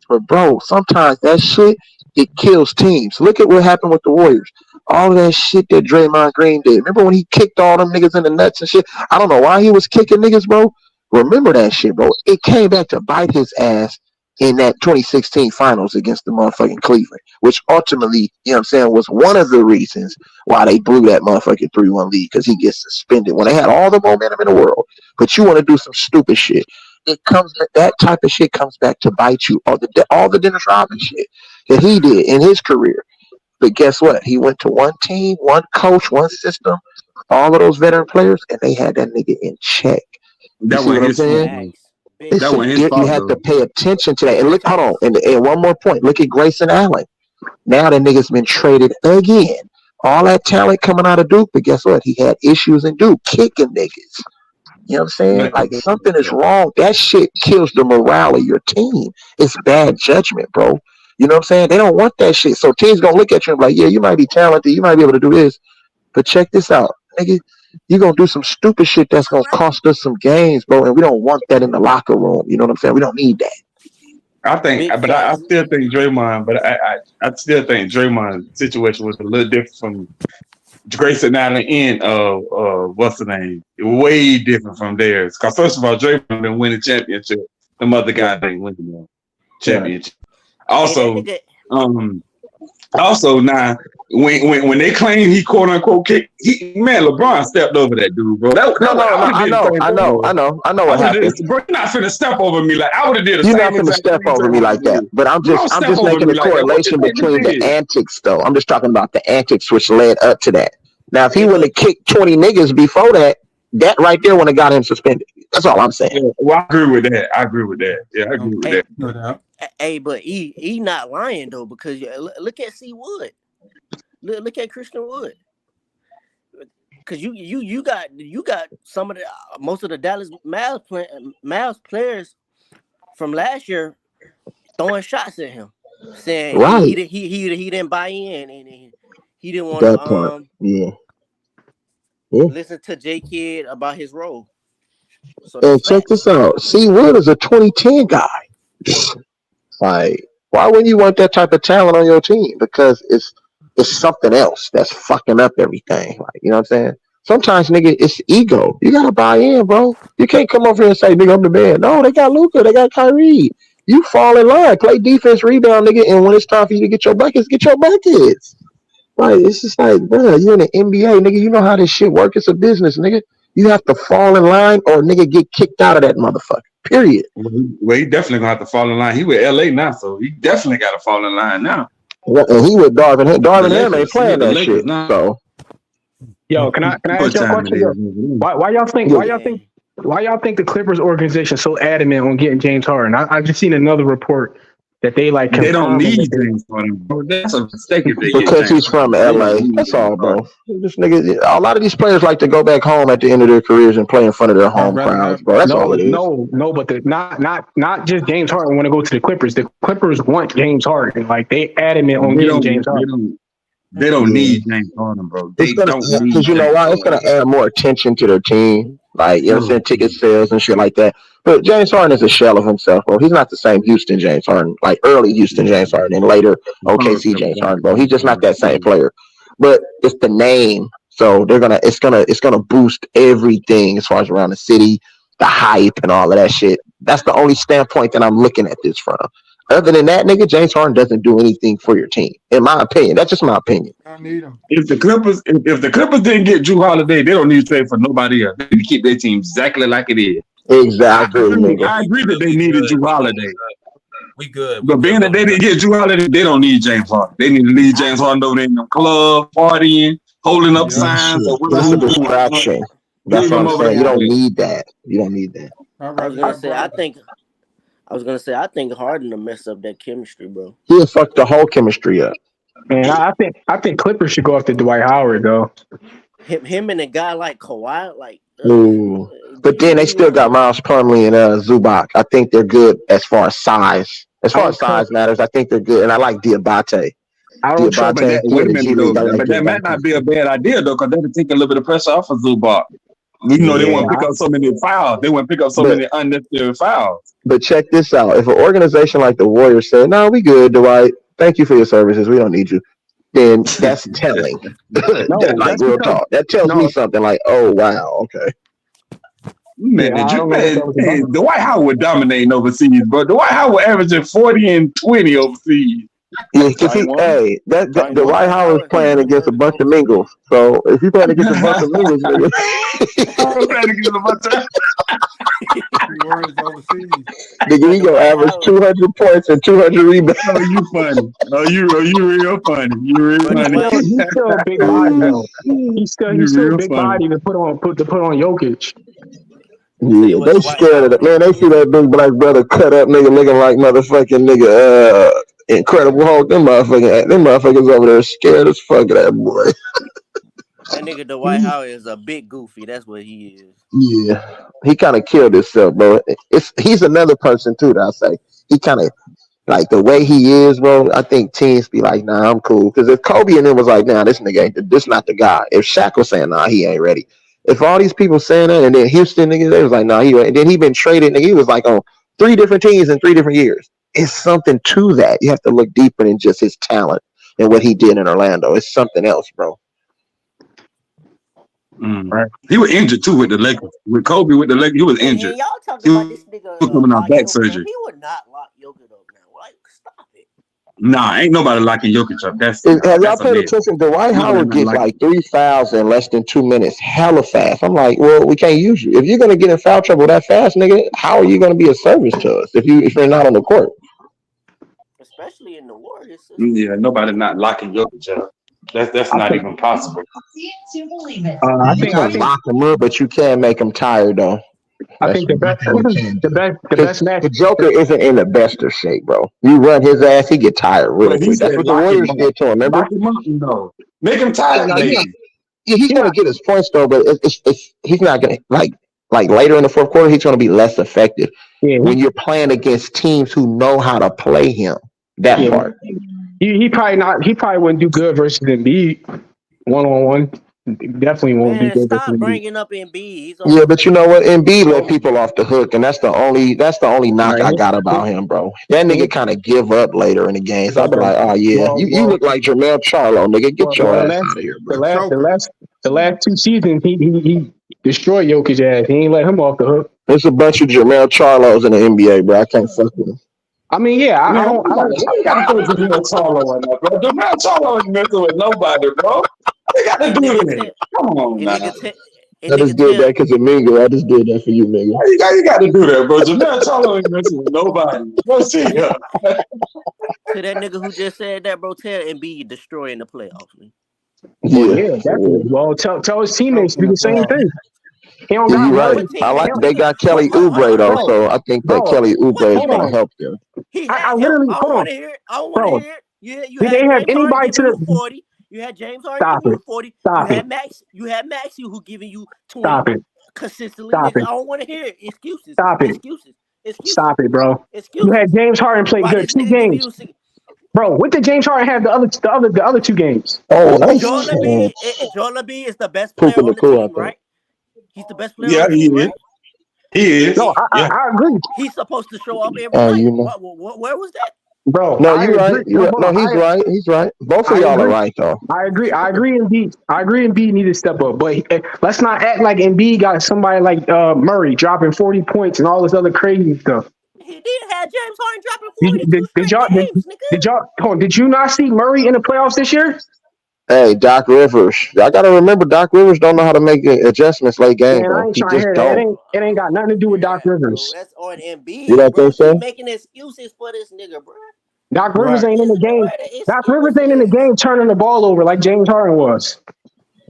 But bro, sometimes that shit it kills teams. Look at what happened with the Warriors. All of that shit that Draymond Green did. Remember when he kicked all them niggas in the nuts and shit? I don't know why he was kicking niggas, bro. Remember that shit, bro. It came back to bite his ass in that 2016 finals against the motherfucking Cleveland, which ultimately, was one of the reasons why they blew that motherfucking 3-1 lead, because he gets suspended when they had all the momentum in the world. But you want to do some stupid shit. That type of shit comes back to bite you. All the Dennis Rodman shit that he did in his career. But guess what? He went to one team, one coach, one system, all of those veteran players, and they had that nigga in check. You That see what wasn't I'm his fault, saying? though. Facts. Big It's That wasn't facts. his you fault, have to though. pay attention to that. And Big look, hold on, facts. and one more point. Look at Grayson Allen. Now that nigga's been traded again. All that talent coming out of Duke, but guess what? He had issues in Duke, kicking niggas. You know what I'm saying? Man, Like something is wrong. That shit kills the morale of your team. It's bad judgment, bro. You know what I'm saying? They don't want that shit. So teams gonna look at you and be like, yeah, you might be talented, you might be able to do this, but check this out, nigga. You gonna do some stupid shit that's gonna cost us some games, bro. And we don't want that in the locker room. You know what I'm saying? We don't need that. Big I facts. still think Draymond, I still think Draymond's situation was a little different from Grayson Allen and what's the name? Way different from theirs. Because first of all, Draymond been winning championship. Them other guys ain't winning no championship. Hey, that Also, nigga. now when they claim he quote unquote kicked, LeBron stepped over that dude, bro. No, I would have did the same thing, bro. I know I what would have did happened. this, bro. You're not finna step over me like I would have did the You're not same gonna exact step thing over me like Draymond that. did. But I'm You don't just step over making me a like that. What you correlation think between this the is? antics, though. I'm just talking about the antics which led up to that. Now, if he Hey, wouldn't but have kicked 20 niggas before that, that right there would have got him suspended. That's all I'm saying. Yeah, well, I agree with that. Yeah, I agree with hey, that. No doubt. but he not lying though, because look at C Wood. Look at Christian Wood. Because you got some of the most of the Dallas Mavs players from last year throwing shots at him, saying Right. he didn't buy in, and he didn't want That to part. Yeah. Yeah. listen to J Kidd about his role. So And that's check facts. this out. C. Wood is a 2010 guy. Like, why wouldn't you want that type of talent on your team? Because it's something else that's fucking up everything. Like, you know what I'm saying? Sometimes, nigga, it's ego. You gotta buy in, bro. You can't come over here and say, nigga, I'm the man. No, they got Luka, they got Kyrie. You fall in line, play defense, rebound, nigga, and when it's time for you to get your buckets, get your buckets. Like, it's just like, bro, you in the NBA, nigga. You know how this shit work. It's a business, nigga. You have to fall in line or nigga get kicked out of that motherfucker. Period. Well, he definitely gonna have to fall in line. He with LA now, so he definitely got to fall in line now. And he with Darvin. The Darvin Ham ain't Lakers, he playing with the that Lakers shit. now. So Yo, can I ask y'all a question? Yo? Why y'all think the Clippers organization so adamant on getting James Harden? I just seen another report that they like They don't confirming need that they- James Harden, bro. That's a mistake if they get because James he's from Harden. They LA. don't need That's James all, bro. Harden. This nigga, a lot of these players like to go back home at the end of their careers and play in front of their home crowds, bro. That's all it is. No, but not just James Harden want to go to the Clippers. The Clippers want James Harden. Like they adamant on They getting don't. James Harden. They don't need James Harden, bro. It's They gonna, don't need because you know James why? It's gonna add more attention to their team, like you know, what I'm saying, ticket sales and shit like that. But James Harden is a shell of himself, bro. He's not the same Houston James Harden, like early Houston James Harden and later OKC James Harden, bro. He's just not that same player. But it's the name, so it's gonna boost everything as far as around the city, the hype and all of that shit. That's the only standpoint that I'm looking at this from. Other than that, nigga, James Harden doesn't do anything for your team, in my opinion. That's just my opinion. I need him. If the Clippers didn't get Jrue Holiday, they don't need to trade for nobody else. They need to keep their team exactly like it is. Exactly. I agree that they needed Jrue Holiday. We good. But being that they didn't get Jrue Holiday, they don't need James Harden. They need to leave James Harden over there in the club, partying, holding up signs. Or It's a distraction. That's what I'm saying. You don't need that. You don't need that. I was gonna say I think Harden to mess up that chemistry, bro. He'll fuck the whole chemistry up. Man, I think Clippers should go after Dwight Howard though. Him and a guy like Kawhi, like. Ooh. But then they still got Miles Plumlee and Zubac. I think they're good as far as size. As far as size matters, I think they're good. And I like Diabate. But that might not be a bad idea though, because that would take a little bit of pressure off of Zubac. You know, they want to pick up so many fouls. They want to pick up so many unnecessary fouls. But check this out. If an organization like the Warriors said, no, we good, Dwight. Thank you for your services. We don't need you. Then that's telling. Like real talk. That tells me something like, oh, wow, okay. Man, Dwight Howard dominating overseas, bro. Dwight Howard averaging 40 and 20 overseas. Yeah, because the White House is playing against a bunch of Mingles. So if you playing against a bunch of Mingles, nigga, nigga, he gonna average 200 points and 200 rebounds. Oh, you funny? Oh, you real funny? You real funny? He's still a big body though. He's still a big body to put on Jokic. Yeah, they scared of it, man. They see that big black brother cut up nigga looking like motherfucking nigga Incredible Hulk. Them motherfuckers over there scared as fuck of that boy. That nigga Dwight Howard is a big goofy. That's what he is. Yeah, he kind of killed himself, bro. He's another person too that I say he kind of like the way he is, bro. I think teams be like, nah, I'm cool. Because if Kobe and them was like, nah, this nigga ain't this not the guy. If Shaq was saying, nah, he ain't ready. If all these people saying that, and then Houston niggas, they was like, nah, he ready. And then he been traded, nigga. He was like on 3 different teams in 3 different years. It's something to that. You have to look deeper than just his talent and what he did in Orlando. It's something else, bro. Right. He was injured too with the Lakers. With Kobe with the Lakers, he was injured. Y'all talking about this nigga coming on back surgery. He would not lock Jokic up now. Like, stop it. Nah, ain't nobody locking Jokic up. Have y'all paid attention? Dwight Howard gets like 3 fouls in less than 2 minutes, hella fast. I'm like, well, we can't use you. If you're gonna get in foul trouble that fast, nigga, how are you gonna be a service to us if you're not on the court? Especially in the Warriors system. Yeah, nobody not locking Jokic up. That's not even possible. I think I lock him up, but you can't make him tired though. I think the best match. The Joker isn't in the best of shape, bro. You run his ass, he get tired real quick. That's what the Warriors did to him. Remember? Lock him up, no. Make him tired. He's gonna get his points though, but he's not gonna like later in the fourth quarter. He's gonna be less effective when you're playing against teams who know how to play him. That part. He probably not. He probably wouldn't do good versus Embiid 1-on-1. Definitely won't be Man, good for stop Embiid. bringing up Embiid. He's Yeah, on but you know what? Embiid let people off the hook, and that's the only knock I got about him, bro. That nigga kind of give up later in the game. So I'll be like, oh yeah, you look like Jermel Charlo, nigga. Get your ass out of here, bro. The last 2 seasons, he destroyed Jokic's ass. He ain't let him off the hook. There's a bunch of Jermel Charlos in the NBA, bro. I can't fuck with him. I mean, yeah, I don't. You gotta put Jamel Charlo in there, bro. Jamel Charlo ain't messing with nobody, bro. They gotta do that. Come on, now. I just did that because of Mingo. I just did that for you, Mingo. You got to do that, bro. Jamel Charlo ain't messing with nobody. Go see her. To that nigga who just said that, bro, tell Embiid destroying the playoffs, man. Yeah, definitely. Well, tell his teammates to do the same thing. He don't got you're Murray. right. They got Kelly Oubre though, so I think that Kelly Oubre is going to help them. I literally I don't want to hear it. I don't want to hear it. You Did had they have James Harden anybody giving to you 40. You had James Harden giving you 40. You had Maxey who giving you 20 consistently. Stop Nigga, it. I don't want to hear it. Excuses. Stop it. Excuses. Stop it, bro. Excuses. You had James Harden play Why good this 2 nigga giving games. you Bro, what did James Harden have the other 2 games? Oh, nice. Joel Embiid is the best player Pooping on the the pool, team, I think. right? He's the best player on the team, right? He is. No, I agree. He's supposed to show up every night. You know. Where was that? Bro, No, you're right. No, he's right. He's right. Both of y'all are right, though. I agree. Embiid need to step up, but let's not act like Embiid got somebody like Murray dropping 40 points and all this other crazy stuff. He did have James Harden dropping 42 Did you not see Murray in the playoffs this year? Hey, Doc Rivers. Y'all got to remember, Doc Rivers don't know how to make adjustments late game, Man, I bro. ain't He trying to just hear that. don't. It ain't got nothing to do with Doc Rivers. Bro, that's on Embiid. You don't think so? Keep making excuses for this nigga, bro. Doc Rivers ain't in the game. Doc Rivers ain't in the game turning the ball over like James Harden was.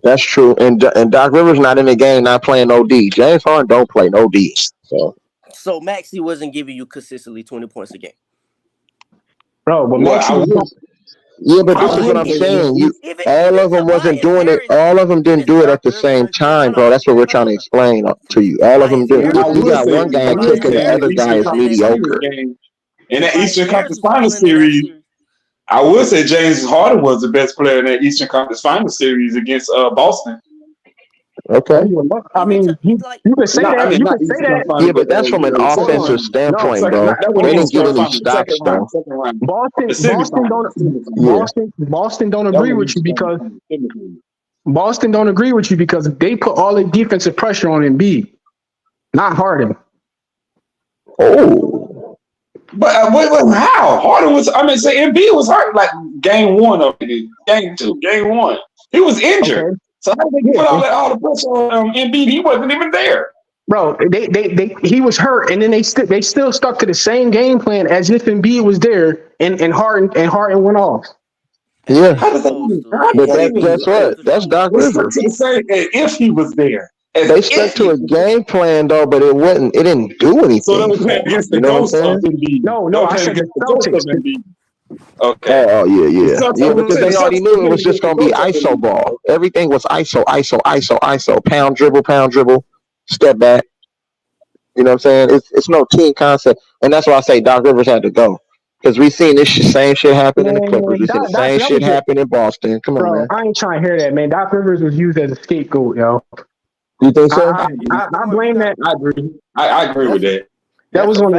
That's true. And Doc Rivers not in the game, not playing no D. James Harden don't play no D. So Maxey wasn't giving you consistently 20 points a game. Bro, but Maxey was. Yeah, but this is what I'm saying. All of them wasn't doing it. All of them didn't do it at the same time, bro. That's what we're trying to explain to you. All of them did. You got one guy cooking, the other guy is mediocre. In that Eastern Conference Finals series, I would say James Harden was the best player in that Eastern Conference Finals series against Boston. Okay. I mean, you can say that. You can say that. Yeah, but that's from an offensive standpoint, bro. They didn't get any stops, though. Boston don't agree with you because Boston don't agree with you because they put all the defensive pressure on Embiid, not Harden. Oh. But how? Harden was, say Embiid was hurt like game 1 of it. Game 2, game 1. He was injured. Okay. So how did they put all the pressure on Embiid? He wasn't even there. Bro, he was hurt, and then they still stuck to the same game plan as if Embiid was there, and Harden went off. Yeah, but that's what. That's Doc Rivers. If he was there, they stuck to a game plan though, but it didn't do anything. So that was playing against the ghost of Embiid. No, I said the Celtics. Okay. Oh yeah, because they already knew it was just gonna be ISO ball. Everything was ISO, pound dribble, step back. You know what I'm saying? It's no team concept, and that's why I say Doc Rivers had to go because we seen this same shit happen in the Clippers. We seen the same shit happen in Boston. Come on, man. I ain't trying to hear that, man. Doc Rivers was used as a scapegoat, yo. You think so? I blame that. I agree. I agree with that. That was on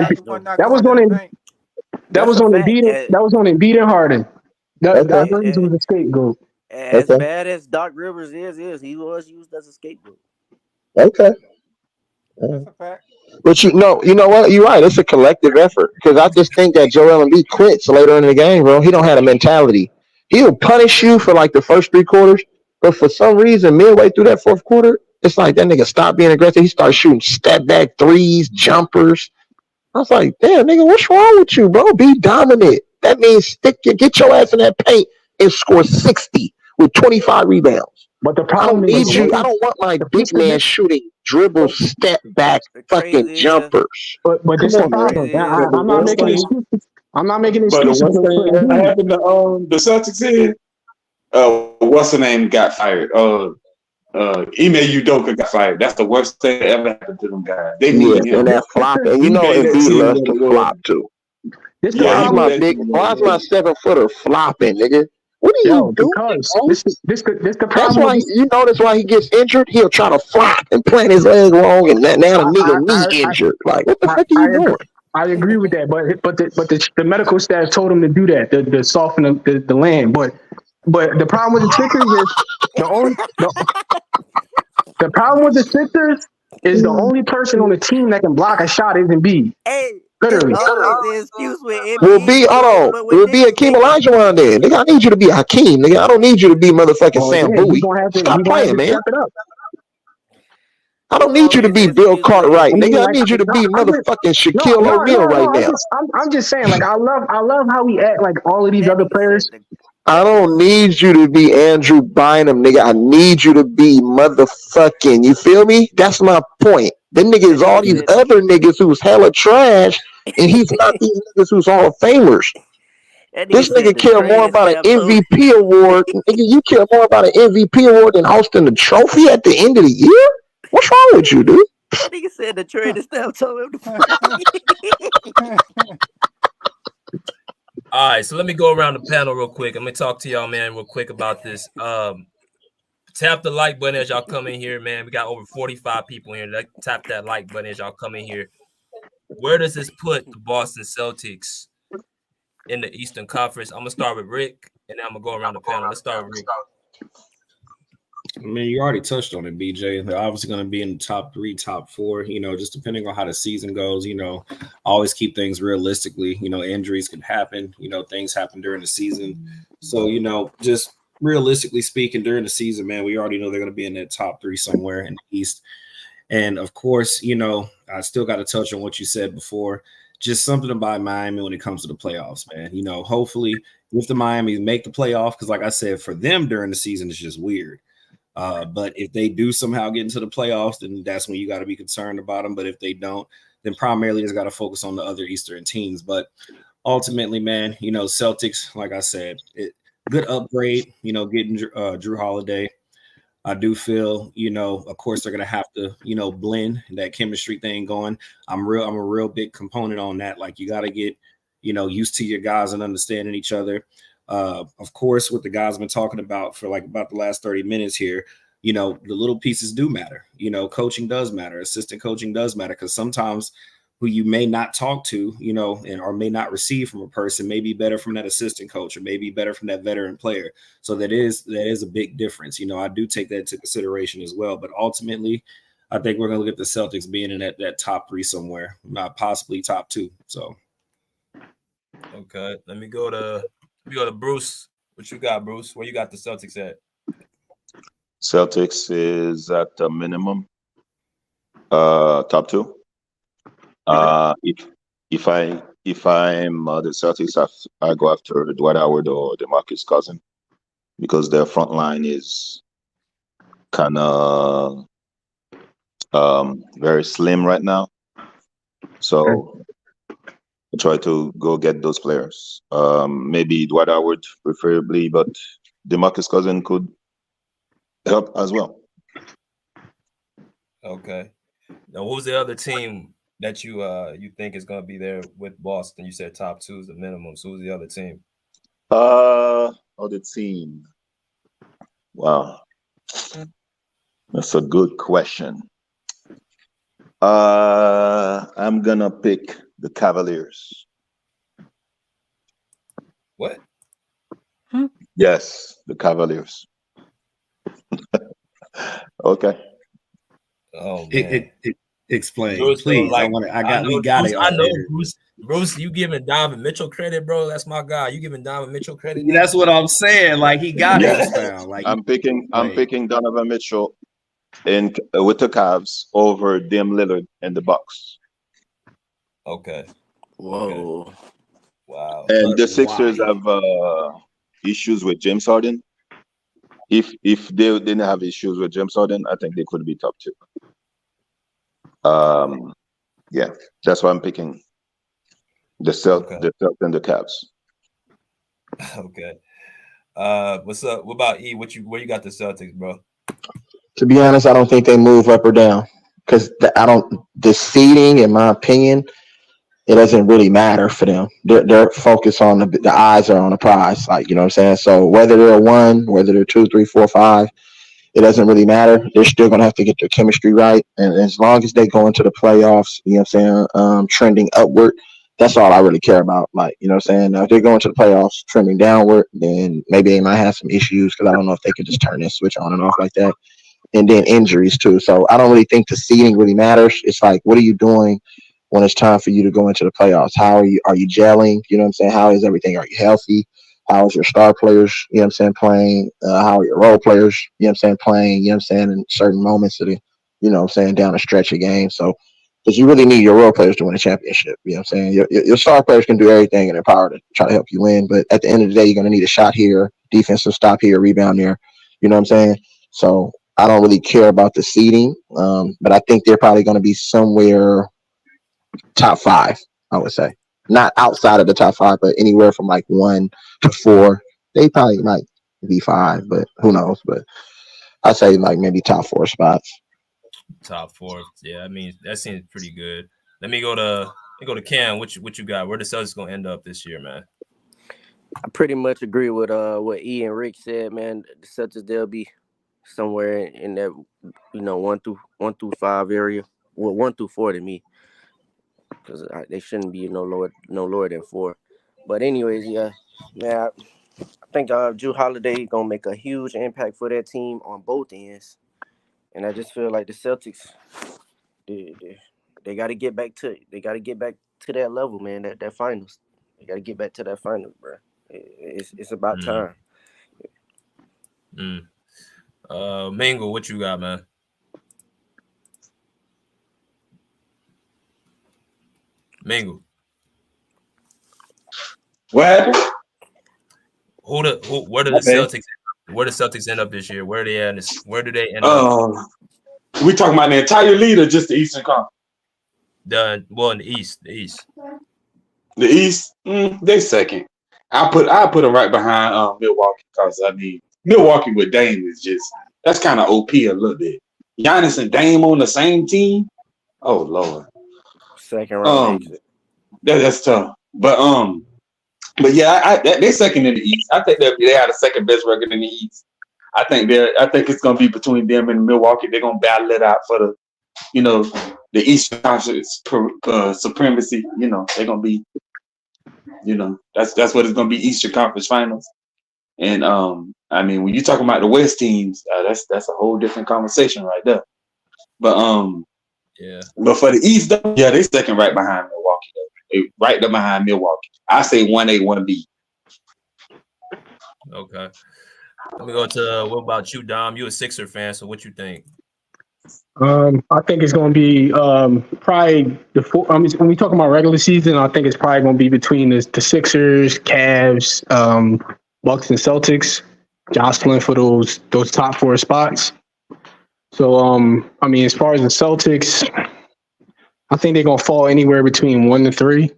Embiid and Harden. Doc Rivers was a scapegoat. As bad as Doc Rivers is, he was used as a scapegoat. Okay. That's a fact. But you know what? You're right. It's a collective effort because I just think that Joel Embiid quits later in the game, bro. He don't have a mentality. He'll punish you for like the first 3 quarters, but for some reason, midway through that 4th quarter, it's like that nigga stopped being aggressive. He started shooting step back threes, jumpers. I was like, damn, nigga, what's wrong with you, bro? Be dominant. That means get your ass in that paint and score 60 with 25 rebounds. But the problem is, I don't want my big man shooting dribble, step back, fucking jumpers. But this is the problem. I'm not making excuses. I'm not making excuses. But the one thing that happened to the Celtics is, what's the name got fired? Ime Udoka got fired. That's the worst thing that ever happened to them guys. They need him. And that flop, and you know Embiid loves to flop too. Why's my 7-footer flopping, nigga? What are you doing, because bro? this the That's problem why with this. you notice why he gets injured. He'll try to flop and plant his leg wrong, and now the nigga knee injured. Like, what the fuck are you doing? I agree with that, but the medical staff told him to do that, to soften the land. But the problem with the Sixers is the problem with the Sixers is the only person on the team that can block a shot is Embiid. Hey, Literally. it's always the excuse with Will Embiid. be But when will be niggas Hakeem make Olajuwon then. Nigga, I need you to be Hakeem. Nigga, I don't need you to be motherfucking Well, Sam then Bowie. Stop he gonna have playing, to man. step it up. I don't it's need you to always the be Bill excuse with Cartwright, I mean, nigga. I like, need you to be I'm just, motherfucking Shaquille O'Neal right now. I'm just saying, like, I love how we act like all of these that other nigga players. said I don't need you to be Andrew Bynum, nigga. I need you to be motherfucking. You feel me? That's my point. Them niggas, all these said other niggas who's hella trash, and he's not these niggas who's Hall of Famers. that This nigga said nigga the care more trade about an staff told MVP award. Nigga, you care more about an MVP award than hosting the trophy at the end of the year? What's wrong with you, dude? that nigga said the trade staff told him to fuck. All right, so let me go around the panel real quick. I'm gonna talk to y'all, man, real quick about this. Tap the like button as y'all come in here, man. We got over 45 people here. Tap that like button as y'all come in here. Where does this put the Boston Celtics in the Eastern Conference? I'm gonna start with Rick, and then I'm gonna go around the panel. Let's start with Rick. I mean, you already touched on it, BJ. They're obviously going to be in the top 3, top 4, just depending on how the season goes, always keep things realistically. Injuries can happen, things happen during the season. So, just realistically speaking, during the season, man, we already know they're going to be in that top 3 somewhere in the East. And of course, I still got to touch on what you said before. Just something about Miami when it comes to the playoffs, man. Hopefully if the Miami make the playoff, because like I said, for them during the season, it's just weird. But if they do somehow get into the playoffs, then that's when you got to be concerned about them. But if they don't, then primarily it's got to focus on the other Eastern teams. But ultimately, man, Celtics, like I said, good upgrade, getting Jrue Holiday. I do feel, of course, they're going to have to, blend that chemistry thing going. I'm a real big component on that. Like, you got to get, used to your guys and understanding each other. Of course, what the guys have been talking about for like about the last 30 minutes here, the little pieces do matter. Coaching does matter. Assistant coaching does matter, because sometimes who you may not talk to, or may not receive from a person may be better from that assistant coach, or maybe better from that veteran player. So that is a big difference. I do take that into consideration as well. But ultimately, I think we're going to look at the Celtics being in that top 3 somewhere, not possibly top 2. So, okay, let me go to Bruce. What you got, Bruce? Where you got the Celtics at? Celtics is at a minimum top 2. If I'm the Celtics, I go after Dwight Howard or DeMarcus Cousins, because their front line is kind of very slim right now. So I try to go get those players. Maybe Dwight Howard preferably, but DeMarcus Cousins could help as well. Okay. Now, what was the other team that you think is going to be there with Boston? You said top 2 is the minimum. So who's the other team? Other team. Wow, that's a good question. I'm gonna pick the Cavaliers. What? Yes, the Cavaliers. Okay. Oh man. Explain, Bruce, please. like, we got it. I know, Bruce, you giving Donovan Mitchell credit, bro? That's my guy. You giving Donovan Mitchell credit? Yeah, that's what I'm saying. Like, he got it expound. Like, I'm picking Donovan Mitchell with the Cavs over Damian Lillard and the Bucks. Okay. Whoa. Okay. Wow. And the Sixers have issues with James Harden. If they didn't have issues with James Harden, I think they could be top 2. Yeah, that's why I'm picking the Celtics and the Cavs. Okay. What's up? What about E? Where you got the Celtics, bro? To be honest, I don't think they move up or down, because the seeding, in my opinion, it doesn't really matter for them. They're focused on the eyes are on the prize, like you know what I'm saying. So whether they're one, whether they're two, three, four, five, it doesn't really matter. They're still gonna have to get their chemistry right, and as long as they go into the playoffs, you know what I'm saying, trending upward. That's all I really care about. Like you know what I'm saying. Now, if they're going to the playoffs trending downward, then maybe they might have some issues because I don't know if they can just turn this switch on and off like that. And then injuries too. So I don't really think the seeding really matters. It's like, what are you doing when it's time for you to go into the playoffs? How are you? Are you gelling? You know what I'm saying? How is everything? Are you healthy? How is your star players? You know what I'm saying? Playing. How are your role players? You know what I'm saying? Playing. You know what I'm saying? In certain moments of the, you know what I'm saying, down a stretch of game. So because you really need your role players to win a championship. You know what I'm saying? Your star players can do everything in their power to try to help you win, but at the end of the day, you're going to need a shot here, defensive stop here, rebound there. You know what I'm saying? So I don't really care about the seeding, but I think they're probably going to be somewhere top five. I would say not outside of the top five, but anywhere from like 1 to 4. They probably might be five, but who knows? But I'd say like maybe top 4 spots. Top 4. Yeah, I mean that seems pretty good. Let me go to Cam. What you got? Where the Celtics gonna end up this year, man? I pretty much agree with what E and Rick said, man. The Celtics, they'll be somewhere in that 1 through 5 area. Well, 1 through 4 to me, because they shouldn't be no lower than 4. But anyways, yeah, man, I think Jrue Holiday gonna make a huge impact for that team on both ends, and I just feel like the Celtics, they got to get back to that level, man. That finals, they got to get back to that finals, bro. It's about time. Mingle, what you got, man? Mingle. What happened? Where do the Celtics end up this year? Where they at? Where do they end up? We talking about the entire lead or just the Eastern Conference? In the East. The East, they second. I put them right behind Milwaukee, because I mean Milwaukee with Dame is just, that's kind of OP a little bit. Giannis and Dame on the same team. Oh Lord. Second round exit. That's tough. But yeah, they second in the East. I think they have the second best record in the East. I think it's gonna be between them and Milwaukee. They're gonna battle it out for the Eastern Conference supremacy. They're gonna be, that's what it's gonna be, Eastern Conference Finals. And I mean, when you talking about the West teams, that's a whole different conversation right there. But but for the East, yeah, they second right behind Milwaukee. Right there behind Milwaukee. I say 1A, 1B. Okay. Let me go to, what about you, Dom? You a Sixer fan, so what you think? I think it's going to be probably when we talk about regular season, I think it's probably going to be between the Sixers, Cavs, Bucks, and Celtics, jostling for those top 4 spots. So, I mean, as far as the Celtics, I think they're going to fall anywhere between 1 to 3.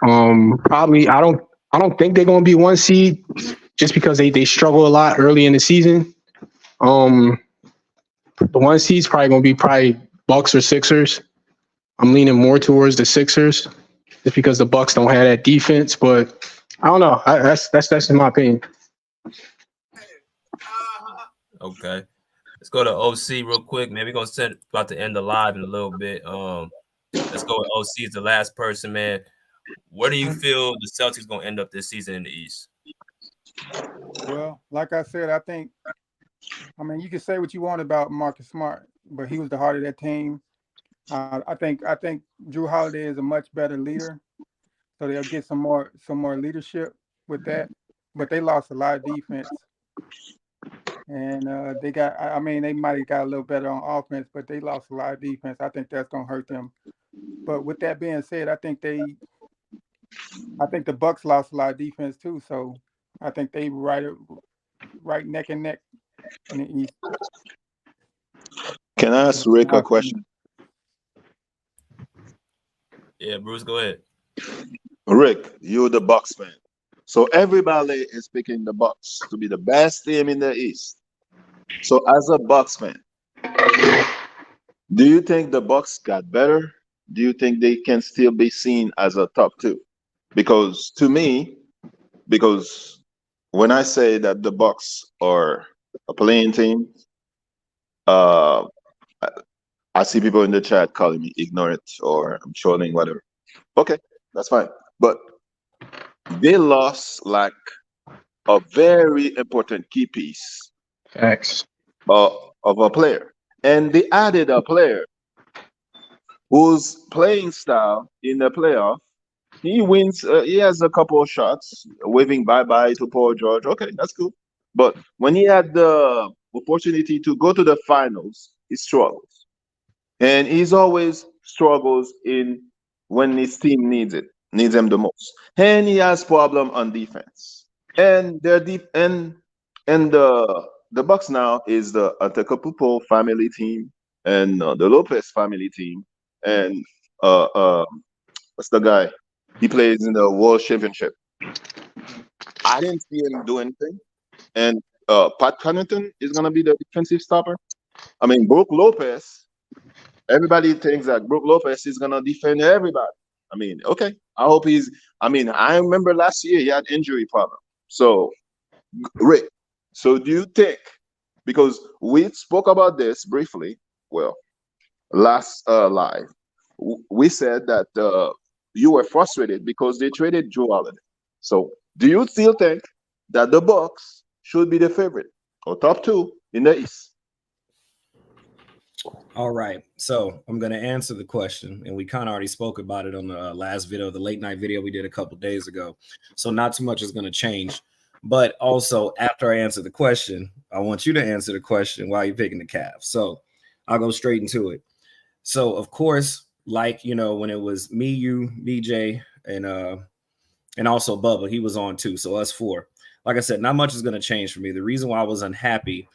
Probably, I don't think they're going to be 1 seed, just because they struggle a lot early in the season. The 1 seed's probably going to be Bucks or Sixers. I'm leaning more towards the Sixers, just because the Bucks don't have that defense. But I don't know. That's in my opinion. Okay. Let's go to OC real quick. Man, we're going to about to end the live in a little bit. Let's go with OC as the last person, man. Where do you feel the Celtics going to end up this season in the East? Well, like I said, I mean, you can say what you want about Marcus Smart, but he was the heart of that team. I think Jrue Holiday is a much better leader, so they'll get some more leadership with that. But they lost a lot of defense, and they might have got a little better on offense, but they lost a lot of defense. I think that's gonna hurt them. But with that being said, I think the Bucks lost a lot of defense too, so I think they right neck and neck in the East. Can I ask Rick a question? Yeah, Bruce, go ahead. Rick, you're the Bucks fan. So everybody is picking the Bucks to be the best team in the East. So as a Bucks fan, do you think the Bucks got better do you think they can still be seen as a top two? Because to me, because when I say that the Bucks are a playing team, uh, I I see people in the chat calling me ignorant or I'm trolling, whatever. Okay, that's fine. But they lost like a very important key piece Facts. uh, of a player, and they added a player whose playing style in the playoff, he wins. He has a couple of shots, waving bye bye to Paul George. Okay, that's cool. But when he had the opportunity to go to the finals, he struggles, and he's always struggles in when his team needs him the most, and he has problem on defense. And they're deep, and the Bucks now is the Antetokounmpo family team and the Lopez family team, and uh, uh, what's the guy? He plays in the World Championship. I didn't see him do anything. And Pat Connaughton is gonna be the defensive stopper. I mean, Brook Lopez. Everybody thinks that Brook Lopez is gonna defend everybody. I mean, okay. I hope he's. I mean, I remember last year he had injury problem. So, Rick. So, do you think? Because we spoke about this briefly. Well, last live, we said that you were frustrated because they traded Jrue Holiday. So, do you still think that the Bucks should be the favorite or top two in the East? All right. So I'm going to answer the question, and we kind of already spoke about it on the last video, the late night video we did a couple days ago. So not too much is going to change. But also, after I answer the question, I want you to answer the question while you're picking the Cavs. So I'll go straight into it. So, of course, like, you know, when it was me, you, BJ, and also Bubba, he was on too. So us four. Like I said, not much is going to change for me. The reason why I was unhappy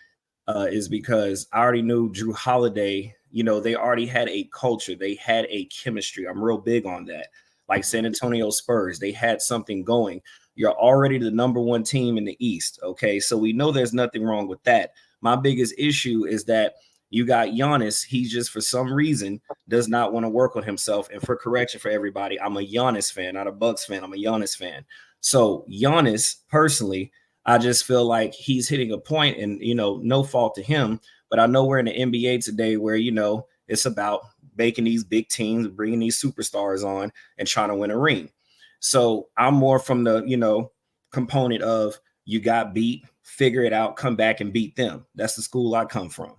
is because I already knew Jrue Holiday, you know, they already had a culture. They had a chemistry. I'm real big on that. Like San Antonio Spurs, they had something going. You're already the number one team in the East, okay? So we know there's nothing wrong with that. My biggest issue is that you got Giannis. He just, for some reason, does not want to work on himself. And for correction for everybody, I'm a Giannis fan, not a Bucks fan. I'm a Giannis fan. So Giannis, personally, I just feel like he's hitting a point, and, you know, no fault to him, but I know we're in the NBA today where, you know, it's about making these big teams, bringing these superstars on and trying to win a ring. So I'm more from the, you know, component of you got beat, figure it out, come back and beat them. That's the school I come from.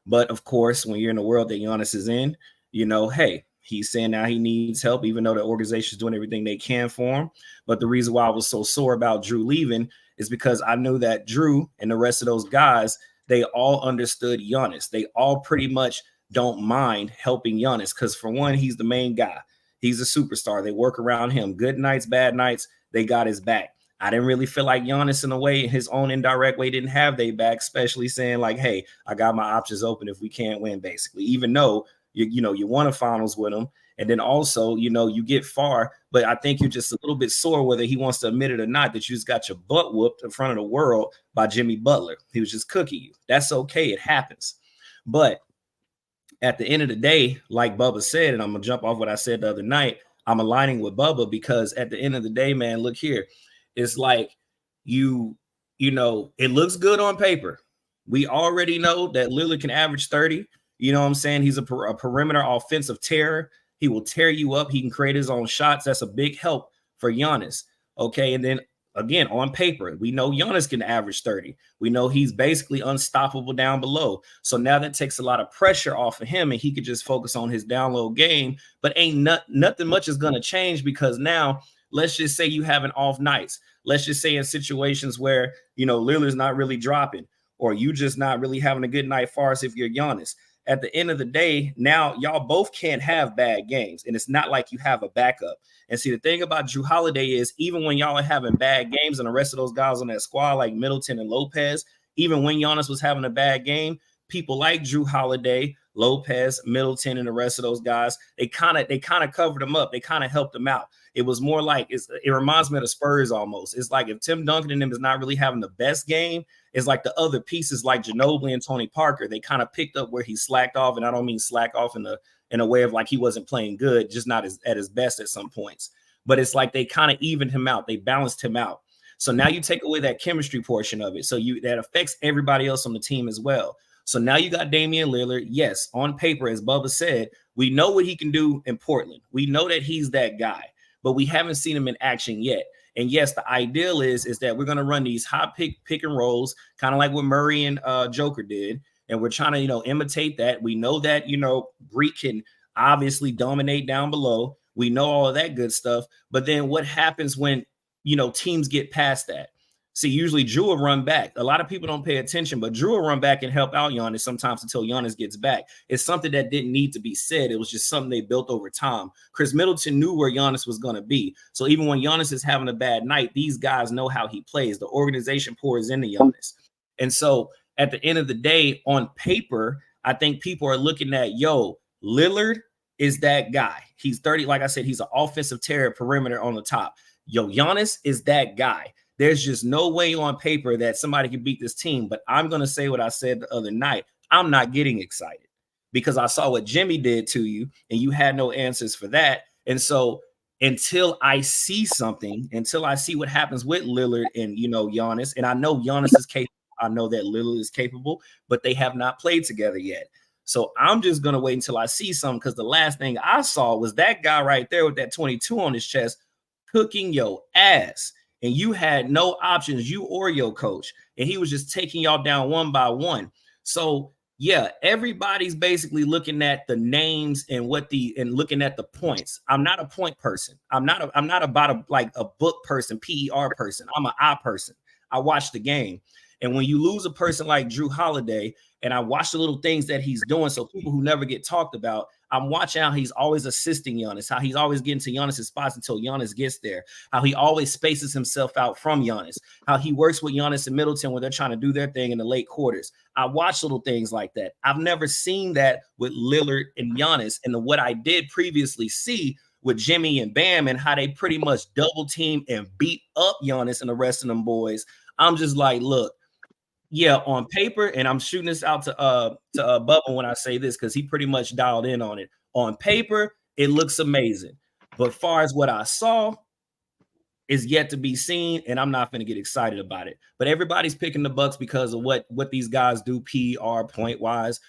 But of course, when you're in the world that Giannis is in, you know, hey, he's saying now he needs help, even though the organization is doing everything they can for him. But the reason why I was so sore about Jrue leaving is because I knew that Jrue and the rest of those guys, they all understood Giannis. They all pretty much don't mind helping Giannis because, for one, he's the main guy. He's a superstar. They work around him. Good nights, bad nights, they got his back. I didn't really feel like Giannis, in a way, in his own indirect way, didn't have their back, especially saying like, hey, I got my options open if we can't win, basically, even though, you know, you won a finals with him. And then also, you know, you get far, but I think you're just a little bit sore, whether he wants to admit it or not, that you just got your butt whooped in front of the world by Jimmy Butler. He was just cooking you. That's okay. It happens. But at the end of the day, like Bubba said, and I'm going to jump off what I said the other night, I'm aligning with Bubba because at the end of the day, man, look here. It's like you know, it looks good on paper. We already know that Lillard can average 30. You know what I'm saying? He's a perimeter offensive terror. He will tear you up. He can create his own shots. That's a big help for Giannis. Okay. And then again, on paper, we know Giannis can average 30. We know he's basically unstoppable down below. So now that takes a lot of pressure off of him, and he could just focus on his down low game. But nothing much is going to change because now, let's just say you have an off nights. Let's just say in situations where, you know, Lillard's not really dropping, or you just not really having a good night far as if you're Giannis. At the end of the day, now y'all both can't have bad games, and it's not like you have a backup. And see, the thing about Jrue Holiday is even when y'all are having bad games and the rest of those guys on that squad like Middleton and Lopez, even when Giannis was having a bad game, people like Jrue Holiday, Lopez, Middleton, and the rest of those guys, they kind of covered him up. They kind of helped him out. It was more like it reminds me of the Spurs almost. It's like if Tim Duncan and them is not really having the best game, it's like the other pieces like Ginobili and Tony Parker, they kind of picked up where he slacked off. And I don't mean slack off in the, in a way of like he wasn't playing good, just not at his best at some points. But it's like they kind of evened him out. They balanced him out. So now you take away that chemistry portion of it. So that affects everybody else on the team as well. So now you got Damian Lillard. Yes, on paper, as Bubba said, we know what he can do in Portland. We know that he's that guy, but we haven't seen him in action yet. And yes, the ideal is that we're going to run these high pick and rolls, kind of like what Murray and Joker did. And we're trying to, imitate that. We know that, Greek can obviously dominate down below. We know all of that good stuff. But then what happens when, teams get past that? See, usually Jrue will run back. A lot of people don't pay attention, but Jrue will run back and help out Giannis sometimes until Giannis gets back. It's something that didn't need to be said. It was just something they built over time. Chris Middleton knew where Giannis was going to be. So even when Giannis is having a bad night, these guys know how he plays. The organization pours into Giannis. And so at the end of the day, on paper, I think people are looking at, Lillard is that guy. He's 30. Like I said, he's an offensive terror perimeter on the top. Giannis is that guy. There's just no way on paper that somebody can beat this team. But I'm going to say what I said the other night. I'm not getting excited because I saw what Jimmy did to you and you had no answers for that. And so until I see something, until I see what happens with Lillard and, Giannis, and I know Giannis is capable. I know that Lillard is capable, but they have not played together yet. So I'm just going to wait until I see something because the last thing I saw was that guy right there with that 22 on his chest cooking your ass. And you had no options, you or your coach. And he was just taking y'all down one by one. So, yeah, everybody's basically looking at the names and looking at the points. I'm not a point person. I'm not about a book person, PER person. I'm an eye person. I watch the game. And when you lose a person like Jrue Holiday, and I watch the little things that he's doing, so people who never get talked about, I'm watching how he's always assisting Giannis, how he's always getting to Giannis' spots until Giannis gets there, how he always spaces himself out from Giannis, how he works with Giannis and Middleton when they're trying to do their thing in the late quarters. I watch little things like that. I've never seen that with Lillard and Giannis. And what I did previously see with Jimmy and Bam and how they pretty much double team and beat up Giannis and the rest of them boys, I'm just like, look, yeah, on paper, and I'm shooting this out to Bubba when I say this because he pretty much dialed in on it. On paper, it looks amazing, but far as what I saw is yet to be seen, and I'm not going to get excited about it. But everybody's picking the Bucks because of what these guys do, PR point wise,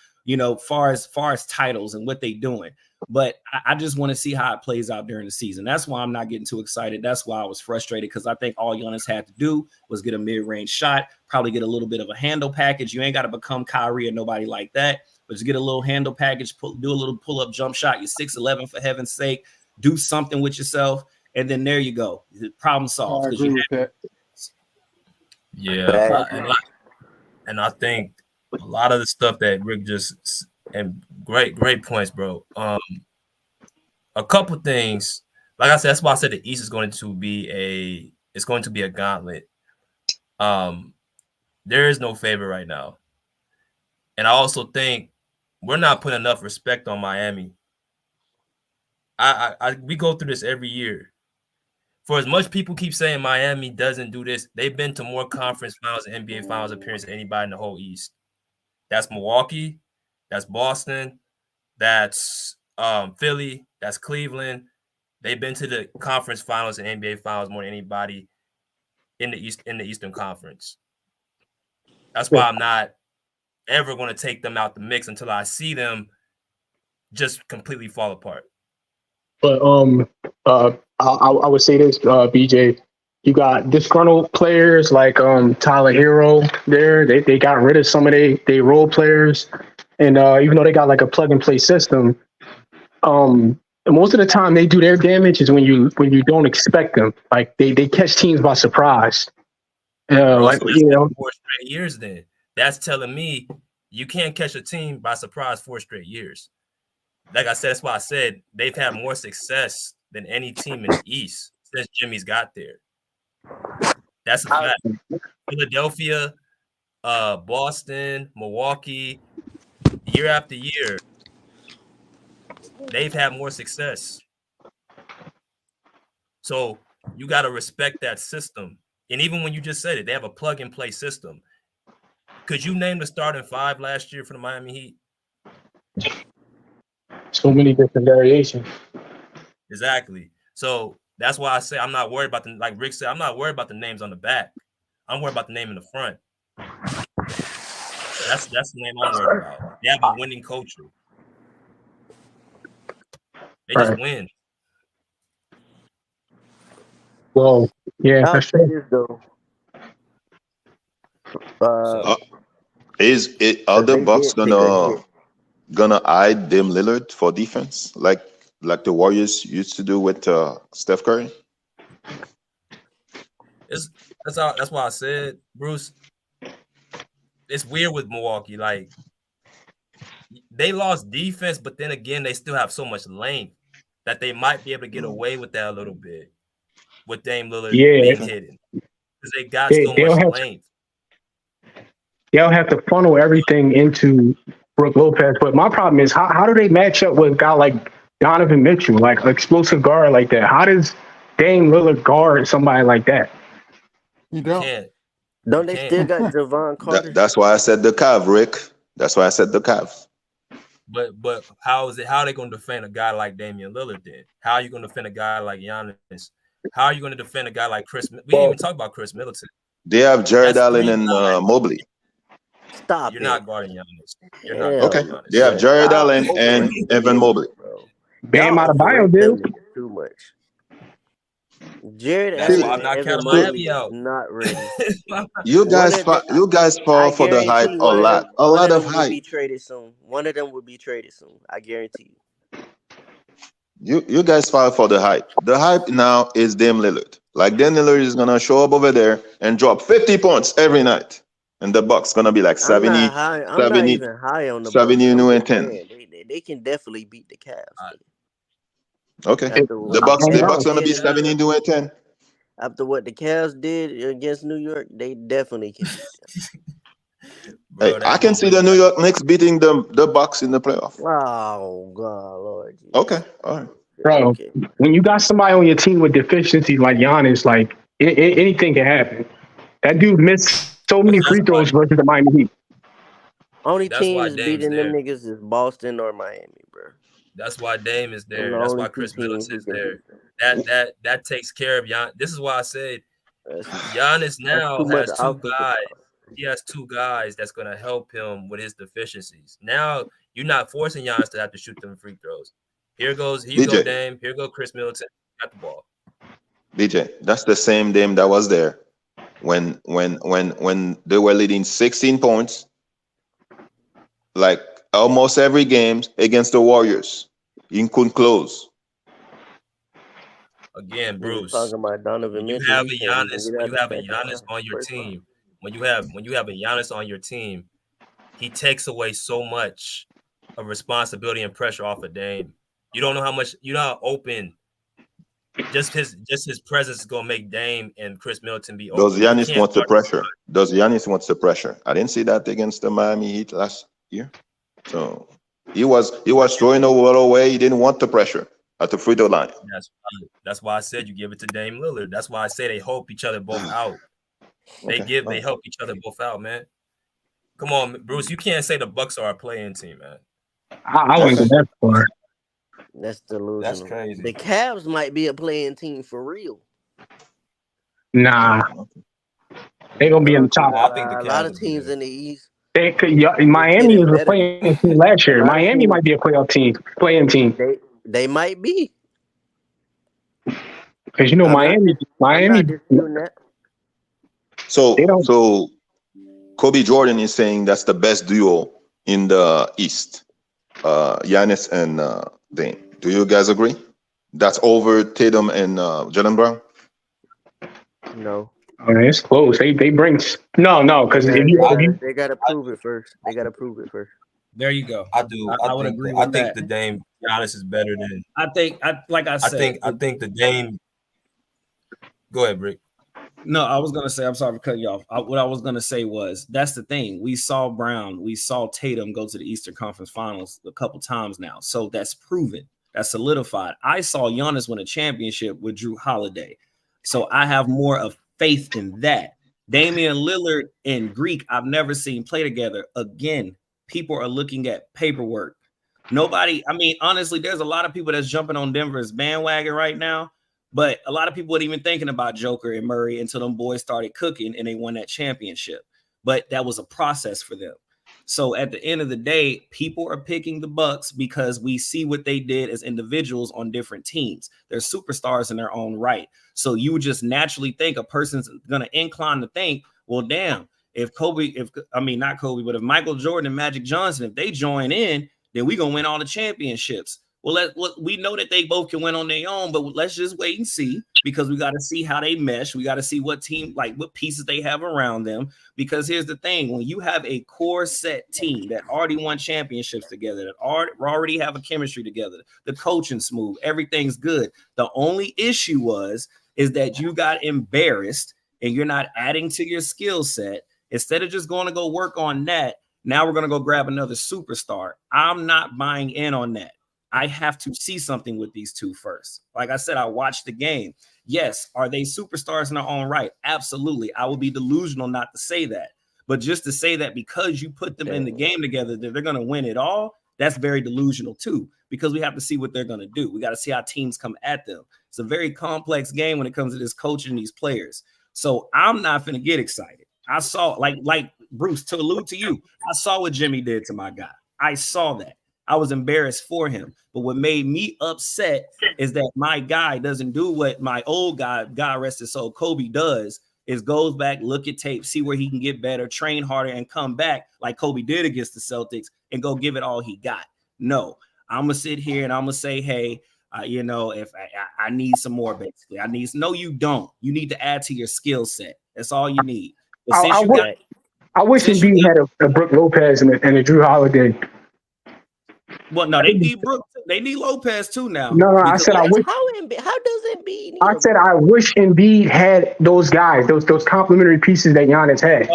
far as titles and what they doing. But I just want to see how it plays out during the season. That's why I'm not getting too excited. That's why I was frustrated because I think all Giannis had to do was get a mid-range shot, probably get a little bit of a handle package. You ain't got to become Kyrie or nobody like that, but just get a little handle package, do a little pull-up jump shot. You're 6'11", for heaven's sake. Do something with yourself, and then there you go. Problem solved. I agree with that. Yeah, and I think a lot of the stuff that Rick just and great points, bro. A couple things, like I said, that's why I said the East is going to be a gauntlet. There is no favorite right now, and I also think we're not putting enough respect on Miami. We go through this every year. For as much people keep saying Miami doesn't do this, they've been to more conference finals and NBA finals appearances than anybody in the whole East. That's Milwaukee, that's Boston, that's Philly, that's Cleveland. They've been to the conference finals and NBA finals more than anybody in the Eastern Conference. That's why I'm not ever going to take them out the mix until I see them just completely fall apart. But I would say this, BJ, you got disgruntled players like Tyler Hero there. They got rid of some of they role players, and even though they got like a plug and play system, most of the time they do their damage is when you don't expect them. Like they catch teams by surprise. Like 4 straight years. Then that's telling me you can't catch a team by surprise 4 straight years. Like I said, that's why I said they've had more success than any team in the East since Jimmy's got there. That's a fact. Philadelphia, Boston, Milwaukee, year after year, they've had more success. So you got to respect that system. And even when you just said it, they have a plug-and-play system. Could you name the starting 5 last year for the Miami Heat? So many different variations. Exactly. So that's why I say I'm not worried about like Rick said, I'm not worried about the names on the back. I'm worried about the name in the front. That's the name I'm worried about. They have a winning culture. They just win. Well, yeah, I'll that's say true. this though. Are the They Bucks did take a hit. gonna hide Dame Lillard for defense like the Warriors used to do with Steph Curry? That's why I said, Bruce, it's weird with Milwaukee. Like, they lost defense, but then again, they still have so much length that they might be able to get away with that a little bit with Dame Lillard being hidden because they got so much length. They'll have to funnel everything into Brook Lopez. But my problem is, how do they match up with a guy like Donovan Mitchell, like an explosive guard like that? How does Dame Lillard guard somebody like that? You don't. Can't. Don't they still got Javon Carter? That's why I said the Cav, Rick. That's why I said the Cav. But how are they going to defend a guy like Damian Lillard then? How are you going to defend a guy like Giannis? How are you going to defend a guy like Chris? We didn't even talk about Chris Middleton. They have Jared Allen and Mobley. Stop You're not guarding Giannis. You're not Okay. guarding Giannis. They have Jared Allen and Evan Mobley. Bam Adebayo, dude. Too much. Jared That's Allen why I'm and not Evan counting Mobley Miami is out. not ready. You guys fall for the hype a lot. A lot of Will hype. be traded soon. One of them will be traded soon. I guarantee you. You guys fall for the hype. The hype now is Dame Lillard. Like Dame Lillard is gonna show up over there and drop 50 points every night. And the Bucks gonna be like 70, I'm not even high on the 70 Bucks. new and 10. They can definitely beat the Cavs. Okay. The Bucks gonna be 70 new and 10. After what the Cavs did against New York, they definitely can beat them. Hey, I can see the New York Knicks beating the Bucks in the playoff. Oh God, Lord. Jesus. Okay, all right. Bro, when you got somebody on your team with deficiencies like Giannis, like anything can happen. That dude missed so many free throws versus the Miami Heat. Only That's team why is Dame's beating them there. niggas is Boston or Miami, bro. That's why Dame is there. The That's only why two Chris teams Middleton is who can there. That takes care of Giannis. This is why I said Giannis now too much has two offensive guys. He has two guys that's going to help him with his deficiencies. Now you're not forcing Giannis to have to shoot them free throws. Here go Dame. Here go Chris Middleton. Got the ball. DJ, that's the same Dame that was there when they were leading 16 points, like almost every game against the Warriors. He couldn't close. Again, Bruce, talking about Donovan when you Mitchell, have he a can't even Giannis, get when out you the have a second Giannis round. on your First round. team, when you have a Giannis on your team, he takes away so much of responsibility and pressure off of Dame. You don't know how much, you know how open just his presence is gonna make Dame and Chris Middleton be open. Does Giannis want the pressure? Does Giannis wants the pressure? I didn't see that against the Miami Heat last year. So he was throwing the ball away. He didn't want the pressure at the free throw line. That's why I said you give it to Dame Lillard. That's why I say they help each other both out. They help each other both out, man. Come on, Bruce. You can't say the Bucks are a play-in team, man. I wouldn't go that far. That's delusional. That's crazy. The Cavs might be a playing team for real. Nah, they gonna be in the top. I think A lot of teams in the East. They could. Miami was a playing team last year. Miami might be a playoff team, playing team. They might be. Because Miami. So Kobe Jordan is saying that's the best duo in the East. Giannis and Dame. Do you guys agree? That's over Tatum and Jaylen Brown? No. I mean, it's close. They bring no because they gotta prove it first. There you go. I do. I would agree. I think the Dame Giannis is better than. I think the Dame. Go ahead, Brick. No, I was gonna say. I'm sorry for cutting you off. What I was gonna say was that's the thing. We saw Brown, we saw Tatum go to the Eastern Conference Finals a couple times now, so that's proven. That's solidified. I saw Giannis win a championship with Jrue Holiday, so I have more of faith in that. Damian Lillard and Greek, I've never seen play together. Again, people are looking at paperwork. Nobody, I mean, honestly, there's a lot of people that's jumping on Denver's bandwagon right now, but a lot of people weren't even thinking about Joker and Murray until them boys started cooking and they won that championship. But that was a process for them. So at the end of the day, people are picking the Bucks because we see what they did as individuals on different teams. They're superstars in their own right. So you would just naturally think a person's going to incline to think, well, damn, if not Kobe, but if Michael Jordan and Magic Johnson, if they join in, then we're going to win all the championships. Well, we know that they both can win on their own, but let's just wait and see, because we got to see how they mesh. We got to see what pieces they have around them. Because here's the thing, when you have a core set team that already won championships together, that already have a chemistry together, the coaching smooth, everything's good. The only issue is that you got embarrassed and you're not adding to your skill set. Instead of just going to go work on that, now we're going to go grab another superstar. I'm not buying in on that. I have to see something with these two first. Like I said, I watched the game. Yes, are they superstars in their own right? Absolutely. I would be delusional not to say that. But just to say that because you put them in the game together, that they're going to win it all, that's very delusional too, because we have to see what they're going to do. We got to see how teams come at them. It's a very complex game when it comes to this coaching these players. So I'm not going to get excited. I saw, like Bruce, to allude to you, I saw what Jimmy did to my guy. I saw that. I was embarrassed for him. But what made me upset is that my guy doesn't do what my old guy, God rest his soul, Kobe does, is goes back, look at tape, see where he can get better, train harder, and come back like Kobe did against the Celtics and go give it all he got. No, I'm going to sit here and I'm going to say, hey, if I need some more, basically. No, you don't. You need to add to your skill set. That's all you need. But I wish Embiid had a Brook Lopez and a Jrue Holiday. Well, no, they need Brook. They need Lopez too now. No, I said I wish. How does Embiid? I said I wish Embiid had those guys, those complementary pieces that Giannis had.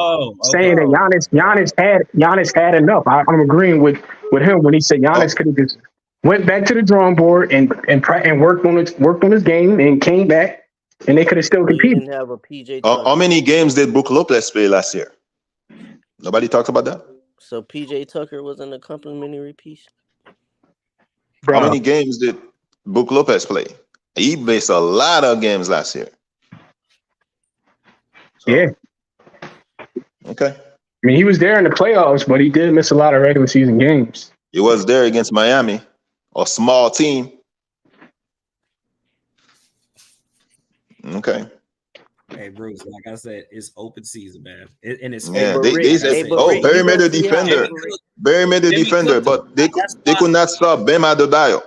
Saying that Giannis had enough. I'm agreeing with him when he said Giannis could have just went back to the drawing board and worked on his game and came back and they could have still competed. Didn't have a PJ. How many games did Brook Lopez play last year? Nobody talks about that. So PJ Tucker was in a complimentary piece. How many games did Brook Lopez play? He missed a lot of games last year. So, yeah. Okay. I mean, he was there in the playoffs, but he did miss a lot of regular season games. He was there against Miami, a small team. Okay. Hey, Bruce, like I said, it's open season, man. And it's they said, perimeter defender. Perimeter defender, but they could not stop Bam Adebayo.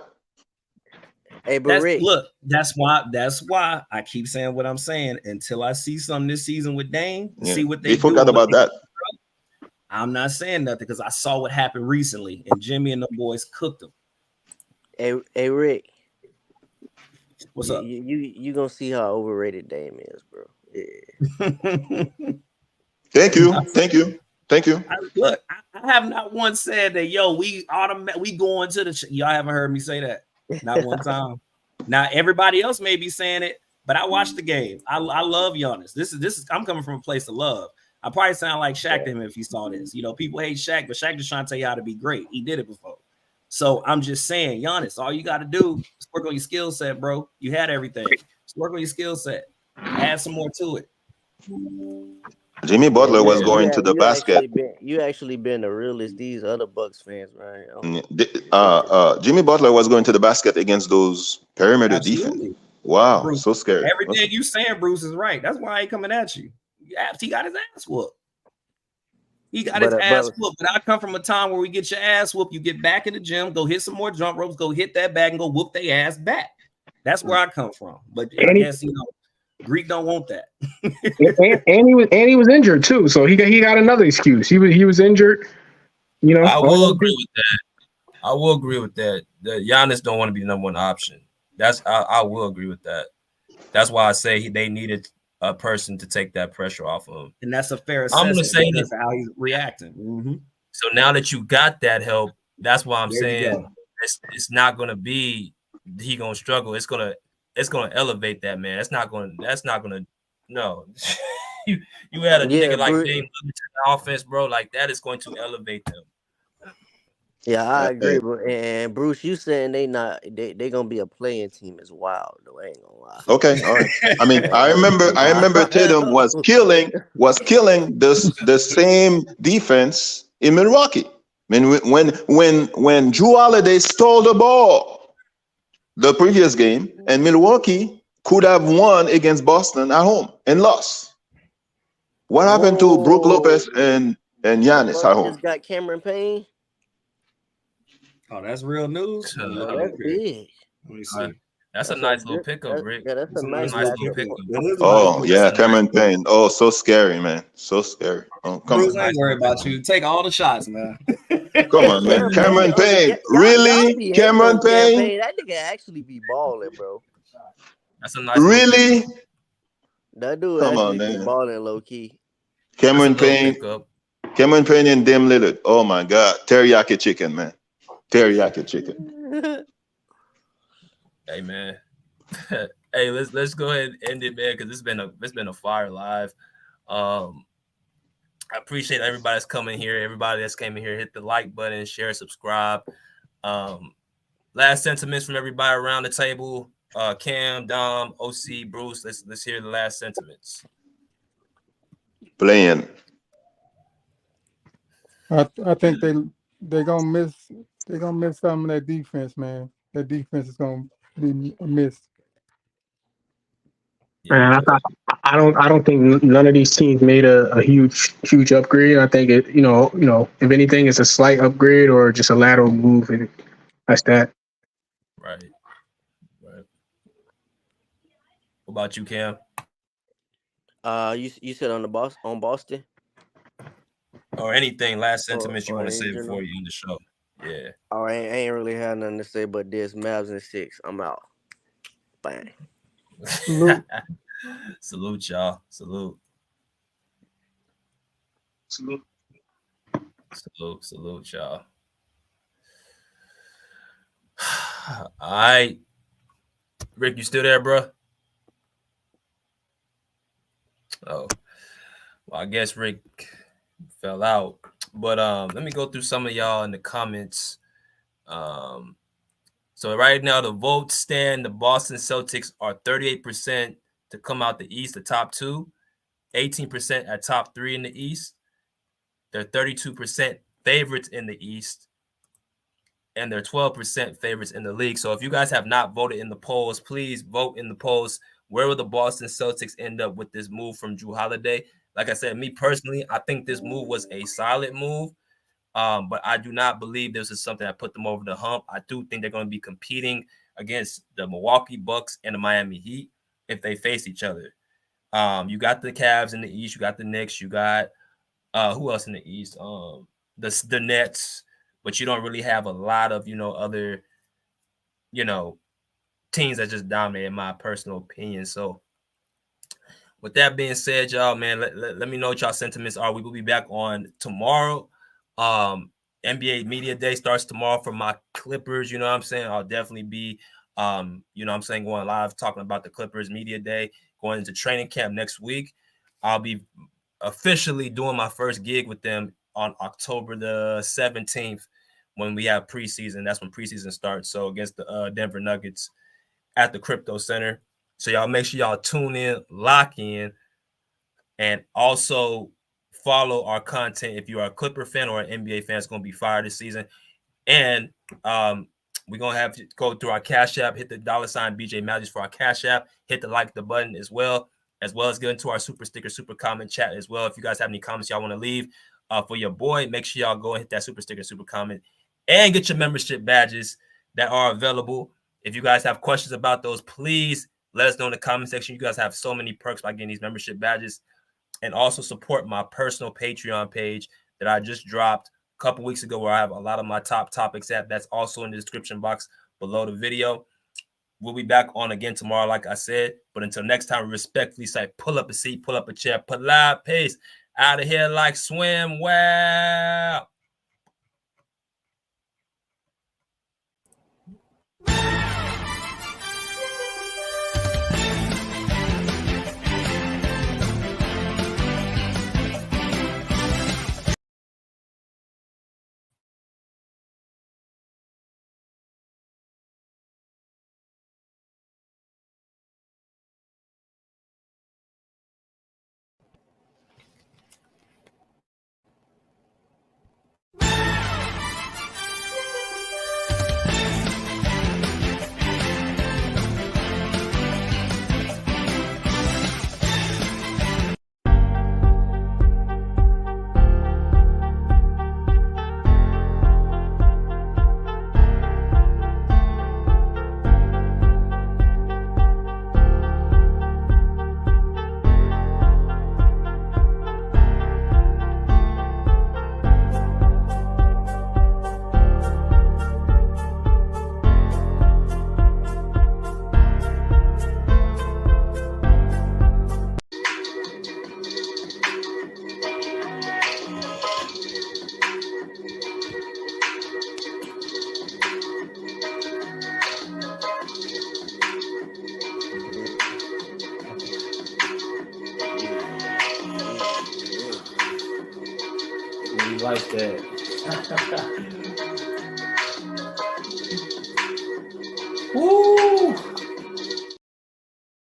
Hey, but Rick, that's why I keep saying what I'm saying until I see something this season with Dame, see what they forgot about that. I'm not saying nothing because I saw what happened recently, and Jimmy and the boys cooked them. Hey, Rick. What's up? You gonna see how overrated Dame is, bro. Yeah. Thank you. I have not once said that. Yo, we going to the. Y'all haven't heard me say that. Not one time. Now everybody else may be saying it, but I watched the game. I love Giannis. This is. I'm coming from a place of love. I probably sound like Shaq to him if he saw this. People hate Shaq, but Shaq just trying to tell you how to be great. He did it before. So I'm just saying, Giannis, all you got to do is work on your skill set, bro. You had everything. Just work on your skill set. Add some more to it. Jimmy Butler was going to the basket. You actually been the realest these other Bucks fans, right? Jimmy Butler was going to the basket against those perimeter defense. Wow, Bruce, so scary. Everything you saying, Bruce, is right. That's why I ain't coming at you. He got his ass whooped. He got his ass whooped. But I come from a time where we get your ass whooped. You get back in the gym, go hit some more jump ropes, go hit that bag, and go whoop their ass back. That's where I come from. But I guess Greek don't want that. and he was injured too, so he got another excuse. He was injured. I will agree with that. I will agree with that. The Giannis don't want to be the number one option. I will agree with that. That's why I say they needed a person to take that pressure off of him. And that's a fair assessment. I'm going to say that how he's reacting. Mm-hmm. So now that you got that help, that's why I'm saying it's not going to be he going to struggle. It's going to elevate that, man. That's not going to no. you had a nigga like Dame to the offense, bro. Like that is going to elevate them. Yeah, I agree. Hey, But and Bruce, you saying they gonna be a playing team is wild though. I ain't gonna lie. okay, all right. I mean, That is I remember Tatum was wild. killing the same defense in Milwaukee. I mean, when Jrue Holiday stole the ball the previous game, and Milwaukee could have won against Boston at home and lost. What happened to Brook Lopez Oh, and the Giannis Bucks at home? just got Cameron Payne. Oh, that's real news. Let me Oh, look that's here. big. Let me see. That's a That's a nice little good. pickup, Rick. That's a That's a nice nice Nice little little backup. pickup. pickup. That is a nice Oh little That's yeah, a pickup. nice Cameron Payne. Oh, so scary, man. So scary. Oh, come Bruce, on. I ain't nice worried little about you. Take all the shots, man. Come Yeah, on, man. Cameron Payne. Cameron Oh yeah, Payne. y'all Really? be hating Cameron on Cameron Payne? Payne. That nigga actually be balling, bro. That's a nice little Really? pickup. That dude Come on, actually be man. balling low key. That's a Cameron little Payne. pickup. Cameron Payne and Dame Lillard. Oh my God. Teriyaki chicken, man. Teriyaki chicken. Hey man. Hey, let's go ahead and end it, man, because it's been a fire live. I appreciate everybody that's coming here. Everybody that's came in here, hit the like button, share, subscribe. Last sentiments from everybody around the table. Cam, Dom, OC, Bruce. Let's hear the last sentiments. Playing. I think they gonna miss some of that defense, man. That defense is gonna be missed. And Yeah. I don't think none of these teams made a huge upgrade. I think it, if anything, it's a slight upgrade or just a lateral move, and that's that. Right. What about you, Cam? You said on Boston Or anything, last or sentiments you want to in say general? before you end the show? Yeah. Oh, I ain't really had nothing to say, but this Mavs in 6. I'm out. Bang. Salute. Salute, y'all. Salute. Salute, y'all. All right. Rick, you still there, bro? Oh. Well, I guess Rick fell out. But let me go through some of y'all in the comments. So right now the votes stand. The Boston Celtics are 38% to come out the East, the top two, 18% at top three in the East. They're 32% favorites in the East, and they're 12% favorites in the league. So if you guys have not voted in the polls, please vote in the polls. Where will the Boston Celtics end up with this move from Jrue Holiday? Like I said, me personally, I think this move was a solid move. But I do not believe this is something that put them over the hump. I do think they're going to be competing against the Milwaukee Bucks and the Miami Heat if they face each other. You got the Cavs in the East. You got the Knicks. You got who else in the East? The Nets. But you don't really have a lot of other teams that just dominate, in my personal opinion. So with that being said, y'all, man, let me know what y'all sentiments are. We will be back on tomorrow. NBA Media Day starts tomorrow for my Clippers. You know what I'm saying? I'll definitely be, going live talking about the Clippers Media Day, going into training camp next week. I'll be officially doing my first gig with them on October the 17th when we have preseason. That's when preseason starts. So against the Denver Nuggets at the Crypto Center. So y'all make sure y'all tune in, lock in, and also follow our content. If you are a Clipper fan or an NBA fan, it's going to be fire this season. And we're going to have to go through our Cash App, hit the $ BJ Magic for our Cash App, hit the button as well as get into our super sticker, super comment chat as well. If you guys have any comments y'all want to leave for your boy, make sure y'all go and hit that super sticker, super comment, and get your membership badges that are available. If you guys have questions about those, please let us know in the comment section. You guys have so many perks by getting these membership badges. And also support my personal Patreon page that I just dropped a couple weeks ago, where I have a lot of my top topics at. That's also in the description box below the video. We'll be back on again tomorrow, like I said. But until next time, we respectfully say, pull up a seat, pull up a chair, polite pace, out of here like swim well. like that. Woo!